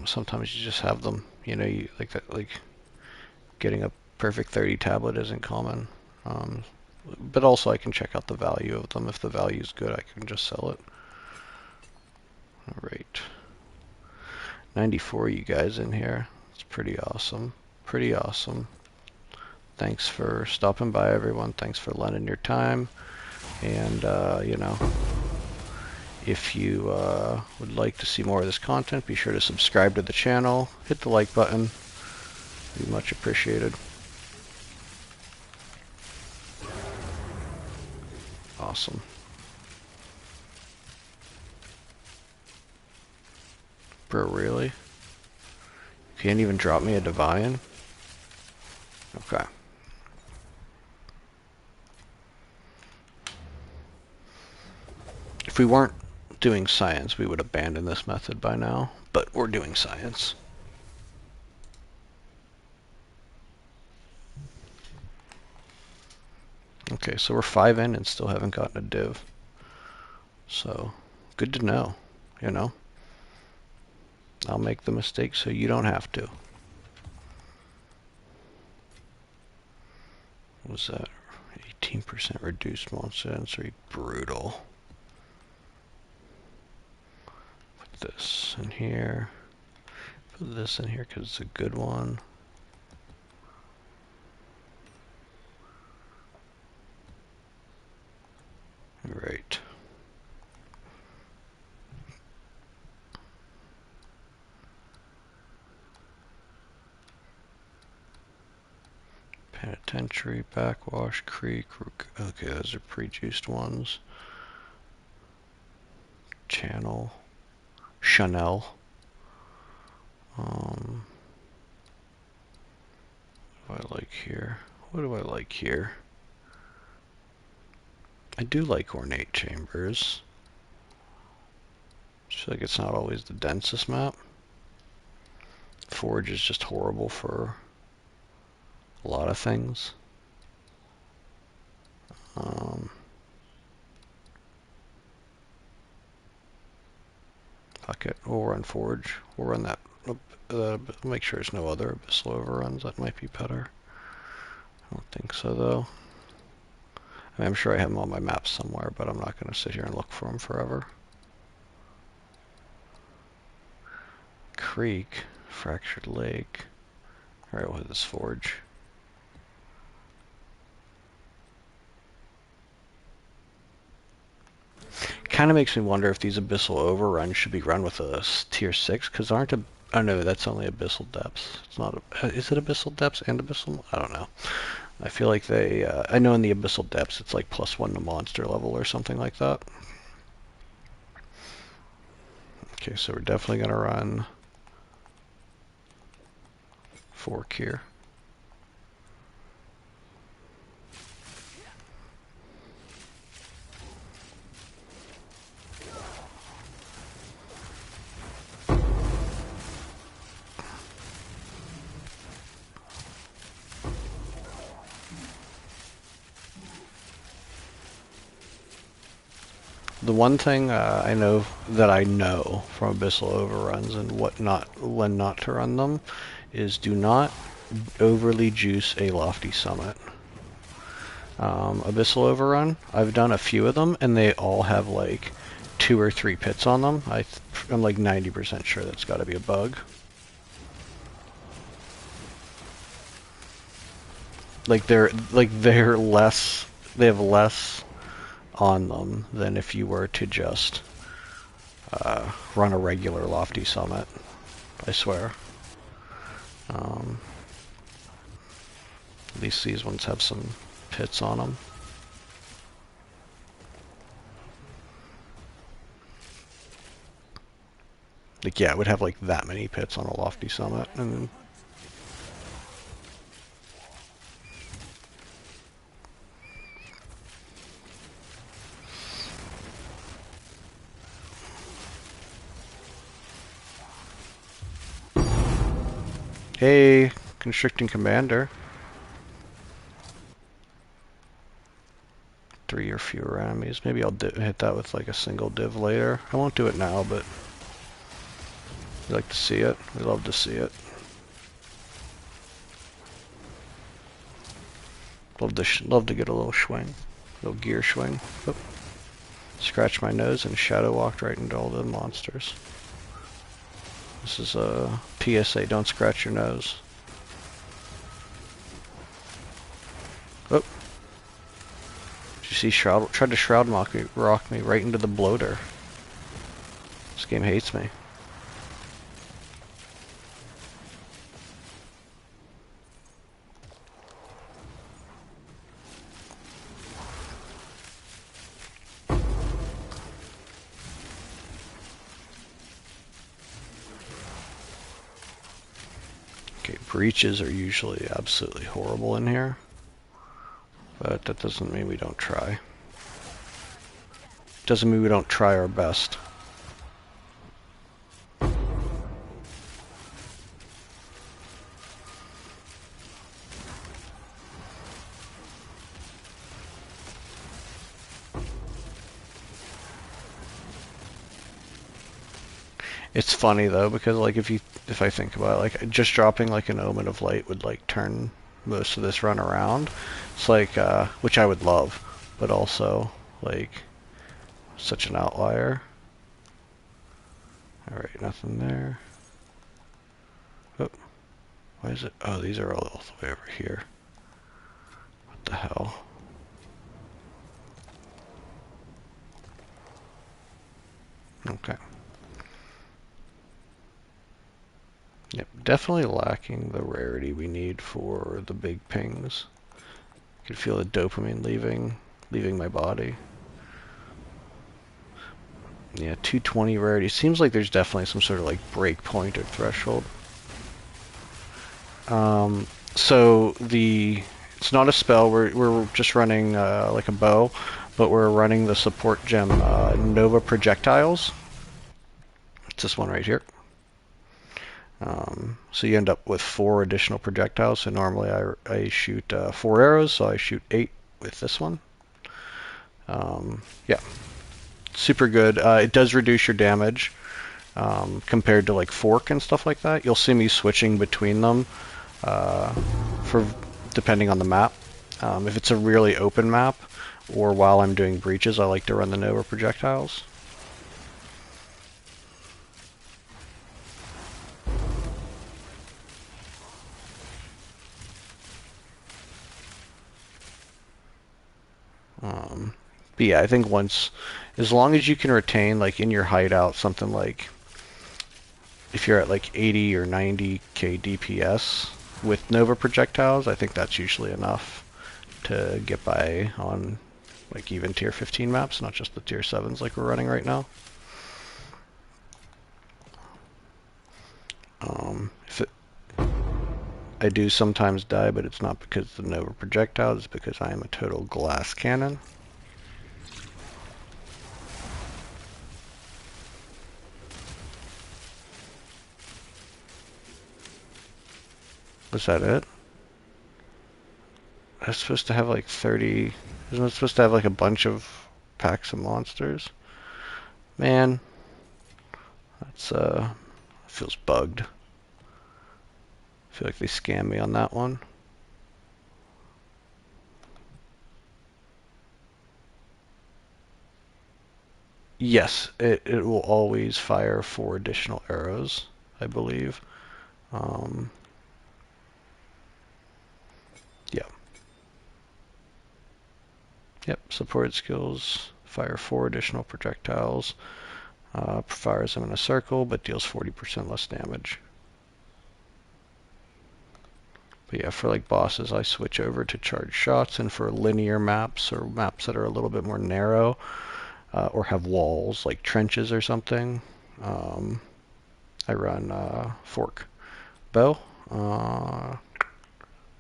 sometimes you just have them, you like that, like getting a perfect 30 tablet isn't common. But also I can check out the value of them. If the value is good, I can just sell it. All right. 94 you guys in here. It's pretty awesome. Pretty awesome. Thanks for stopping by, everyone. Thanks for lending your time. And, if you would like to see more of this content, be sure to subscribe to the channel. Hit the like button. It'd be much appreciated. Awesome. Bro, really? You can't even drop me a Divine? Okay. If we weren't doing science, we would abandon this method by now, but we're doing science. Okay, so we're 5 in and still haven't gotten a div. So, good to know, I'll make the mistake so you don't have to. What was that? 18% reduced monster density. Brutal. Put this in here. Put this in here because it's a good one. Right. Penitentiary, Backwash, Creek. Okay, those are pre-juiced ones. Channel. Chanel. What do I like here? What do I like here? I do like ornate chambers. I feel like it's not always the densest map. Forge is just horrible for a lot of things. Fuck it, we'll run Forge. We'll run that. Make sure there's no other Abyssal overruns. That might be better. I don't think so, though. I mean, I'm sure I have them on my map somewhere, but I'm not going to sit here and look for them forever. Creek, Fractured Lake. Alright, we'll hit this Forge. Kind of makes me wonder if these Abyssal Overruns should be run with a tier 6, because aren't a... Oh no, that's only Abyssal Depths. It's not a... Is it Abyssal Depths and Abyssal... I don't know. I feel like they... I know in the Abyssal Depths it's like +1 to monster level or something like that. Okay, so we're definitely going to run Fork here. The one thing I know from Abyssal Overruns and when not to run them is do not overly juice a Lofty Summit. Abyssal Overrun, I've done a few of them and they all have like 2 or 3 pits on them. I'm like 90% sure that's got to be a bug. They're less, they have less on them than if you were to just run a regular Lofty Summit, I swear. At least these ones have some pits on them. Like, yeah, it would have like that many pits on a Lofty Summit, and hey, Constricting Commander. 3 or fewer enemies. Maybe I'll hit that with like a single div later. I won't do it now, but we like to see it. We love to see it. Love to get a little swing, little gear swing. Oop. Scratch my nose and shadow walked right into all the monsters. This is a PSA, don't scratch your nose. Oh. Did you see Shroud? Tried to Shroud rock me right into the bloater. This game hates me. Okay, breaches are usually absolutely horrible in here, but that doesn't mean we don't try. Doesn't mean we don't try our best. It's funny though, because like if I think about it, like just dropping like an Omen of Light would like turn most of this run around. It's like which I would love, but also like such an outlier. Alright, nothing there. Oh, why is it? Oh, these are all the way over here. What the hell? Okay. Yep, definitely lacking the rarity we need for the big pings. I could feel the dopamine leaving my body. Yeah, 220 rarity. Seems like there's definitely some sort of like break point or threshold. So it's not a spell. We're just running like a bow, but we're running the support gem Nova projectiles. It's this one right here. So you end up with 4 additional projectiles. So normally I shoot 4 arrows, so I shoot 8 with this one. Yeah, super good. It does reduce your damage compared to like fork and stuff like that. You'll see me switching between them for depending on the map. If it's a really open map or while I'm doing breaches, I like to run the Nova projectiles. But yeah, I think as long as you can retain like in your hideout something like if you're at like 80 or 90k DPS with Nova projectiles, I think that's usually enough to get by on like even tier 15 maps, not just the tier 7s like we're running right now. If it, I do sometimes die, but it's not because of the Nova projectiles, it's because I am a total glass cannon. Was that it? I was supposed to have like 30... Isn't it supposed to have like a bunch of packs of monsters? Man, that's feels bugged. I feel like they scammed me on that one. Yes, it will always fire 4 additional arrows, I believe. Yeah. Yep, supported skills. Fire 4 additional projectiles. Fires them in a circle, but deals 40% less damage. But yeah, for like bosses, I switch over to charge shots, and for linear maps or maps that are a little bit more narrow or have walls, like trenches or something, I run fork. Bow,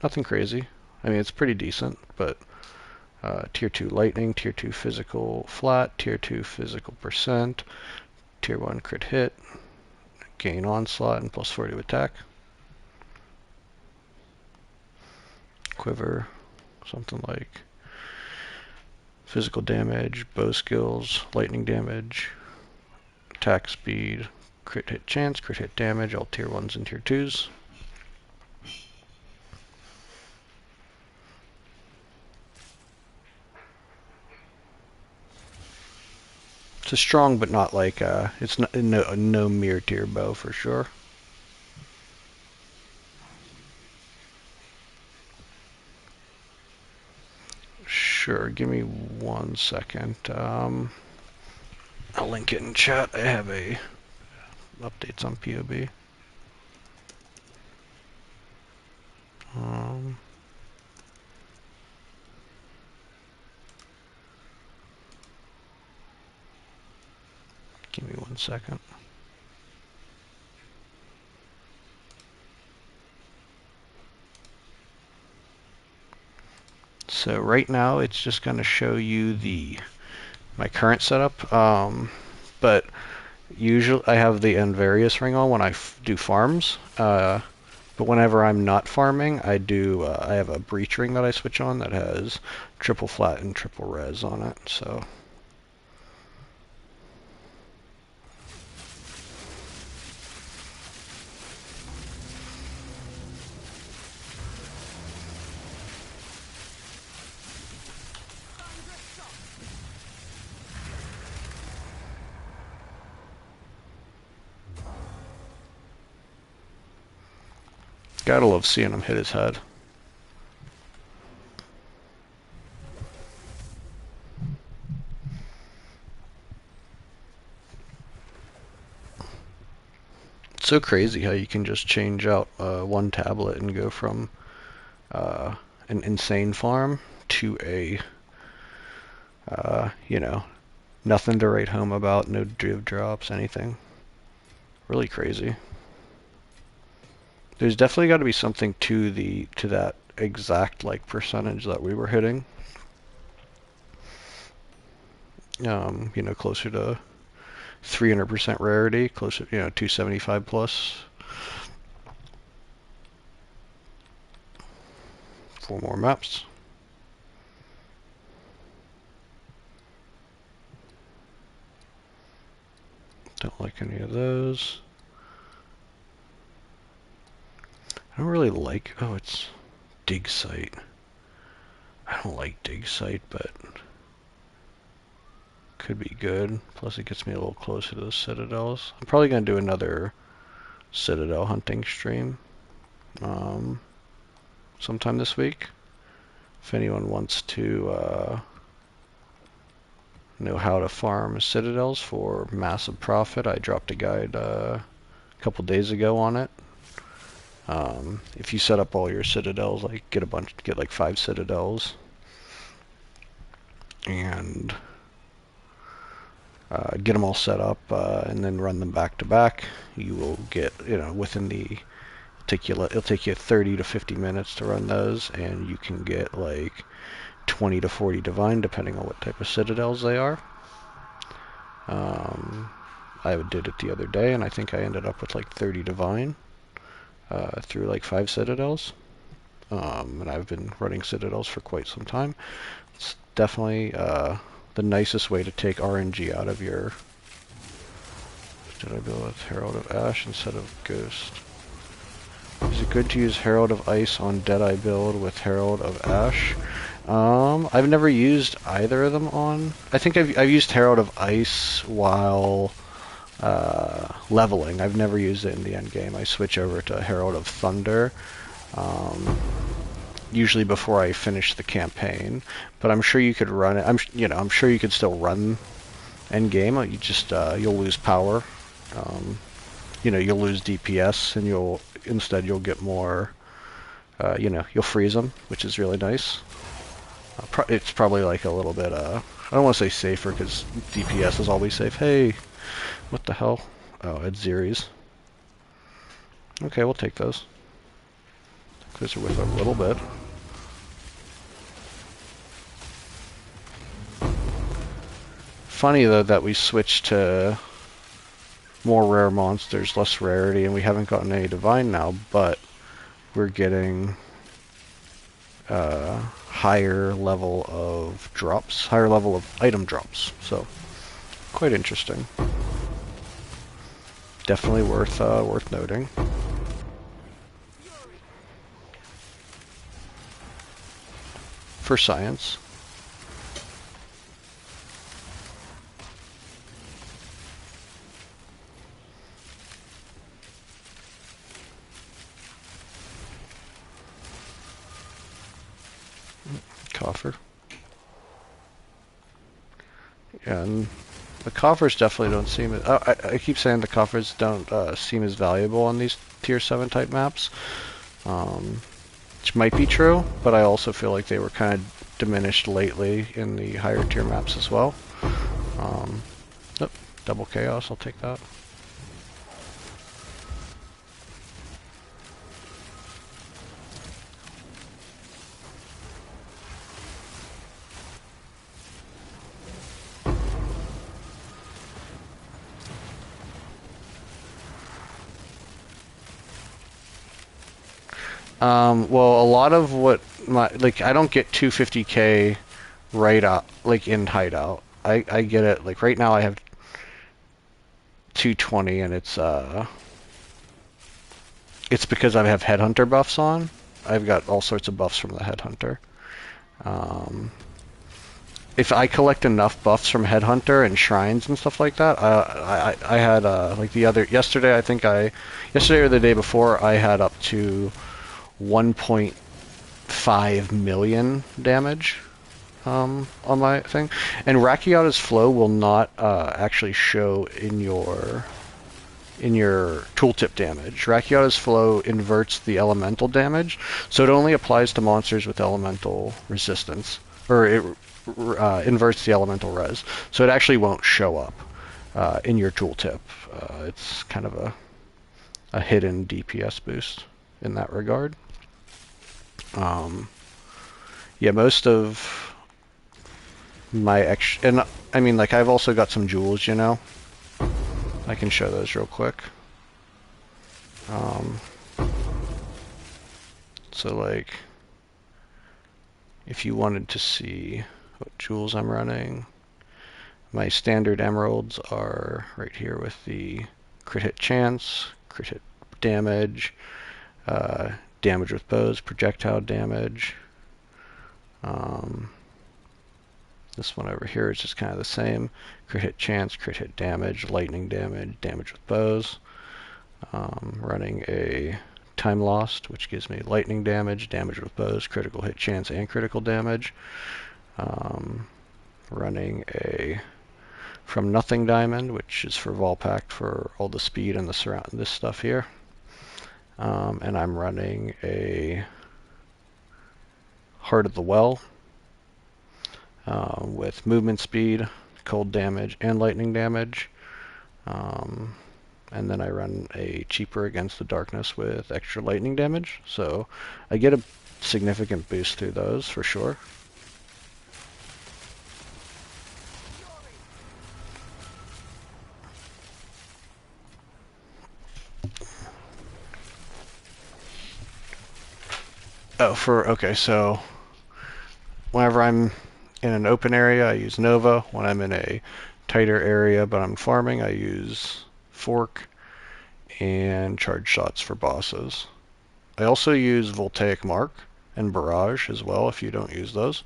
nothing crazy. I mean, it's pretty decent, but tier 2 lightning, tier 2 physical flat, tier 2 physical percent, tier 1 crit hit, gain onslaught, and plus 40 to attack. Quiver, something like physical damage, bow skills, lightning damage, attack speed, crit hit chance, crit hit damage, all tier 1s and tier 2s. It's a strong, but not like it's not no mere tier bow for sure. Sure, give me 1 second. I'll link it in chat. I have updates on PoB. Um, Give me 1 second. So right now it's just going to show you my current setup, but usually I have the N-Various ring on when I do farms. But whenever I'm not farming, I have a breach ring that I switch on that has triple flat and triple res on it. So gotta love seeing him hit his head. It's so crazy how you can just change out one tablet and go from an insane farm to a, you know, nothing to write home about, no div drops, anything. Really crazy. There's definitely got to be something to that exact like percentage that we were hitting. You know, closer to 300% rarity, closer, you know, 275 plus. 4 more maps. Don't like any of those. I don't really like, oh, it's dig site. I don't like dig site, but could be good. Plus it gets me a little closer to the citadels. I'm probably going to do another citadel hunting stream sometime this week. If anyone wants to know how to farm citadels for massive profit, I dropped a guide a couple days ago on it. If you set up all your citadels, like get like 5 citadels, and get them all set up, and then run them back to back, you will get, you know, within the it'll take you 30 to 50 minutes to run those, and you can get like 20 to 40 divine, depending on what type of citadels they are. I did it the other day, and I think I ended up with like 30 divine through like 5 citadels. And I've been running citadels for quite some time. It's definitely the nicest way to take RNG out of your... Did I build with Herald of Ash instead of Ghost? Is it good to use Herald of Ice on Deadeye build with Herald of Ash? I've never used either of them on... I think I've used Herald of Ice while leveling. I've never used it in the end game. I switch over to Herald of Thunder, usually before I finish the campaign. But I'm sure you could run it. I'm sure you could still run end game. You just you'll lose power. You'll lose DPS, and you'll get more. You'll freeze them, which is really nice. It's probably like a little bit. I don't want to say safer because DPS is always safe. Hey, what the hell? Oh, it's Zeres. Okay, we'll take those. Those are worth a little bit. Funny though that we switched to more rare monsters, less rarity, and we haven't gotten any divine now, but we're getting higher level of drops, higher level of item drops. So quite interesting. Definitely worth noting. For science. Coffer. Yeah, and the coffers definitely don't seem... I keep saying the coffers don't seem as valuable on these tier 7 type maps. Which might be true, but I also feel like they were kind of diminished lately in the higher tier maps as well. Double chaos, I'll take that. Well, a lot of what I don't get 250k right up, like in hideout. I get it, like right now I have 220, and it's because I have headhunter buffs on. I've got all sorts of buffs from the headhunter. If I collect enough buffs from headhunter and shrines and stuff like that, I had like yesterday or the day before, I had up to 1.5 million damage on my thing. And Rakiata's flow will not actually show in your in your tooltip damage. Rakiata's flow inverts the elemental damage, so it only applies to monsters with elemental resistance, or it inverts the elemental res. So it actually won't show up in your tooltip. It's kind of a hidden DPS boost in that regard. Yeah, most of my extra, and I mean, like, I've also got some jewels, you know. I can show those real quick. So, like, if you wanted to see what jewels I'm running, my standard emeralds are right here with the crit hit chance, crit hit damage, damage with bows, projectile damage. This one over here is just kind of the same. Crit hit chance, crit hit damage, lightning damage, damage with bows. Running a time lost, which gives me lightning damage, damage with bows, critical hit chance, and critical damage. Running a from nothing diamond, which is for Volpact for all the speed and the surround this stuff here. And I'm running a Heart of the Well with movement speed, cold damage, and lightning damage. And then I run a cheaper Against the Darkness with extra lightning damage. So I get a significant boost through those for sure. Okay, so whenever I'm in an open area, I use Nova. When I'm in a tighter area but I'm farming, I use Fork and Charge Shots for bosses. I also use Voltaic Mark and Barrage as well if you don't use those.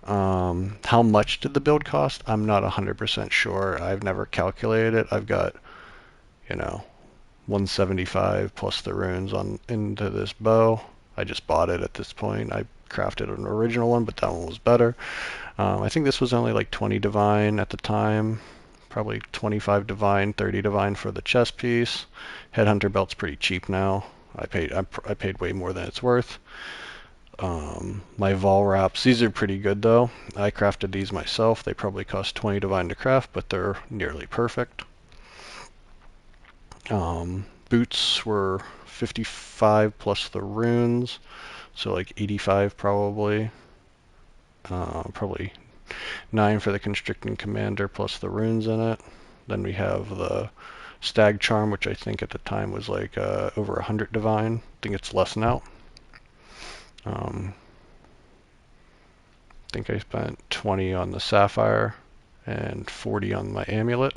How much did the build cost? I'm not 100% sure. I've never calculated it. I've got, 175 plus the runes on into this bow. I just bought it at this point. I crafted an original one, but that one was better. I think this was only like 20 divine at the time. Probably 25 divine, 30 divine for the chest piece. Headhunter belt's pretty cheap now. I paid way more than it's worth. My Vol wraps, these are pretty good though. I crafted these myself. They probably cost 20 divine to craft, but they're nearly perfect. Boots were 55 plus the runes, so like 85 probably. Probably 9 for the Constricting Commander plus the runes in it. Then we have the Stag Charm, which I think at the time was like over 100 divine. I think it's less now. I think I spent 20 on the Sapphire and 40 on my Amulet.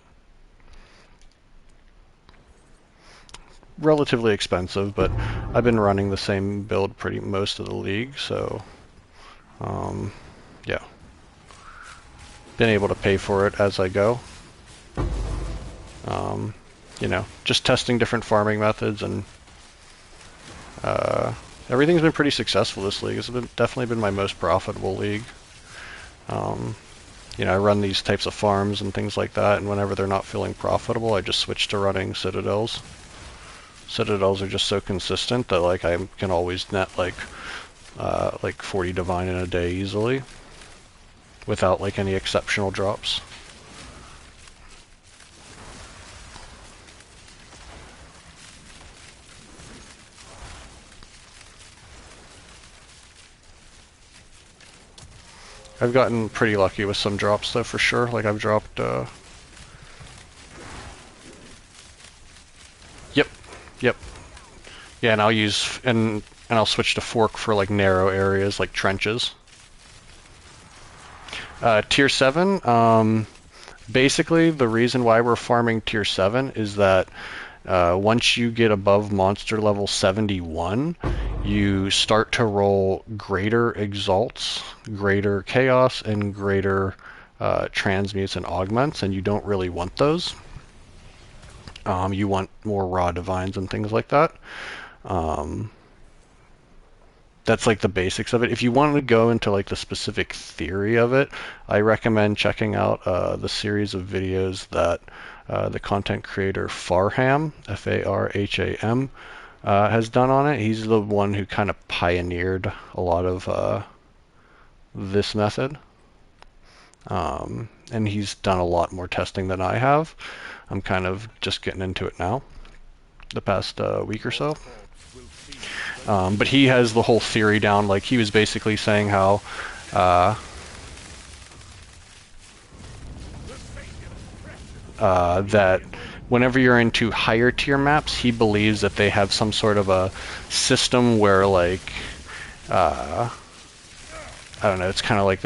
Relatively expensive, but I've been running the same build pretty most of the league, so yeah. Been able to pay for it as I go. Just testing different farming methods, and everything's been pretty successful this league. It's definitely been my most profitable league. I run these types of farms and things like that, and whenever they're not feeling profitable, I just switch to running Citadels. Citadels are just so consistent that like I can always net like 40 divine in a day easily without like any exceptional drops. I've gotten pretty lucky with some drops though for sure. Like I've dropped Yep. Yeah, and I'll use and I'll switch to Fork for like narrow areas like trenches. Tier 7, basically the reason why we're farming Tier 7 is that once you get above monster level 71, you start to roll greater exalts, greater chaos, and greater transmutes and augments, and you don't really want those. You want more raw divines and things like that. That's like the basics of it. If you want to go into like the specific theory of it, I recommend checking out the series of videos that the content creator Farham, Farham, has done on it. He's the one who kind of pioneered a lot of this method. And he's done a lot more testing than I have. I'm kind of just getting into it now, the past week or so. But he has the whole theory down. Like, he was basically saying how that whenever you're into higher tier maps, he believes that they have some sort of a system where, like, I don't know, it's kind of like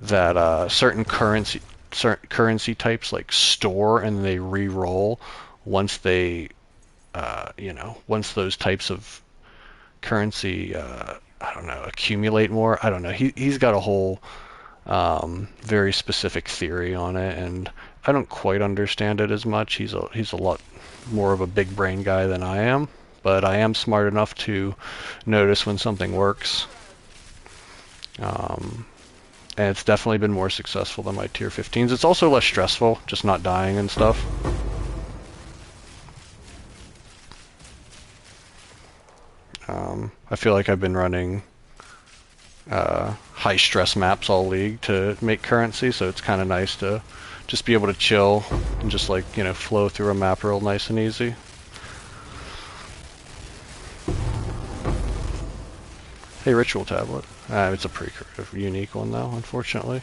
that certain currency types like store and they re-roll once they once those types of currency I don't know, accumulate more. I don't know. He's got a whole very specific theory on it, and I don't quite understand it as much. He's a lot more of a big brain guy than I am, but I am smart enough to notice when something works. And it's definitely been more successful than my tier 15s. It's also less stressful, just not dying and stuff. I feel like I've been running high stress maps all league to make currency, so it's kind of nice to just be able to chill and just, like, you know, flow through a map real nice and easy. Hey, ritual tablet. It's a pretty unique one though, unfortunately.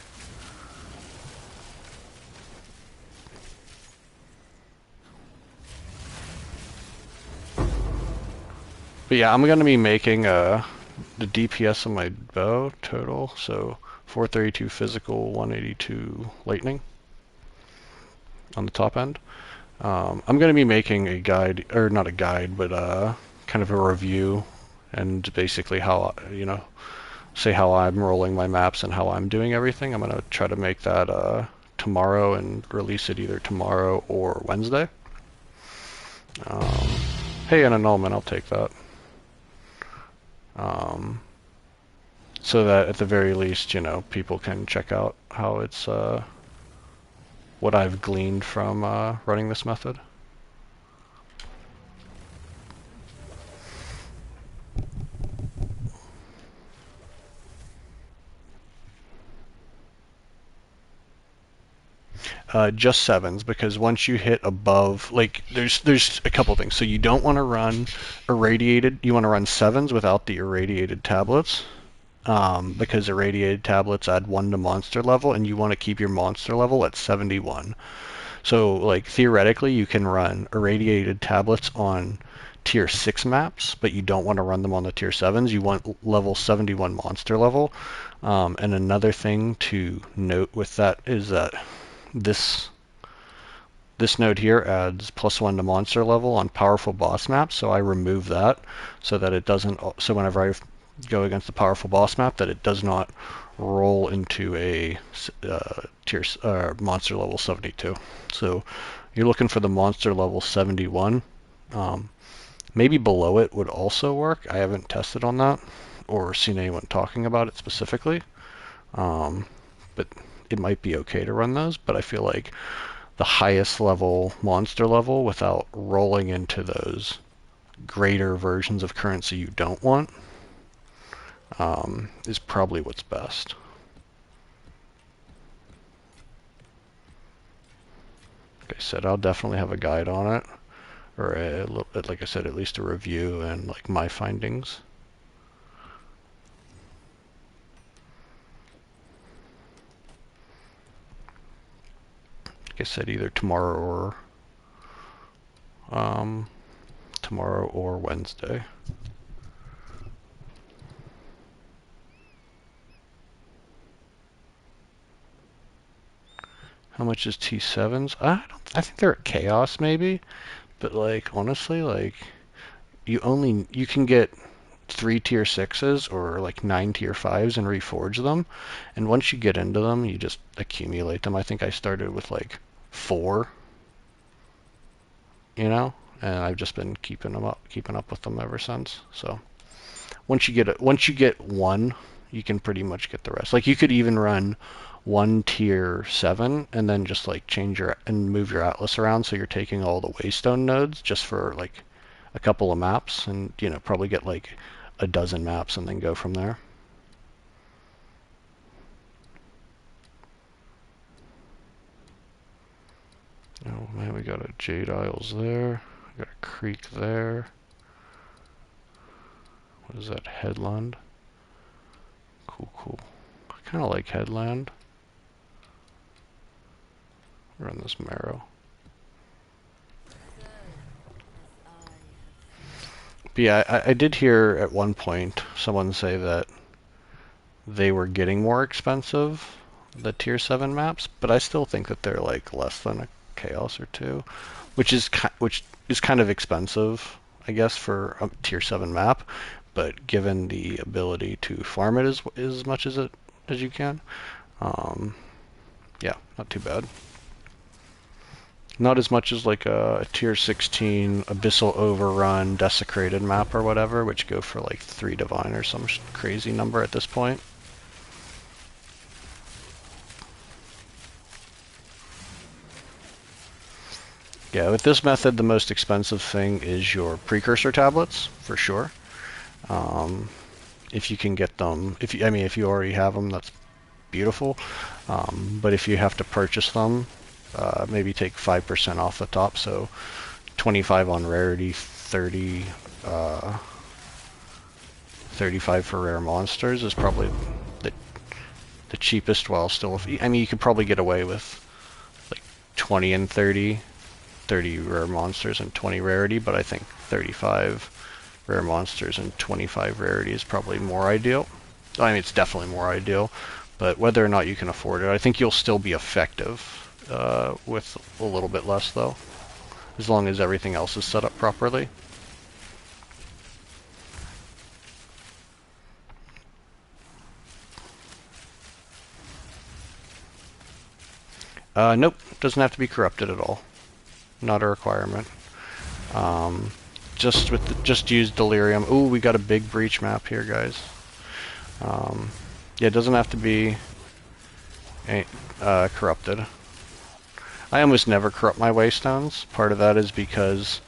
But yeah, I'm gonna be making the DPS of my bow total, so 432 physical, 182 lightning on the top end. I'm gonna be making a guide, or not a guide, but kind of a review, and basically how, you know, say how I'm rolling my maps and how I'm doing everything. I'm gonna try to make that tomorrow and release it either tomorrow or Wednesday. Hey, an annulment, I'll take that. So that at the very least, you know, people can check out how it's what I've gleaned from running this method. Just sevens, because once you hit above, like, there's a couple things. So you don't want to run irradiated. You want to run sevens without the irradiated tablets, because irradiated tablets add 1 to monster level, and you want to keep your monster level at 71. So, like, theoretically, you can run irradiated tablets on tier 6 maps, but you don't want to run them on the tier 7s. You want level 71 monster level. And another thing to note with that is that this node here adds +1 to monster level on powerful boss maps, so I remove that so that it doesn't, so whenever I go against the powerful boss map, that it does not roll into a tier monster level 72. So you're looking for the monster level 71. Maybe below it would also work. I haven't tested on that or seen anyone talking about it specifically, but it might be okay to run those. But I feel like the highest level monster level without rolling into those greater versions of currency you don't want is probably what's best. Like I said, I'll definitely have a guide on it, or like I said, at least a review and like my findings. Like I said, either tomorrow or Wednesday. How much is T7s? I think they're at Chaos maybe, but like honestly, like you can get 3 tier 6s or like 9 tier 5s and reforge them, and once you get into them, you just accumulate them. I think I started with like 4, you know, and I've just been keeping up with them ever since. So once you get one, you can pretty much get the rest. Like, you could even run one tier 7 and then just like change your and move your atlas around so you're taking all the waystone nodes just for like a couple of maps, and probably get like a dozen maps and then go from there. Oh man, we got a Jade Isles there. We got a creek there. What is that? Headland. Cool, cool. I kind of like Headland. Run this Marrow. But yeah, I did hear at one point someone say that they were getting more expensive, the tier 7 maps, but I still think that they're like less than a Chaos or two, which is kind of expensive, I guess, for a tier 7 map, but given the ability to farm it as much as you can, yeah, not too bad. Not as much as like a tier 16 Abyssal Overrun Desecrated map or whatever, which go for like 3 Divine or some crazy number at this point. Yeah, with this method, the most expensive thing is your precursor tablets, for sure. If you can get them, if you already have them, that's beautiful. But if you have to purchase them, maybe take 5% off the top, so 25 on rarity, 35 for rare monsters is probably the cheapest, while still, you could probably get away with like 20 and 30 rare monsters and 20 rarity, but I think 35 rare monsters and 25 rarity is probably more ideal. It's definitely more ideal, but whether or not you can afford it, I think you'll still be effective with a little bit less, though, as long as everything else is set up properly. Nope, doesn't have to be corrupted at all. Not a requirement. Just use Delirium. Ooh, we got a big breach map here, guys. Yeah, it doesn't have to be corrupted. I almost never corrupt my Waystones. Part of that is because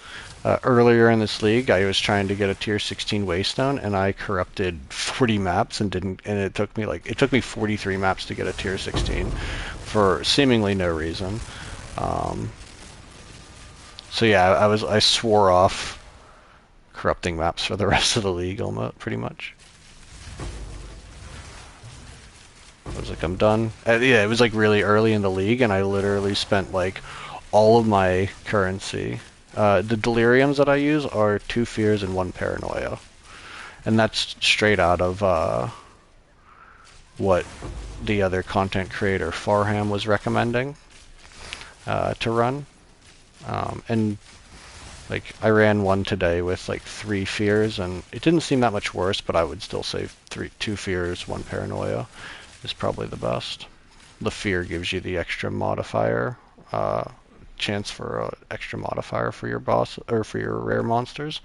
earlier in this league, I was trying to get a tier 16 Waystone, and I corrupted 40 maps and it took me 43 maps to get a tier 16 for seemingly no reason. So yeah, I swore off corrupting maps for the rest of the league, almost, pretty much. I was like, I'm done. Yeah, it was like really early in the league, and I literally spent like all of my currency. The deliriums that I use are 2 fears and 1 paranoia, and that's straight out of what the other content creator Farham was recommending to run. And like I ran one today with like 3 fears, and it didn't seem that much worse, but I would still say 2 fears, 1 paranoia is probably the best. The fear gives you the extra modifier, chance for an extra modifier for your boss or for your rare monsters,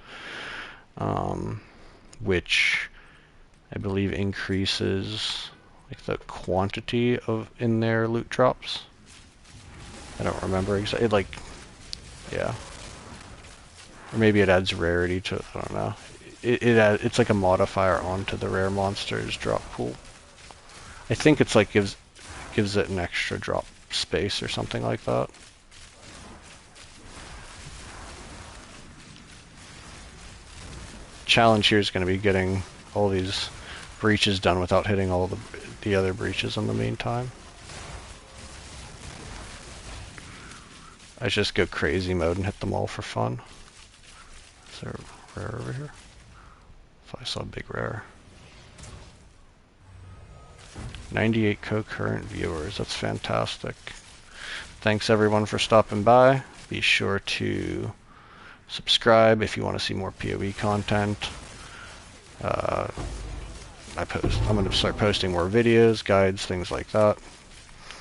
which I believe increases like the quantity of in their loot drops. I don't remember exactly. Yeah. Or maybe it adds rarity to, I don't know. It's like a modifier onto the rare monsters drop pool. I think it's like gives it an extra drop space or something like that. Challenge here is going to be getting all these breaches done without hitting all the other breaches in the meantime. I just go crazy mode and hit them all for fun. Is there a rare over here? If I saw a big rare. 98 concurrent viewers, that's fantastic. Thanks everyone for stopping by. Be sure to subscribe if you want to see more PoE content. I'm going to start posting more videos, guides, things like that.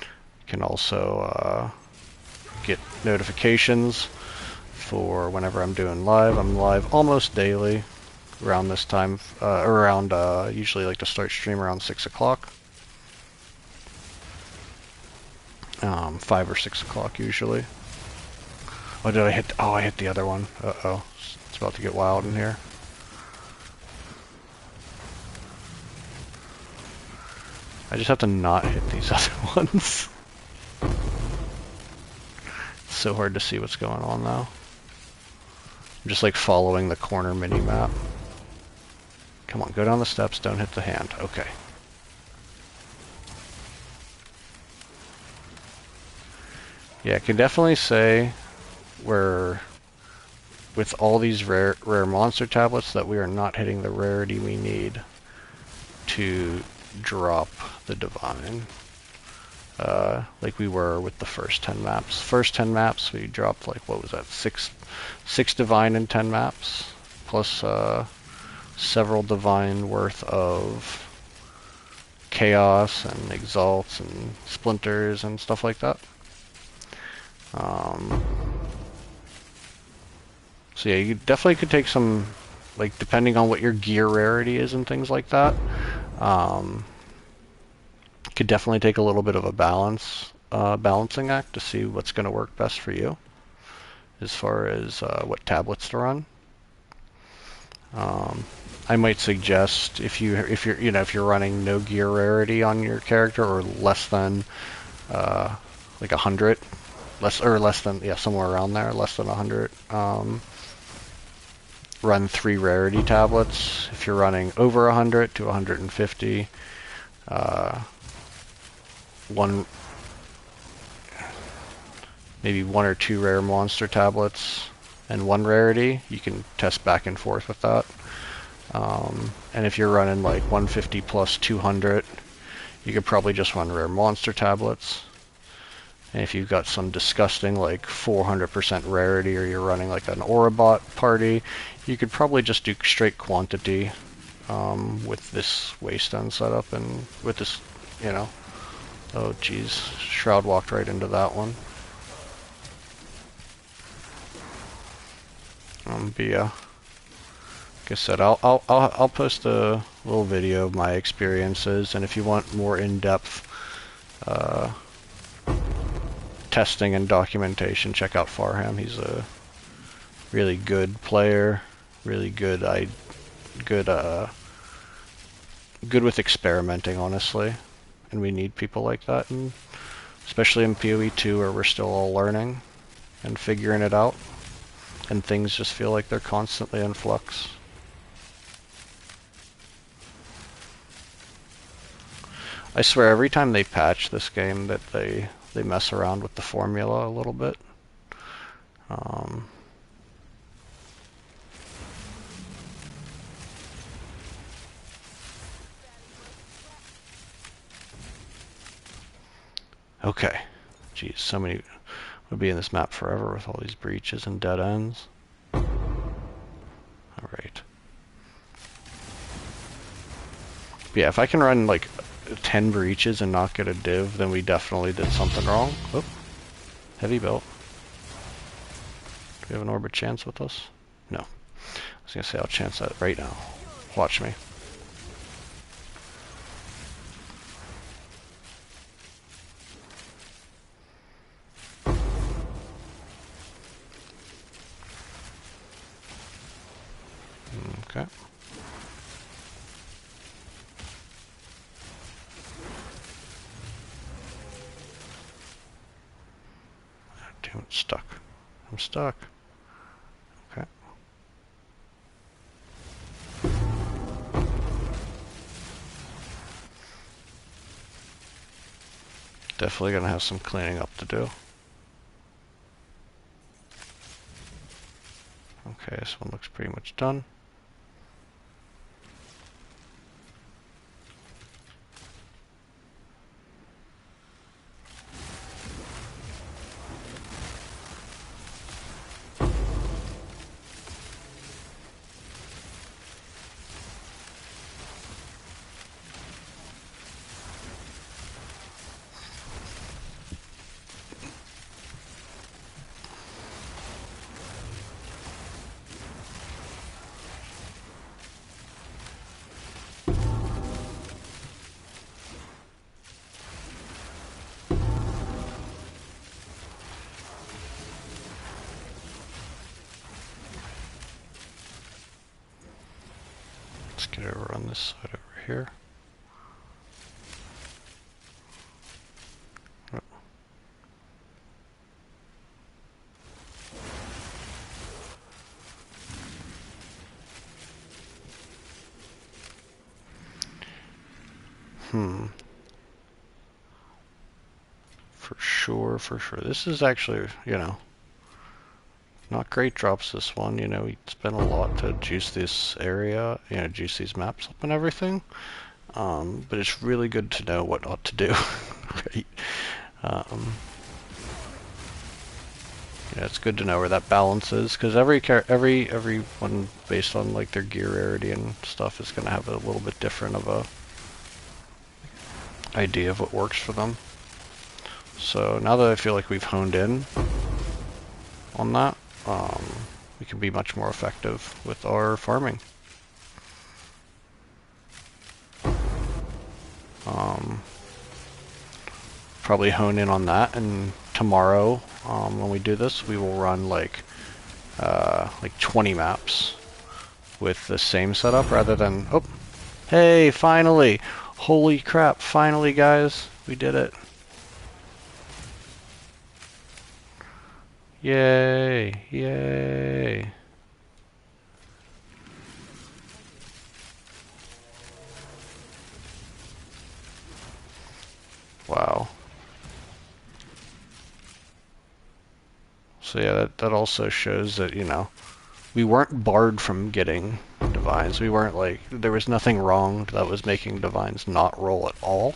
You can also get notifications for whenever I'm doing live. I'm live almost daily around this time, usually like to start stream around 6 o'clock. 5 or 6 o'clock usually. Oh, did I hit? Oh, I hit the other one. Uh-oh. It's about to get wild in here. I just have to not hit these other ones. It's so hard to see what's going on now. I'm just like following the corner mini-map. Come on, go down the steps, don't hit the hand. Okay. Yeah, I can definitely say we're, with all these rare monster tablets, that we are not hitting the rarity we need to drop the divine. Like we were with the first 10 maps. First 10 maps, we dropped like, what was that, 6 divine in 10 maps, plus several divine worth of chaos and exalts and splinters and stuff like that. So yeah, you definitely could take some, like, depending on what your gear rarity is and things like that, could definitely take a little bit of a balancing act to see what's going to work best for you as far as what tablets to run. I might suggest if you're running no gear rarity on your character, or less than like 100, less than, yeah, somewhere around there, less than 100. Run 3 rarity tablets. If you're running over 100 to 150, maybe 1 or 2 rare monster tablets and 1 rarity. You can test back and forth with that. And if you're running like 150 plus 200, you could probably just run rare monster tablets. And if you've got some disgusting like 400% rarity, or you're running like an Orabot party, you could probably just do straight quantity with this wasteland setup and with this, you know. Oh geez, Shroud walked right into that one. But yeah, like I said, I'll post a little video of my experiences, and if you want more in-depth testing and documentation, check out Farham. He's a really good player, really good good with experimenting, honestly. And we need people like that, and especially in PoE 2, where we're still all learning and figuring it out, and things just feel like they're constantly in flux. I swear, every time they patch this game, that they mess around with the formula a little bit. Okay. Geez, so many would be in this map forever with all these breaches and dead ends. Alright. Yeah, if I can run like 10 breaches and not get a div, then we definitely did something wrong. Oh, heavy belt. Do we have an orbit chance with us? No. I was gonna say I'll chance that right now. Watch me. Okay. Damn, it's stuck. I'm stuck. Okay. Definitely gonna have some cleaning up to do. Okay, this one looks pretty much done. Let's get over on this side over here. For sure. This is actually, you know, not great drops, this one. You know, we spent a lot to juice this area, you know, juice these maps up and everything. But it's really good to know what not to do, right? Yeah, it's good to know where that balance is, because everyone based on like their gear rarity and stuff is going to have a little bit different of a idea of what works for them. So now that I feel like we've honed in on that, we can be much more effective with our farming. Probably hone in on that, and tomorrow when we do this, we will run like 20 maps with the same setup rather than, oh, hey, finally, holy crap, finally guys, we did it. Yay, yay. Wow. So yeah, that also shows that, you know, we weren't barred from getting divines. We weren't like, there was nothing wrong that was making divines not roll at all.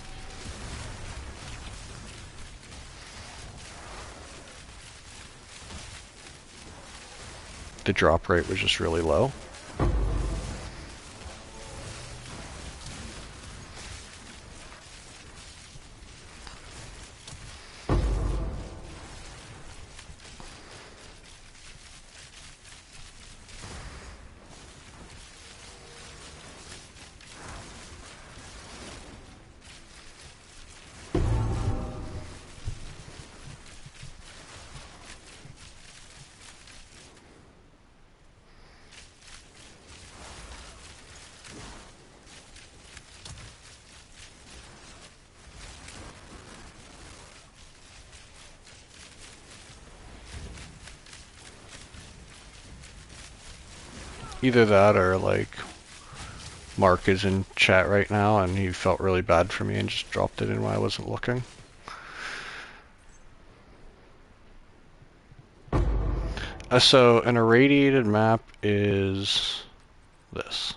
The drop rate was just really low. Either that or like Mark is in chat right now and he felt really bad for me and just dropped it in when I wasn't looking. So an irradiated map is this.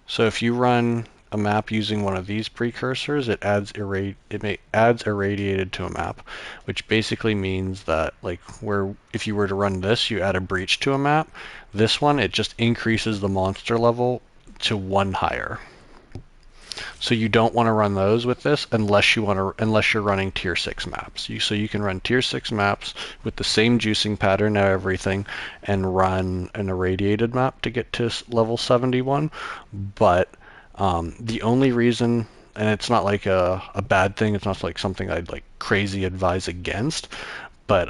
So if you run a map using one of these precursors, it adds irradiated to a map, which basically means that like where if you were to run this, you add a breach to a map. This one, it just increases the monster level to 1 higher. So you don't want to run those with this unless you're running tier 6 maps. So you can run tier 6 maps with the same juicing pattern and everything and run an irradiated map to get to level 71. But the only reason, and it's not like a bad thing, it's not like something I'd like crazy advise against, but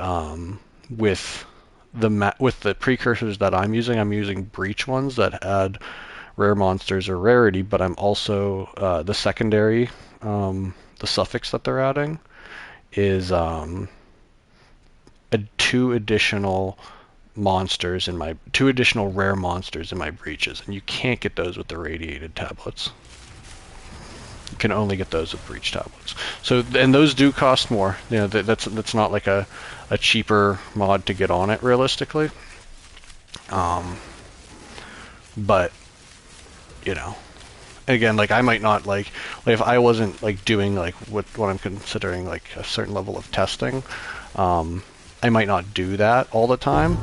with the precursors that I'm using breach ones that add rare monsters or rarity, but I'm also the secondary, the suffix that they're adding is two additional rare monsters in my breaches, and you can't get those with the radiated tablets. You can only get those with breach tablets. So, and those do cost more. You know, that's not like a cheaper mod to get on it realistically. But you know, again, like I might not like if I wasn't like doing like what I'm considering like a certain level of testing, I might not do that all the time,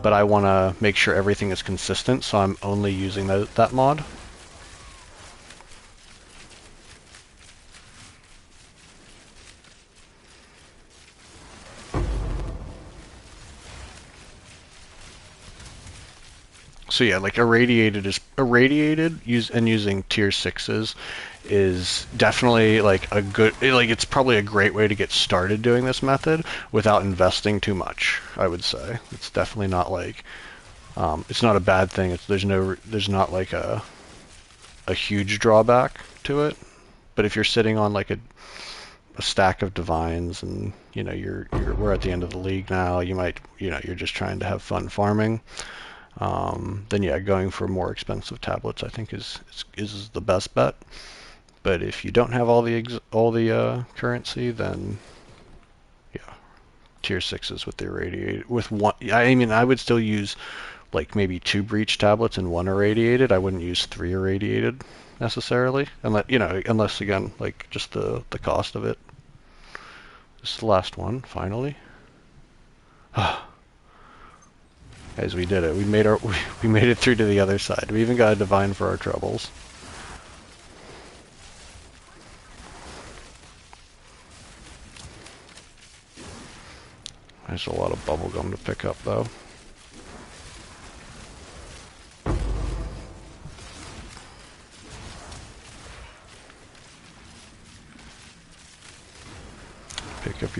but I want to make sure everything is consistent, so I'm only using that mod. So yeah, like irradiated using tier 6s is definitely like a good, like it's probably a great way to get started doing this method without investing too much, I would say. It's definitely not like it's not a bad thing. There's not like a a huge drawback to it. But if you're sitting on like a stack of divines and we're at the end of the league now, you're just trying to have fun farming, then yeah, going for more expensive tablets I think is the best bet. But if you don't have all the currency, then yeah, tier sixes with the irradiated with one. I mean, I would still use like maybe 2 breach tablets and 1 irradiated. I wouldn't use 3 irradiated necessarily, unless again like just the cost of it. This is the last one, finally. Guys, we did it. We made it through to the other side. We even got a divine for our troubles. There's a lot of bubblegum to pick up though. Pick up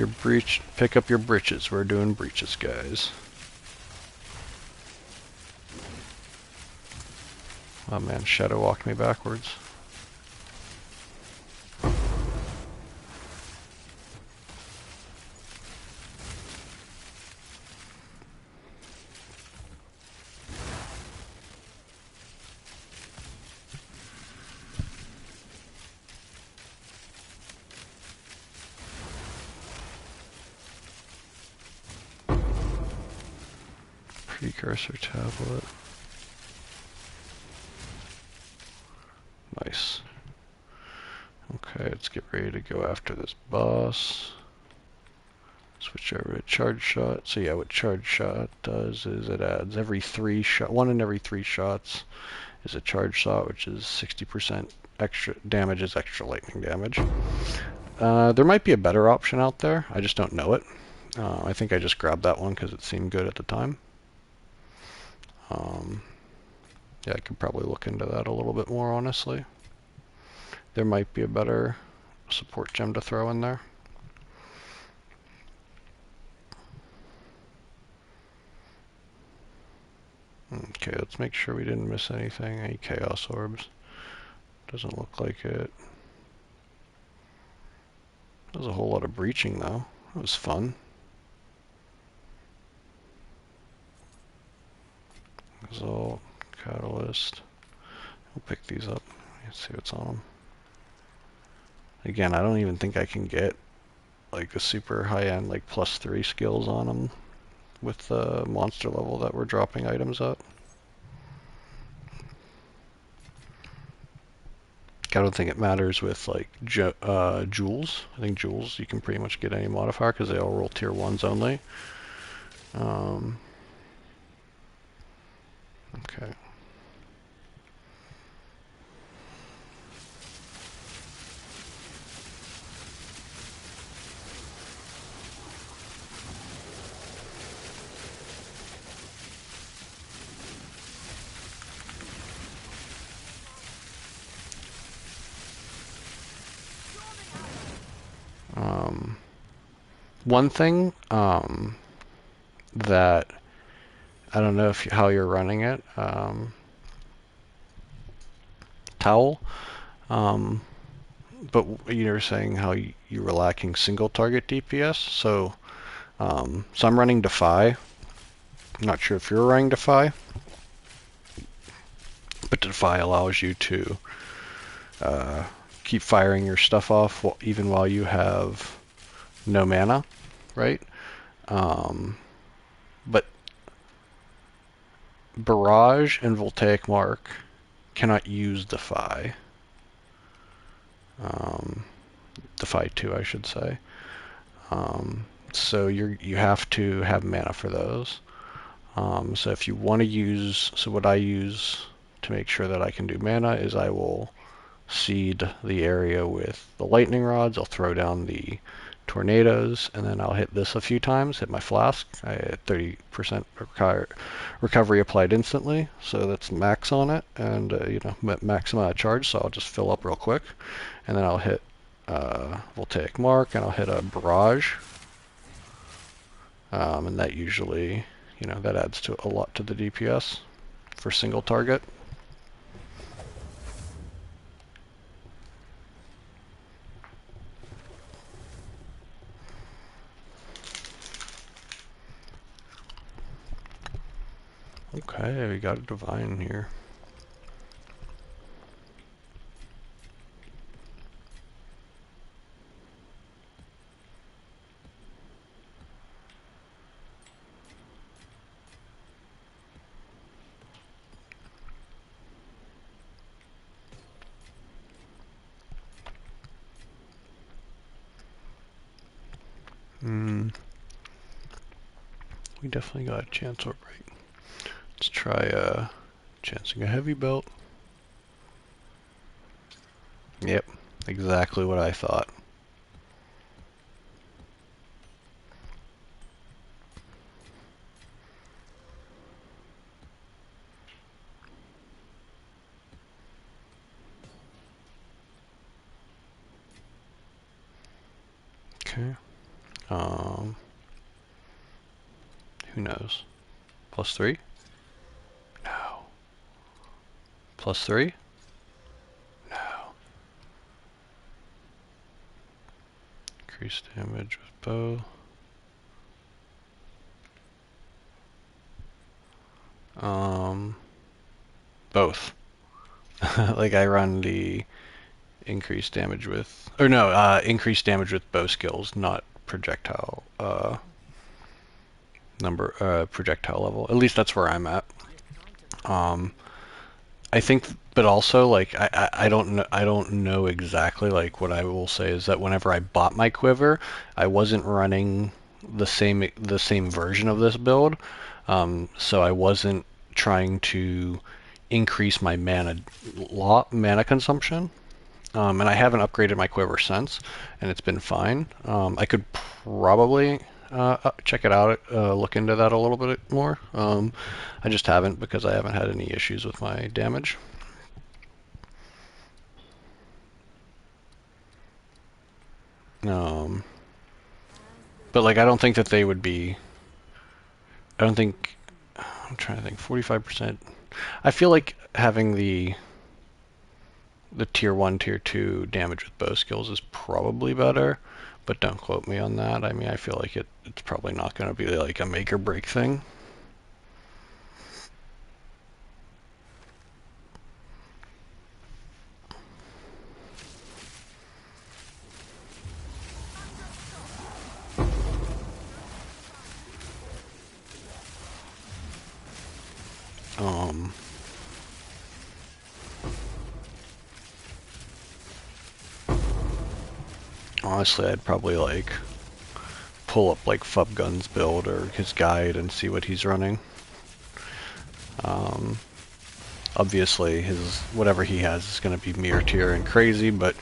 your breeches. We're doing breeches, guys. Oh man, Shadow walked me backwards. Precursor tablet. Nice. Okay, let's get ready to go after this boss. Switch over to charge shot. So yeah, what charge shot does is it adds one in every 3 shots is a charge shot, which is 60% extra damage is extra lightning damage. There might be a better option out there. I just don't know it. I think I just grabbed that one because it seemed good at the time. Yeah, I could probably look into that a little bit more, honestly. There might be a better support gem to throw in there. Okay, let's make sure we didn't miss anything. Any chaos orbs? Doesn't look like it. There's a whole lot of breaching though. It was fun. Exalt, Catalyst. We'll pick these up. Let's see what's on them. Again, I don't even think I can get like a super high-end like +3 skills on them with the monster level that we're dropping items at. I don't think it matters with like jewels. I think jewels you can pretty much get any modifier because they all roll tier 1s only. Okay. One thing that I don't know how you're running it, Towel, but you're saying how you were lacking single target DPS. So I'm running Defy. I'm not sure if you're running Defy, but Defy allows you to keep firing your stuff off even while you have no mana, right? But Barrage and Voltaic Mark cannot use Defy. Defy 2, I should say. So you have to have mana for those. So if you want to use, so what I use to make sure that I can do mana is I will seed the area with the lightning rods. I'll throw down the tornadoes, and then I'll hit this a few times, hit my flask. I had 30% recovery applied instantly, so that's max on it, and max amount of charge, so I'll just fill up real quick, and then I'll hit Voltaic Mark, and I'll hit a Barrage, and that usually, that adds to a lot to the DPS for single target. Okay, we got a divine here. We definitely got a chance alright. Let's try chancing a heavy belt. Yep, exactly what I thought. Okay. Who knows? +3? No. +3? No. Increased damage with bow. Both. Like I run the increased damage with, or no, increased damage with bow skills, not projectile projectile level. At least that's where I'm at. I think, but also like I don't know exactly. Like what I will say is that whenever I bought my quiver, I wasn't running the same version of this build, so I wasn't trying to increase my mana consumption. And I haven't upgraded my quiver since, and it's been fine. I could probably check it out, look into that a little bit more. I just haven't because I haven't had any issues with my damage. Um, but like, I don't think that they would be. I don't think. I'm trying to think. 45%. I feel like having the tier 1, tier 2 damage with bow skills is probably better, but don't quote me on that. I mean, I feel like it's probably not going to be like a make or break thing. Um, Honestly, I'd probably like pull up like Fubgun's build or his guide and see what he's running. Um, Obviously, his whatever he has is going to be mirror tier and crazy, but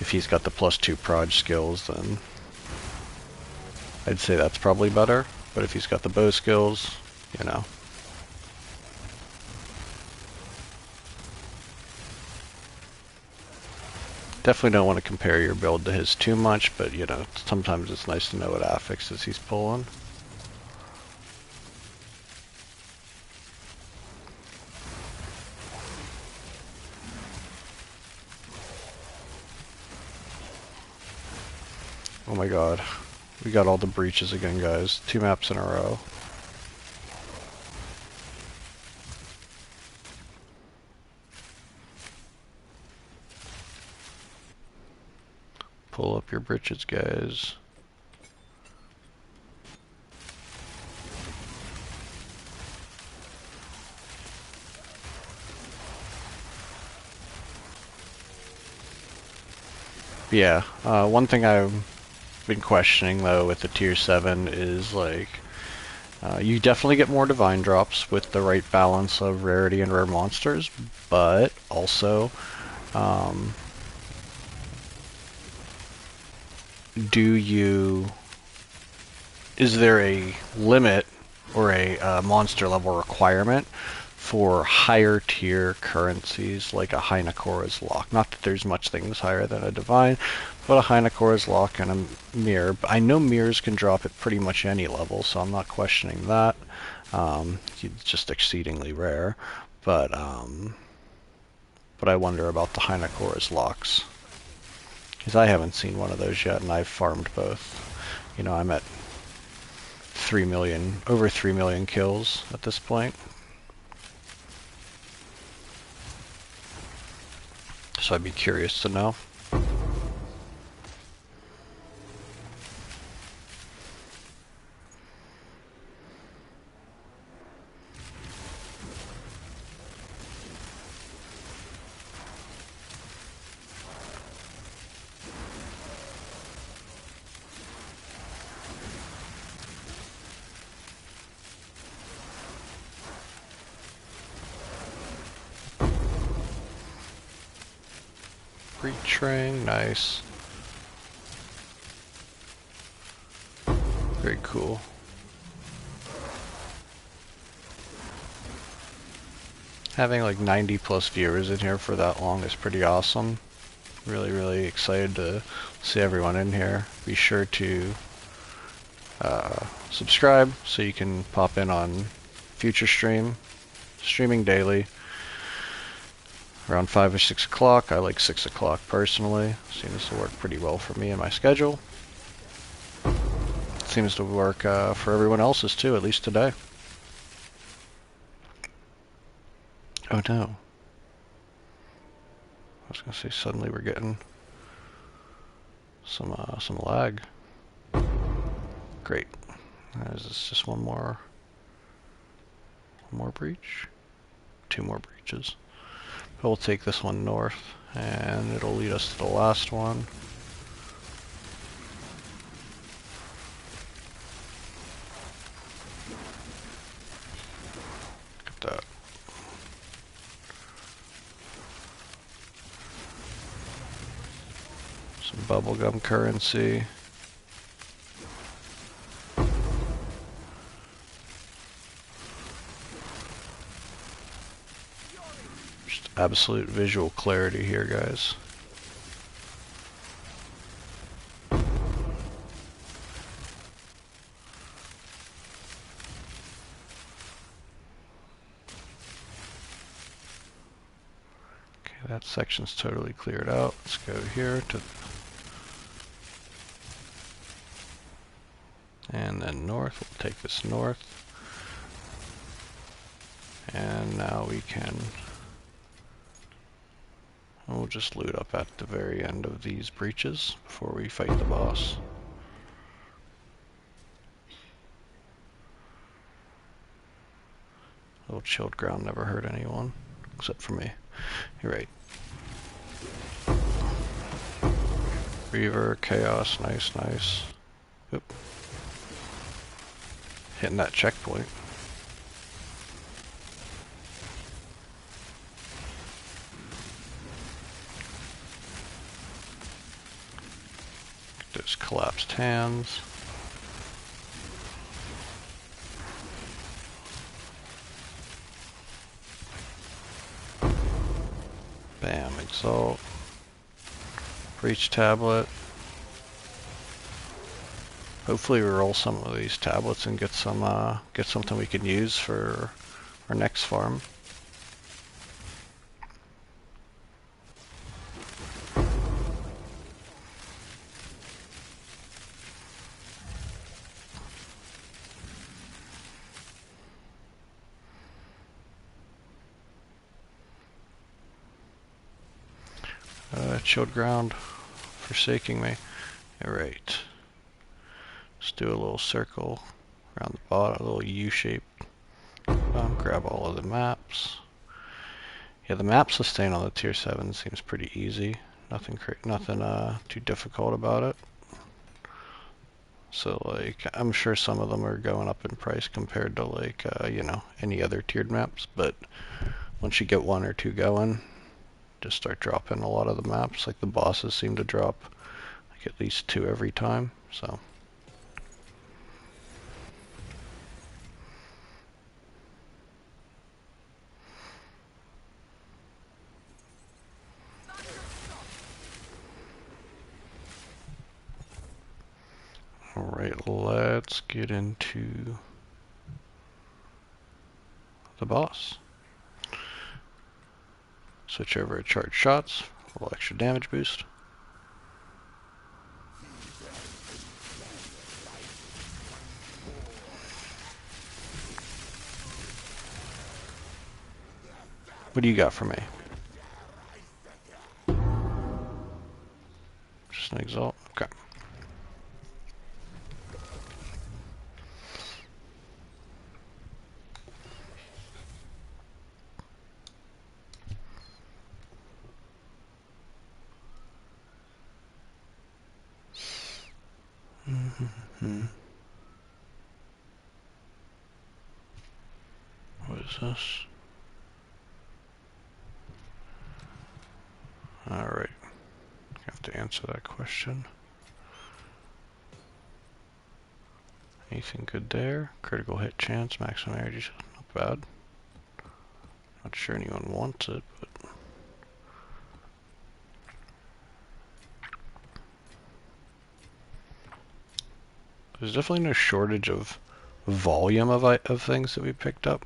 if he's got the +2 proj skills, then I'd say that's probably better. But if he's got the bow skills, you know. Definitely don't want to compare your build to his too much, but you know, sometimes it's nice to know what affixes he's pulling. Oh my god. We got all the breaches again, guys. 2 maps in a row. Pull up your breaches, guys. Yeah, one thing I've been questioning though with the tier 7 is like you definitely get more divine drops with the right balance of rarity and rare monsters, but also um, is there a limit or a monster level requirement for higher tier currencies like a Hynocora's Lock? Not that there's much things higher than a Divine, but a Hynocora's Lock and a Mirror. I know mirrors can drop at pretty much any level, so I'm not questioning that. It's just exceedingly rare, but I wonder about the Hynocora's Locks. Because I haven't seen one of those yet, and I've farmed both. You know, I'm at 3 million, over 3 million kills at this point. So I'd be curious to know. Retrain, nice. Very cool. Having like 90 plus viewers in here for that long is pretty awesome. Really, really excited to see everyone in here. Be sure to subscribe so you can pop in on future streaming daily around 5 or 6 o'clock. I like 6 o'clock personally. Seems to work pretty well for me and my schedule. Seems to work for everyone else's too, at least today. Oh no. I was gonna say suddenly we're getting some lag. Great. Is this just one more breach? 2 more breaches. We'll take this one north and it'll lead us to the last one. Look at that. Some bubblegum currency. Just absolute visual clarity here, guys. Okay, that section's totally cleared out. Let's go here to and then north. We'll take this north. And now we'll just loot up at the very end of these breaches before we fight the boss. Little chilled ground never hurt anyone, except for me. You're right. Reaver, Chaos, nice, nice. Oop. Hitting that checkpoint. Those collapsed hands. Bam, exalt. Breach tablet. Hopefully we roll some of these tablets and get something we can use for our next farm. Chilled ground forsaking me. Alright. Let's do a little circle around the bottom, a little U shape. Grab all of the maps. Yeah, the map sustain on the tier 7 seems pretty easy. Nothing too difficult about it. So like, I'm sure some of them are going up in price compared to like, you know, any other tiered maps, but once you get 1 or 2 going, just start dropping a lot of the maps. Like the bosses seem to drop like at least 2 every time, so. Alright, let's get into the boss. Switch over to charged shots, a little extra damage boost. What do you got for me? Just an exalt. Okay. What is this? Alright. Have to answer that question. Anything good there? Critical hit chance, maximum energy, not bad. Not sure anyone wants it, but there's definitely no shortage of volume of things that we picked up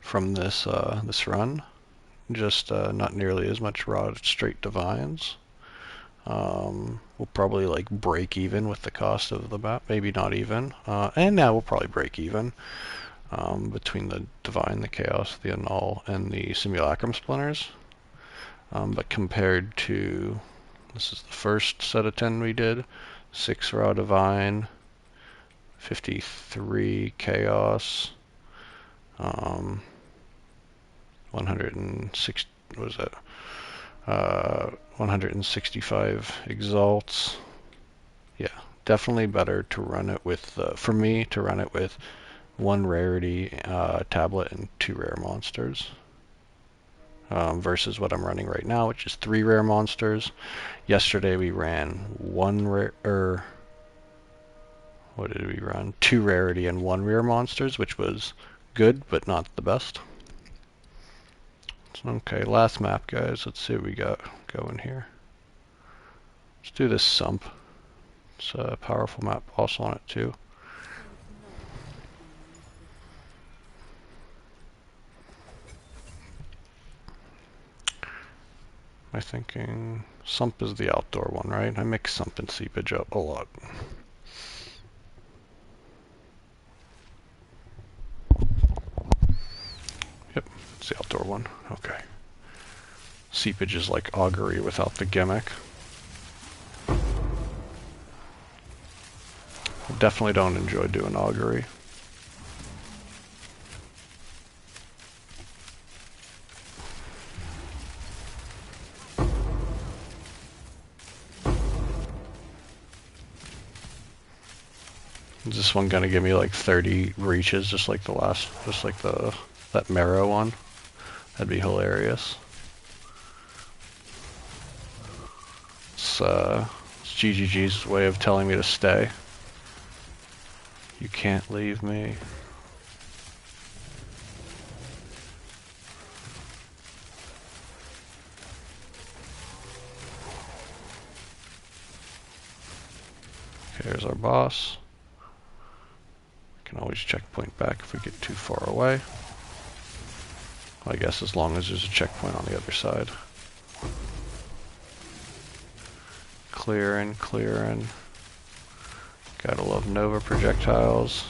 from this this run. Just not nearly as much raw straight divines. We'll probably like break even with the cost of the map, maybe not even. And now we'll probably break even between the divine, the chaos, the annul, and the simulacrum splinters. But compared to, this is the first set of 10 we did, 6 raw divine, 53 chaos, 106, what was that? 165 exalts. Yeah, definitely better to run it with, for me, to run it with 1 rarity tablet and 2 rare monsters. Versus what I'm running right now, which is 3 rare monsters. Yesterday we ran 1 rare, what did we run? 2 rarity and 1 rare monsters, which was good, but not the best. Okay, last map, guys. Let's see what we got going here. Let's do this sump. It's a powerful map boss on it too. Am I thinking sump is the outdoor one, right? I mix sump and seepage up a lot. Yep, it's the outdoor one. Okay. Seepage is like augury without the gimmick. Definitely don't enjoy doing augury. Is this one gonna give me like 30 reaches, just like the last, just like that marrow one? That'd be hilarious. It's GGG's way of telling me to stay. You can't leave me. Okay, here's our boss. We can always checkpoint back if we get too far away. Well, I guess as long as there's a checkpoint on the other side. Clearing, clearing. Gotta love Nova projectiles.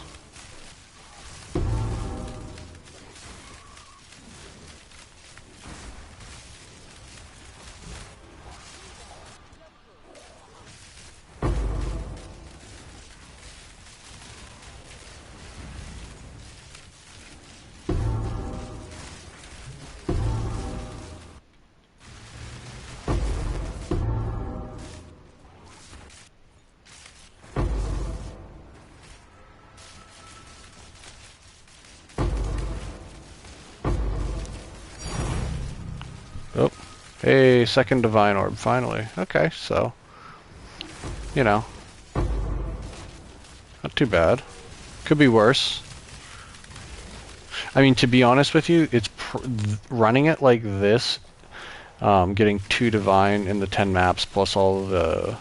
Oh, hey, second divine orb, finally. Okay, so, you know, not too bad. Could be worse. I mean, to be honest with you, it's running it like this, getting 2 divine in the 10 maps plus all the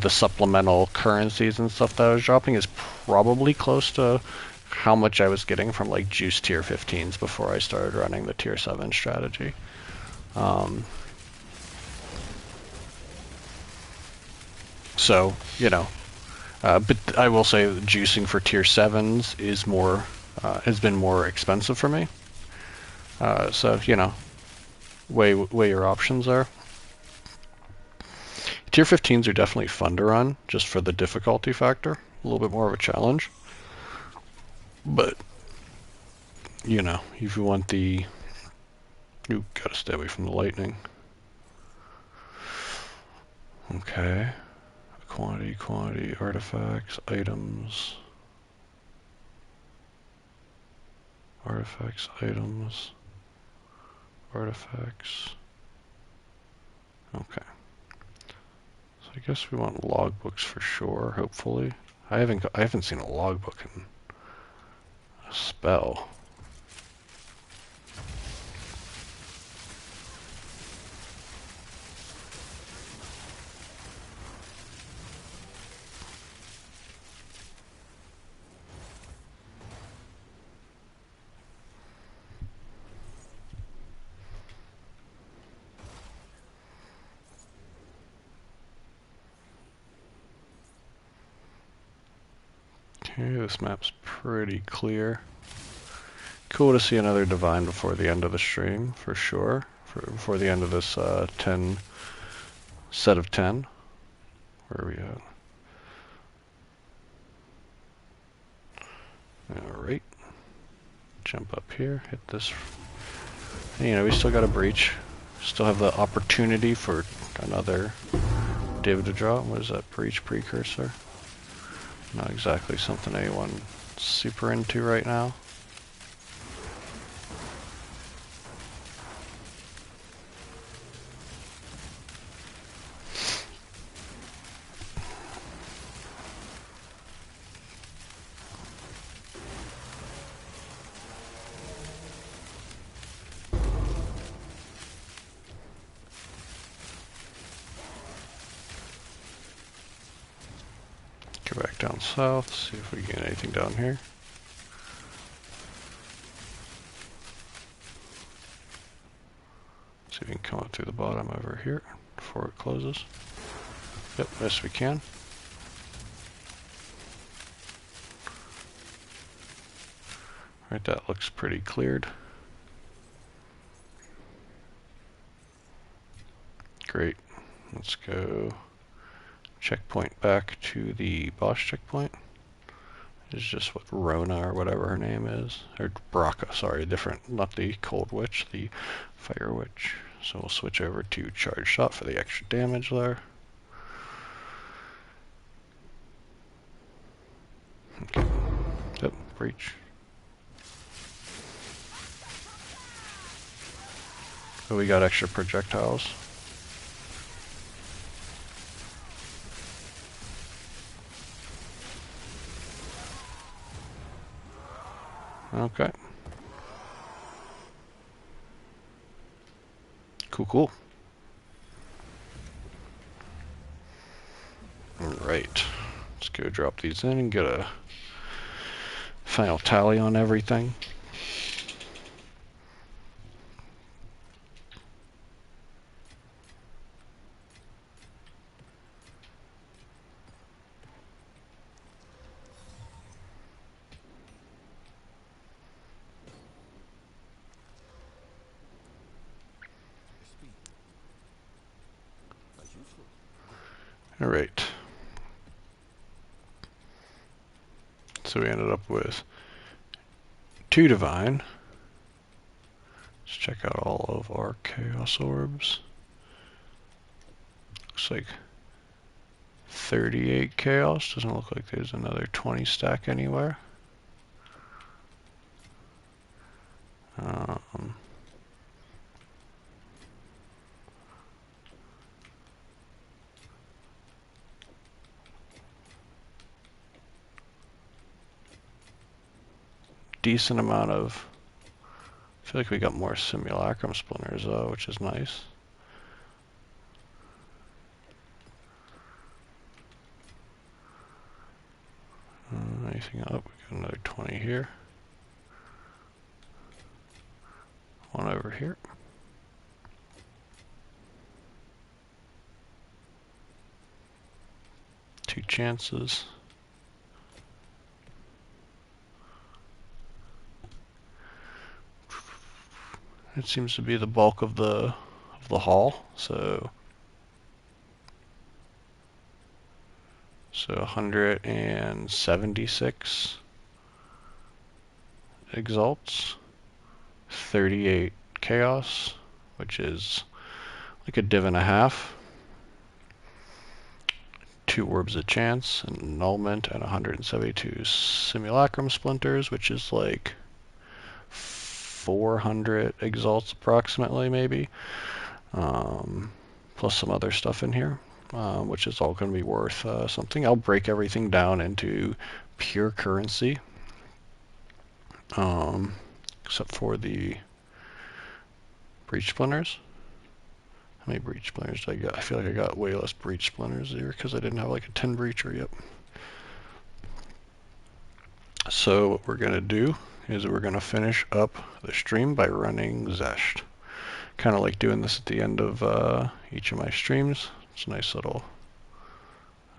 supplemental currencies and stuff that I was dropping is probably close to how much I was getting from like juice tier 15s before I started running the tier 7 strategy. So, you know, but I will say that juicing for tier 7s is more, has been more expensive for me. So, you know, weigh your options there. Tier 15s are definitely fun to run, just for the difficulty factor. A little bit more of a challenge. But, you know, if you want the... You gotta stay away from the lightning. Okay. Quantity, artifacts, items. Artifacts, items. Artifacts. Okay. So I guess we want logbooks for sure, hopefully. I haven't seen a logbook in a spell. Okay, this map's pretty clear. Cool to see another divine before the end of the stream, for sure. Before the end of this 10 set of 10. Where are we at? Alright. Jump up here, hit this. And, you know, we still got a breach. Still have the opportunity for another div to draw. What is that? Breach precursor? Not exactly something anyone's super into right now. Go back down south, see if we get anything down here. See if we can come up through the bottom over here before it closes. Yep, yes we can. Alright, that looks pretty cleared. Great. Let's go checkpoint back to the boss checkpoint. It's just what Rona or whatever her name is. Or Braca, sorry, different, not the Cold Witch, the Fire Witch. So we'll switch over to Charge Shot for the extra damage there. Okay. Yep, breach. Oh, we got extra projectiles. Okay. Cool. Alright. Let's go drop these in and get a final tally on everything. Alright. So we ended up with 2 divine. Let's check out all of our chaos orbs. Looks like 38 chaos. Doesn't look like there's another 20 stack anywhere. Decent amount of... I feel like we got more simulacrum splinters though, which is nice. Anything up? We got another 20 here. One over here. 2 chances. It seems to be the bulk of the haul, so So 176 exalts, 38 chaos, which is like a div and a half, 2 orbs of chance, and annulment, and 172 simulacrum splinters, which is like 400 exalts approximately, maybe, plus some other stuff in here, which is all going to be worth something. I'll break everything down into pure currency, except for the breach splinters. How many breach splinters did I get? I feel like I got way less breach splinters here because I didn't have like a 10 breacher yet. So what we're going to do is we're going to finish up the stream by running Zesht. Kind of like doing this at the end of each of my streams. It's a nice little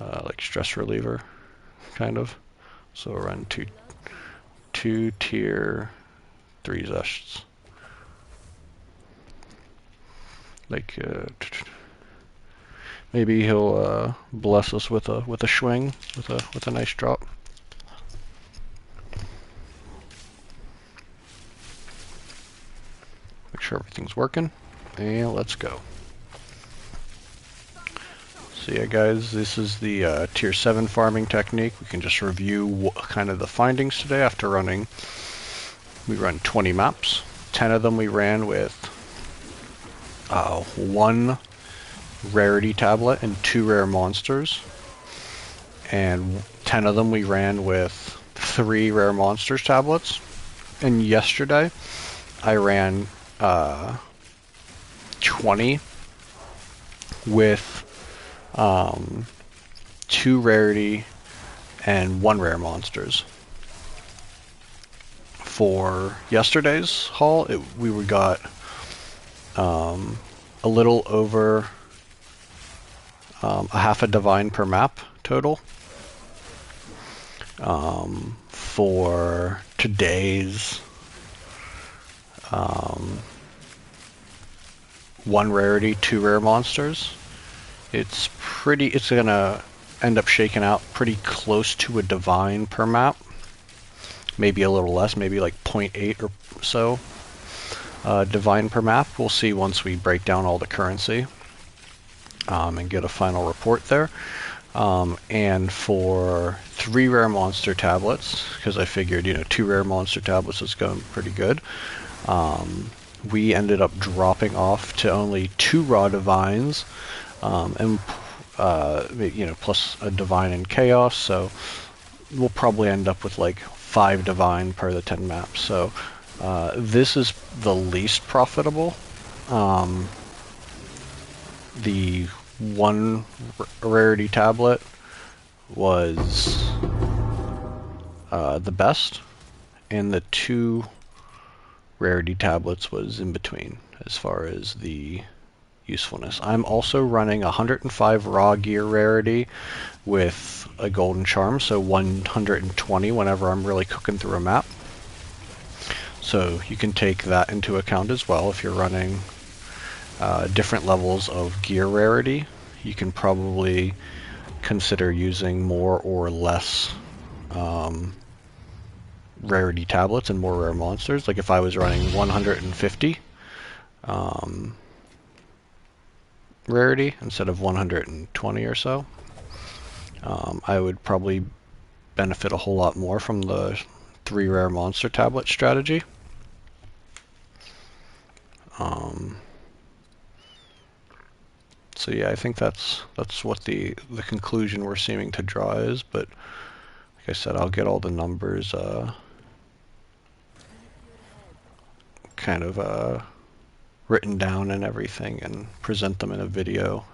like stress reliever, kind of. So we'll run two tier 3 Zeshts. Like maybe he'll bless us with a swing, with a nice drop. Make sure everything's working, and let's go. So yeah, guys, this is the tier 7 farming technique. We can just review kind of the findings today after running. We run 20 maps. 10 of them we ran with 1 rarity tablet and 2 rare monsters. And 10 of them we ran with 3 rare monsters tablets. And yesterday I ran 20 with 2 rarity and 1 rare monsters. For yesterday's haul, we got a little over a half a divine per map total. For today's 1 rarity, 2 rare monsters, it's gonna end up shaking out pretty close to a divine per map. Maybe a little less, maybe like 0.8 or so divine per map. We'll see once we break down all the currency and get a final report there. And for 3 rare monster tablets, because I figured, 2 rare monster tablets is going pretty good, we ended up dropping off to only 2 raw divines, and plus a divine and chaos, so we'll probably end up with like 5 divine per the 10 maps. So this is the least profitable. The 1 rarity tablet was the best, and the 2 rarity tablets was in between as far as the usefulness. I'm also running 105 raw gear rarity with a golden charm, so 120 whenever I'm really cooking through a map. So you can take that into account as well. If you're running different levels of gear rarity, you can probably consider using more or less rarity tablets and more rare monsters. Like if I was running 150 rarity instead of 120 or so, I would probably benefit a whole lot more from the 3 rare monster tablet strategy. So yeah, I think that's what the conclusion we're seeming to draw is, but like I said, I'll get all the numbers kind of written down and everything and present them in a video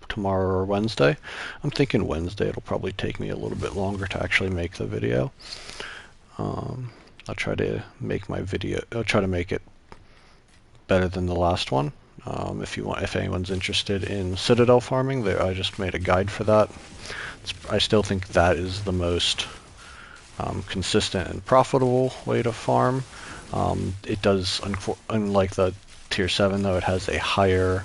tomorrow or Wednesday. I'm thinking Wednesday. It'll probably take me a little bit longer to actually make the video. I'll try to make it better than the last one. If anyone's interested in Citadel farming, I just made a guide for that. I still think that is the most consistent and profitable way to farm. It does, unlike the tier 7 though, it has a higher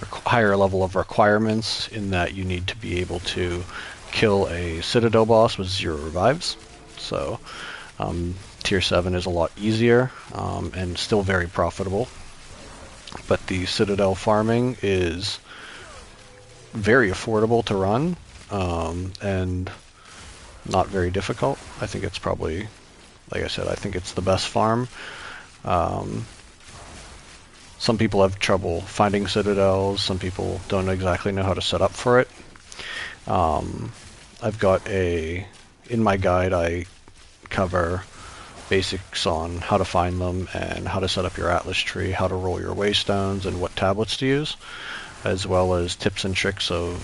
higher level of requirements in that you need to be able to kill a Citadel boss with 0 revives. So Tier 7 is a lot easier and still very profitable. But the Citadel farming is very affordable to run and not very difficult. I think it's probably, like I said, I think it's the best farm. Some people have trouble finding citadels. Some people don't exactly know how to set up for it. I've got in my guide I cover basics on how to find them and how to set up your atlas tree, how to roll your waystones, and what tablets to use, as well as tips and tricks a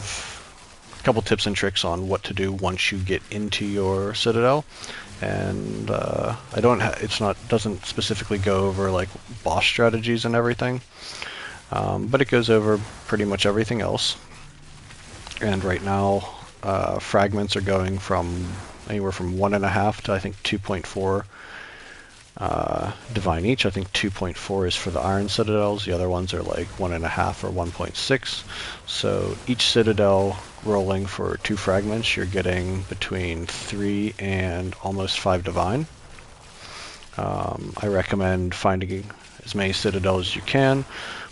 couple tips and tricks on what to do once you get into your citadel. And doesn't specifically go over like boss strategies and everything, but it goes over pretty much everything else. And right now, fragments are going from anywhere from 1.5 to I think 2.4 divine each. I think 2.4 is for the iron citadels. The other ones are like 1.5 or 1.6. So each citadel rolling for 2 fragments, you're getting between 3 and almost 5 divine. I recommend finding as many citadels as you can,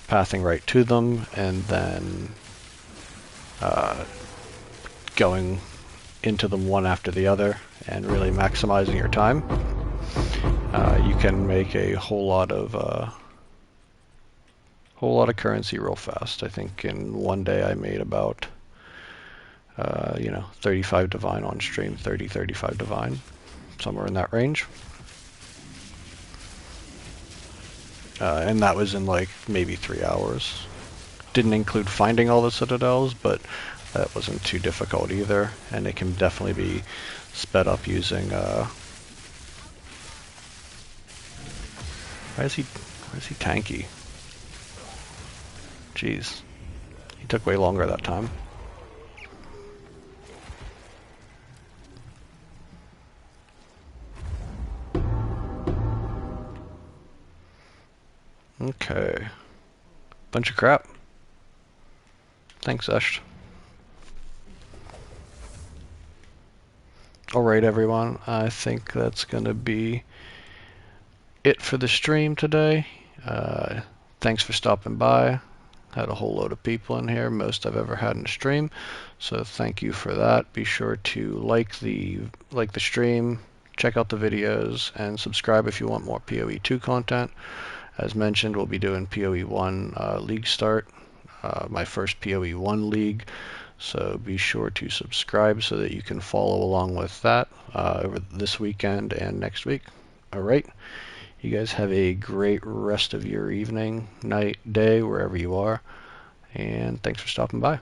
pathing right to them, and then going into them one after the other and really maximizing your time. You can make a whole lot of currency real fast. I think in one day I made about 35 divine on stream, 35 divine, somewhere in that range. And that was in like maybe 3 hours. Didn't include finding all the citadels, but that wasn't too difficult either, and it can definitely be sped up using why is he tanky? Jeez. He took way longer that time. Okay. Bunch of crap. Thanks, Esh. Alright, everyone. I think that's going to be it for the stream today. Thanks for stopping by. Had a whole load of people in here, most I've ever had in a stream. So thank you for that. Be sure to like the stream, check out the videos, and subscribe if you want more PoE 2 content. As mentioned, we'll be doing PoE 1 league start, my first PoE 1 league. So be sure to subscribe so that you can follow along with that over this weekend and next week. All right. You guys have a great rest of your evening, night, day, wherever you are. And thanks for stopping by.